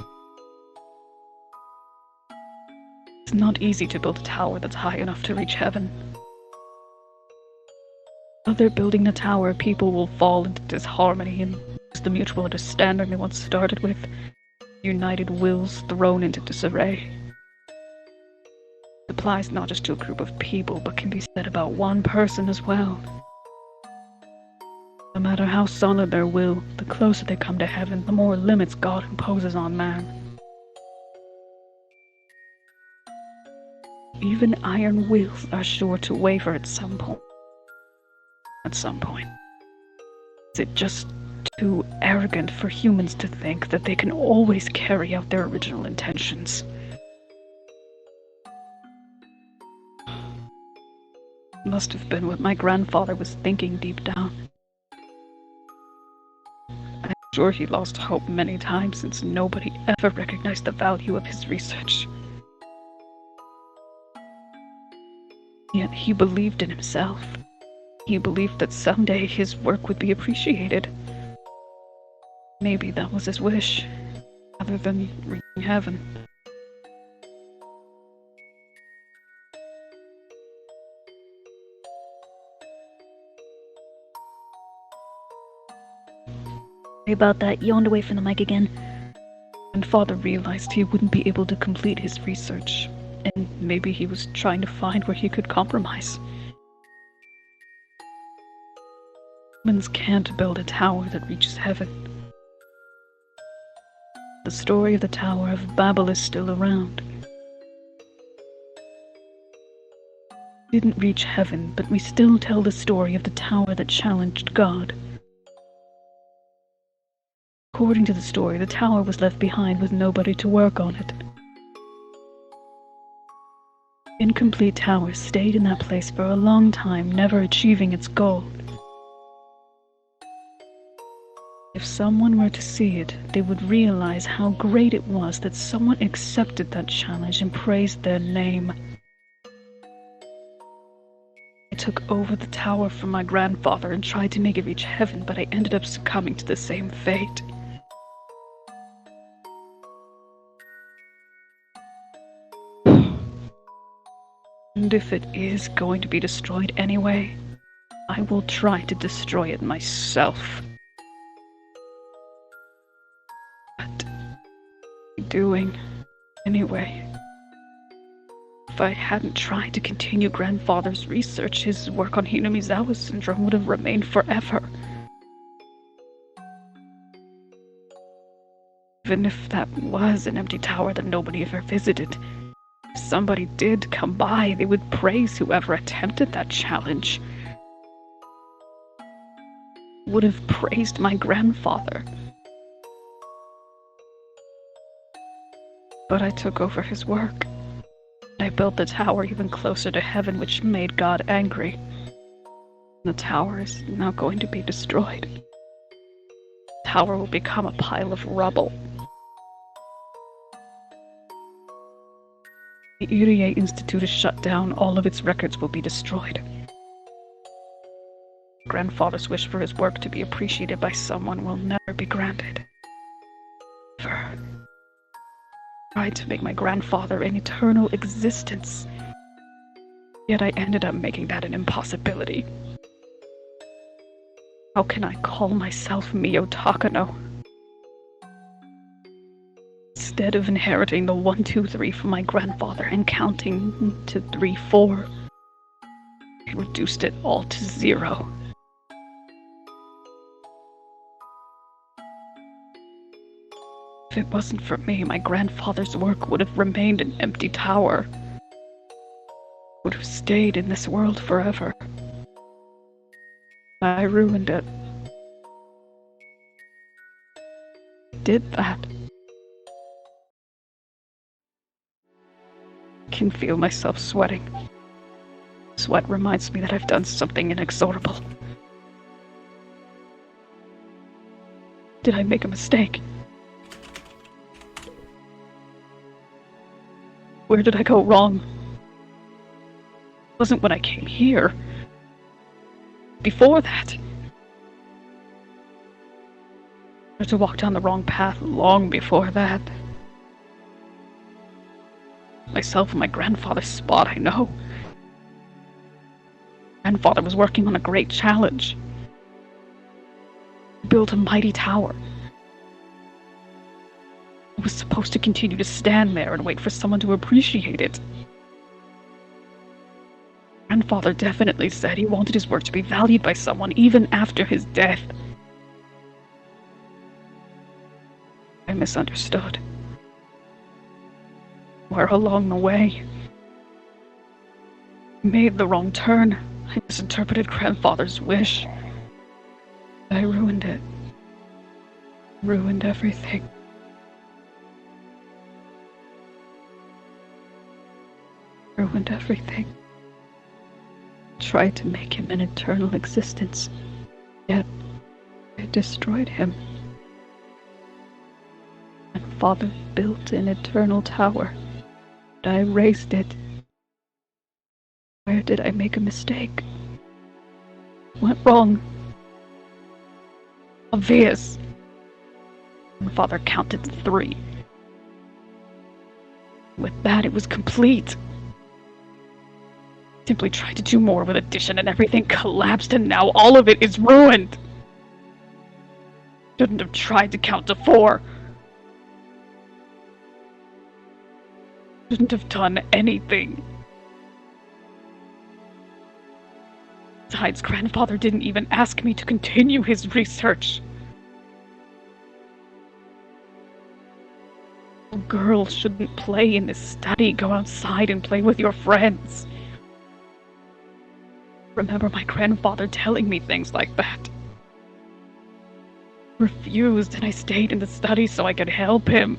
It's not easy to build a tower that's high enough to reach heaven. While they're building the tower, people will fall into disharmony and lose the mutual understanding they once started with. United wills thrown into disarray. It applies not just to a group of people, but can be said about one person as well. No matter how solid their will, the closer they come to heaven, the more limits God imposes on man. Even iron wills are sure to waver at some point. Is it just too arrogant for humans to think that they can always carry out their original intentions? Must have been what my grandfather was thinking deep down. I Sure, he lost hope many times since nobody ever recognized the value of his research. Yet he believed in himself. He believed that someday his work would be appreciated. Maybe that was his wish, other than reaching heaven. Sorry about that. Yawned away from the mic again. And Father realized he wouldn't be able to complete his research, and maybe he was trying to find where he could compromise. Humans can't build a tower that reaches heaven. The story of the Tower of Babel is still around. We didn't reach heaven, but we still tell the story of the tower that challenged God. According to the story, the tower was left behind with nobody to work on it. Incomplete tower stayed in that place for a long time, never achieving its goal. If someone were to see it, they would realize how great it was that someone accepted that challenge and praised their name. I took over the tower from my grandfather and tried to make it reach heaven, but I ended up succumbing to the same fate. And if it is going to be destroyed anyway, I will try to destroy it myself. But doing anyway. If I hadn't tried to continue grandfather's research, his work on Hinamizawa syndrome would have remained forever. Even if that was an empty tower that nobody ever visited, if somebody did come by, they would praise whoever attempted that challenge. Would have praised my grandfather. But I took over his work. I built the tower even closer to heaven, which made God angry. The tower is now going to be destroyed. The tower will become a pile of rubble. The Irie Institute is shut down. All of its records will be destroyed. Grandfather's wish for his work to be appreciated by someone will never be granted. Never. Tried to make my grandfather an eternal existence. Yet I ended up making that an impossibility. How can I call myself Mio Takano? Instead of inheriting the 1, 2, 3 from my grandfather and counting to 3, 4, I reduced it all to 0. If it wasn't for me, my grandfather's work would have remained an empty tower. Would have stayed in this world forever. I ruined it. I did that. I can feel myself sweating. Sweat reminds me that I've done something inexorable. Did I make a mistake? Where did I go wrong? It wasn't when I came here. Before that. I had to walk down the wrong path long before that. Myself in my grandfather's spot, I know. Grandfather was working on a great challenge. He built a mighty tower. I was supposed to continue to stand there and wait for someone to appreciate it. Grandfather definitely said he wanted his work to be valued by someone even after his death. I misunderstood. Where along the way, I made the wrong turn. I misinterpreted grandfather's wish. I ruined it. Ruined everything. Ruined everything. Tried to make him an eternal existence, yet I destroyed him. grandfather built an eternal tower, and I raised it. Where did I make a mistake? Went wrong? Obvious. Grandfather counted 3. With that, it was complete. Simply tried to do more with addition and everything collapsed, and now all of it is ruined. Shouldn't have tried to count to 4. Shouldn't have done anything. Besides, grandfather didn't even ask me to continue his research. Girls shouldn't play in this study. Go outside and play with your friends. Remember my grandfather telling me things like that. Refused, and I stayed in the study so I could help him.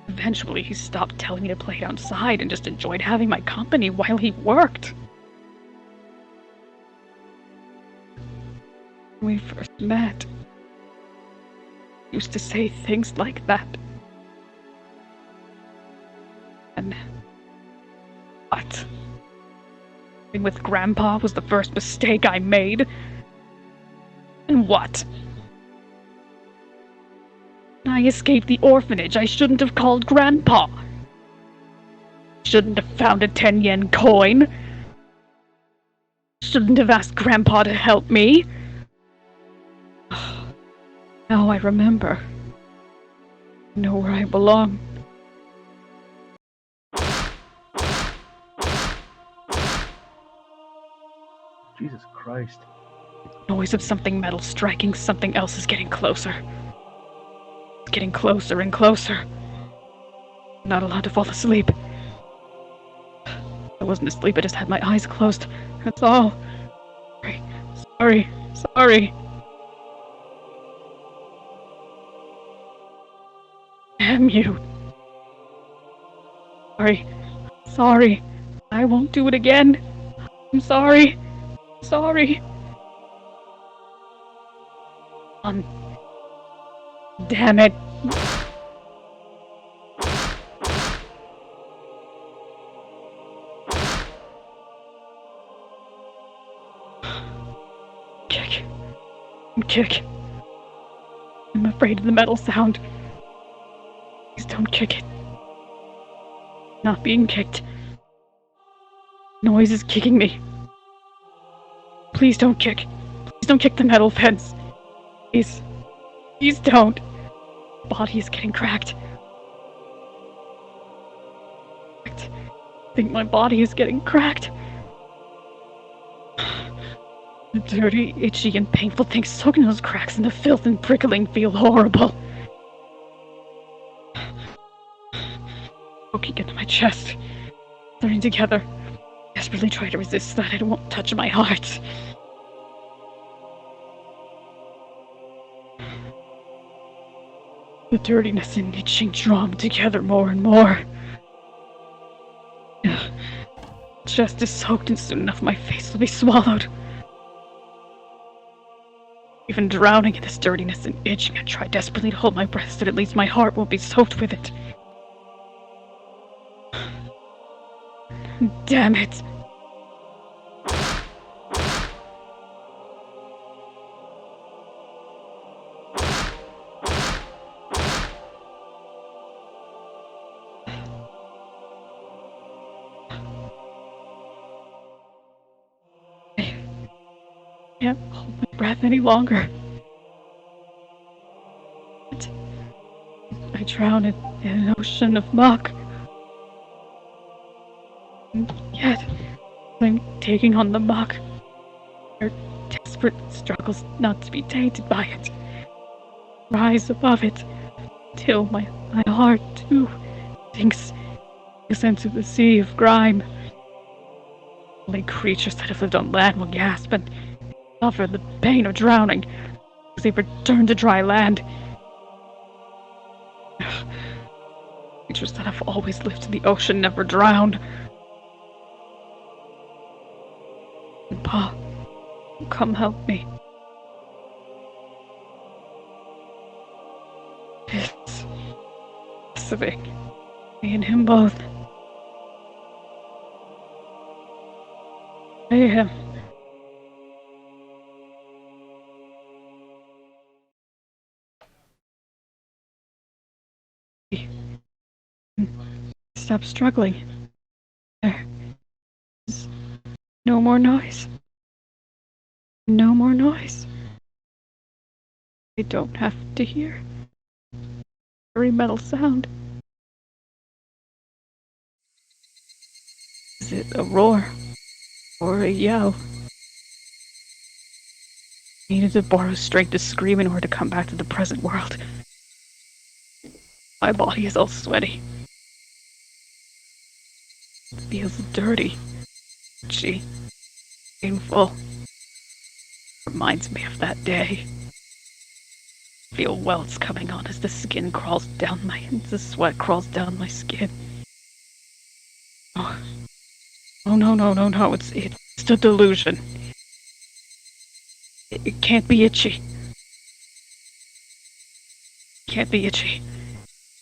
Eventually, he stopped telling me to play outside and just enjoyed having my company while he worked. When we first met, he used to say things like that. And what? Being with Grandpa was the first mistake I made. And what? I escaped the orphanage. I shouldn't have called Grandpa. Shouldn't have found a 10-yen coin. Shouldn't have asked Grandpa to help me. Now I remember. I know where I belong. Jesus Christ. Noise of something metal striking something else is getting closer. It's getting closer and closer. I'm not allowed to fall asleep. I wasn't asleep, I just had my eyes closed. That's all. Sorry. Damn you. Sorry. I won't do it again. I'm sorry. Damn it. Kick. I'm afraid of the metal sound. Please don't kick it. Not being kicked. Noise is kicking me. Please don't kick. Please don't kick the metal fence. Please don't. Body is getting cracked. I think my body is getting cracked. The dirty, itchy, and painful things soaking those cracks in the filth and prickling feel horrible. Poking into my chest. Starting together. Desperately try to resist that it won't touch my heart. The dirtiness and itching draw me together more and more. Chest is soaked and soon enough my face will be swallowed. Even drowning in this dirtiness and itching, I try desperately to hold my breath so that at least my heart won't be soaked with it. Damn it. I can't hold my breath any longer. I drown in an ocean of muck. And yet, I'm taking on the muck. Our desperate struggles not to be tainted by it. Rise above it, till my heart, too, sinks into the sea of grime. Only creatures that have lived on land will gasp and suffer the pain of drowning as they return to dry land. Creatures that have always lived in the ocean never drown. Pa, come help me. specific. Me and him both. I am. Stop struggling. There's no more noise. No more noise. I don't have to hear every metal sound. Is it a roar or a yell? I needed to borrow strength to scream in order to come back to the present world. My body is all sweaty. It feels dirty, itchy, painful. Reminds me of that day. I feel welts coming on as the skin crawls down the sweat crawls down my skin. Oh, no, it's a delusion. It can't be itchy. Can't be itchy.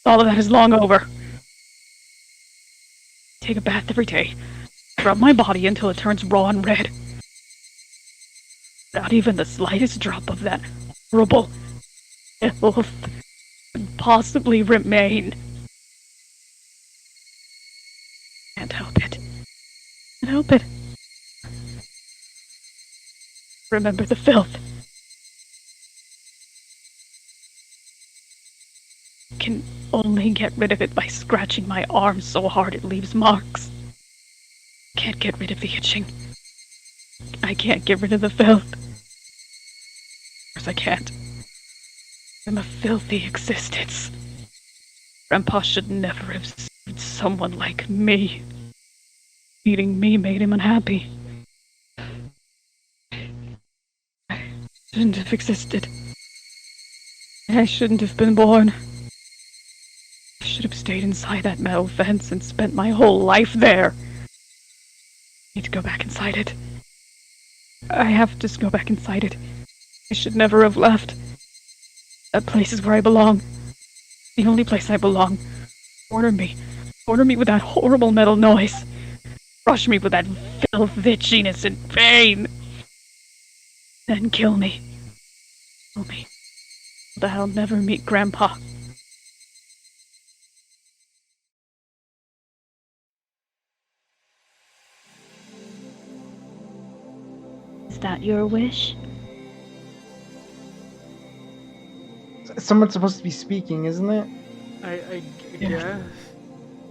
All of that is long over. Take a bath every day. Rub my body until it turns raw and red. Not even the slightest drop of that horrible filth could possibly remain. Can't help it. Can't help it. Remember the filth. Can only get rid of it by scratching my arm so hard it leaves marks. Can't get rid of the itching. I can't get rid of the filth. Of course I can't. I'm a filthy existence. Grandpa should never have saved someone like me. Eating me made him unhappy. I shouldn't have existed. I shouldn't have been born. I should have stayed inside that metal fence and spent my whole life there. I need to go back inside it. I have to go back inside it. I should never have left. That place is where I belong. The only place I belong. Corner me. Corner me with that horrible metal noise. Crush me with that filth, itchiness, and pain. Then kill me. Kill me. So that I'll never meet Grandpa. Is that your wish? Someone's supposed to be speaking, isn't it? I Yeah. guess.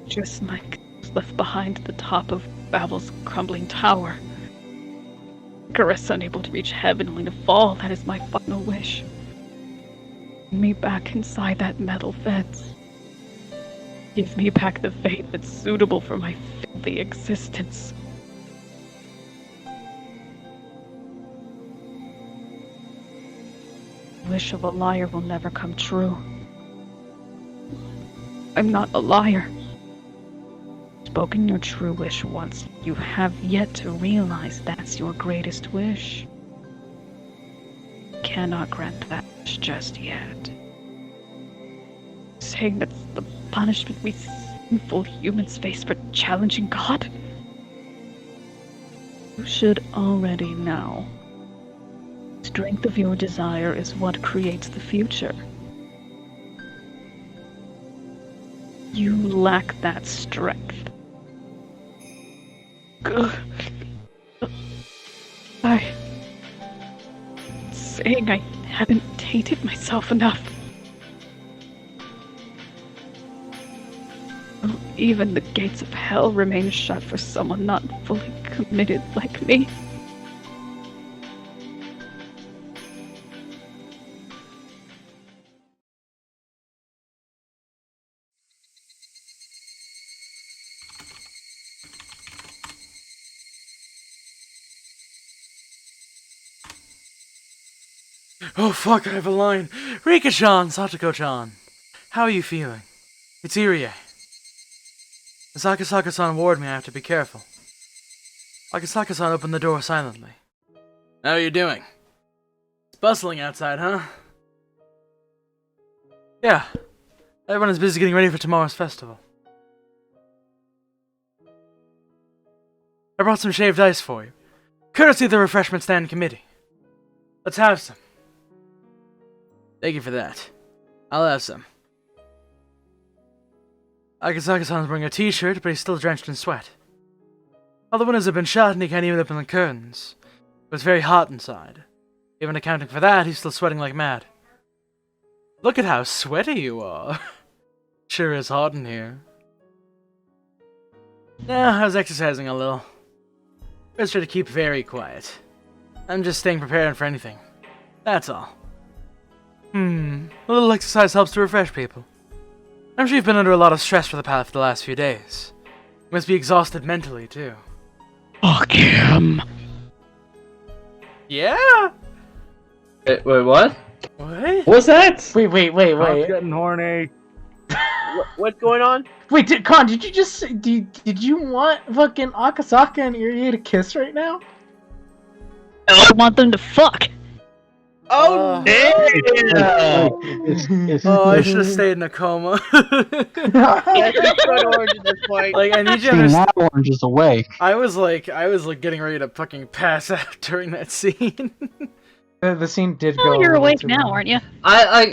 Just like left behind at the top of Babel's crumbling tower. Higurashi unable to reach heaven only to fall. That is my final wish. Bring me back inside that metal fence. Give me back the fate that's suitable for my filthy existence. The wish of a liar will never come true. I'm not a liar. Spoken your true wish once, you have yet to realize that's your greatest wish. Cannot grant that wish just yet. Saying that's the punishment we sinful humans face for challenging God? You should already know. Strength of your desire is what creates the future. You lack that strength. Saying I haven't tainted myself enough. Even the gates of hell remain shut for someone not fully committed like me. Oh fuck, I have a line. Rika-chan, Satoko-chan. How are you feeling? It's Irie. As Akasaka-san warned me, I have to be careful. Akasaka-san opened the door silently. How are you doing? It's bustling outside, huh? Yeah. Everyone is busy getting ready for tomorrow's festival. I brought some shaved ice for you, courtesy of the refreshment stand committee. Let's have some. Thank you for that. I'll have some. Akasaka-san's wearing a t-shirt, but he's still drenched in sweat. All the windows have been shut and he can't even open the curtains. But it's very hot inside. Even accounting for that, he's still sweating like mad. Look at how sweaty you are. Sure is hot in here. Yeah, I was exercising a little. Best try to keep very quiet. I'm just staying prepared for anything. That's all. A little exercise helps to refresh people. I'm sure you've been under a lot of stress for the last few days. You must be exhausted mentally, too. Fuck him. Yeah? Wait, what? What? What's that? Wait. I'm getting horny. What's going on? Wait, Con, did you just did you want fucking Akasaka and Irie to kiss right now? I want them to fuck. Oh, Oh, I should have stayed in a coma. That's a good orange at this point. Like, I need you to See, understand. now Orange is awake. I was like getting ready to fucking pass out during that scene. The scene did go. Oh, a you're little awake too now, long. aren't you? I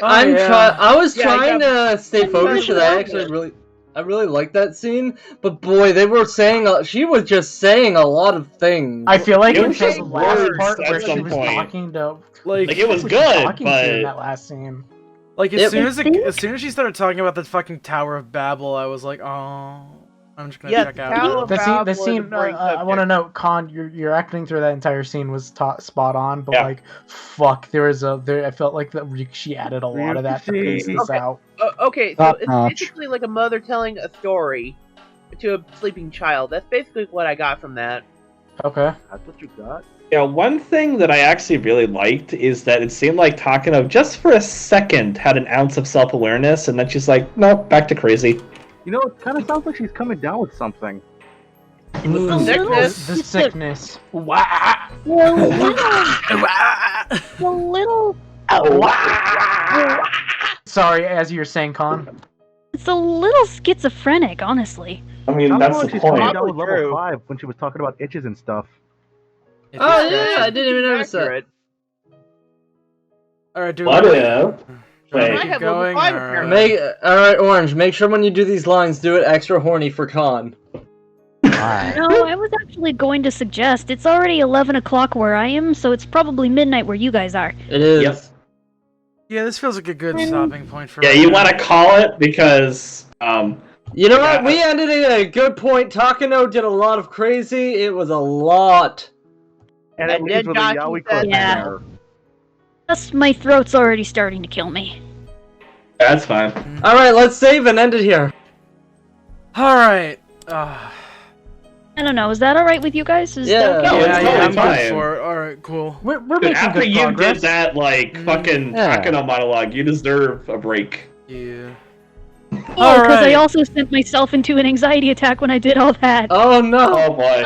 was Yeah, I trying got- to stay focused because I really liked that scene. But boy, they were saying she was just saying a lot of things. I feel like It it was was the just last words part at where she some was point. talking to. Like, it was who good, talking to in but that last scene. Like It- as soon as she started talking about the fucking Tower of Babel, I was like, oh, I'm just gonna Yeah, check Tower out. of The Babel is a scene. great I want to subject. know, Con, your acting through that entire scene was spot on, but Yeah. like, fuck, I felt like that she added a lot of that to pace this Okay. out. Okay, so Top it's notch. basically like a mother telling a story to a sleeping child. That's basically what I got from that. Okay. That's what you got? Yeah, one thing that I actually really liked is that it seemed like Takano just for a second had an ounce of self-awareness, and then she's like, no, back to crazy. You know, it kind of sounds like she's coming down with something. Sickness. The sickness. Well, a little. Sorry, as you were saying, Con. It's a little schizophrenic, honestly. I mean, Sounds that's like the she's coming point. down with level True. 5 when she was talking about itches and stuff. Oh yeah, I didn't even notice that. Accurate. Alright, do What we if? do we Wait. keep I have level going, 5 or- apparently. All right, Orange. Make sure when you do these lines, do it extra horny for Con. No, I was actually going to suggest it's already 11 o'clock where I am, so it's probably midnight where you guys are. It is. Yep. Yeah, this feels like a good stopping point for Yeah, right you now. want to call it because, You know what? Yeah. We ended at a good point. Takano did a lot of crazy. It was a lot. And it And leaves then with a Josh yaoi said- Yeah. cliffhanger. Plus, my throat's already starting to kill me. that's fine. All right, let's save and end it here. Alright. I don't know, is that alright with you guys? Is Yeah. that Oh, okay? it's yeah, totally I'm fine. good for it. Alright, cool. We're Dude, making after good you progress. did that, like, fucking Yeah. Takano monologue, you deserve a break. Yeah. Oh, because I Alright. also sent myself into an anxiety attack when I did all that. Oh no. Oh boy.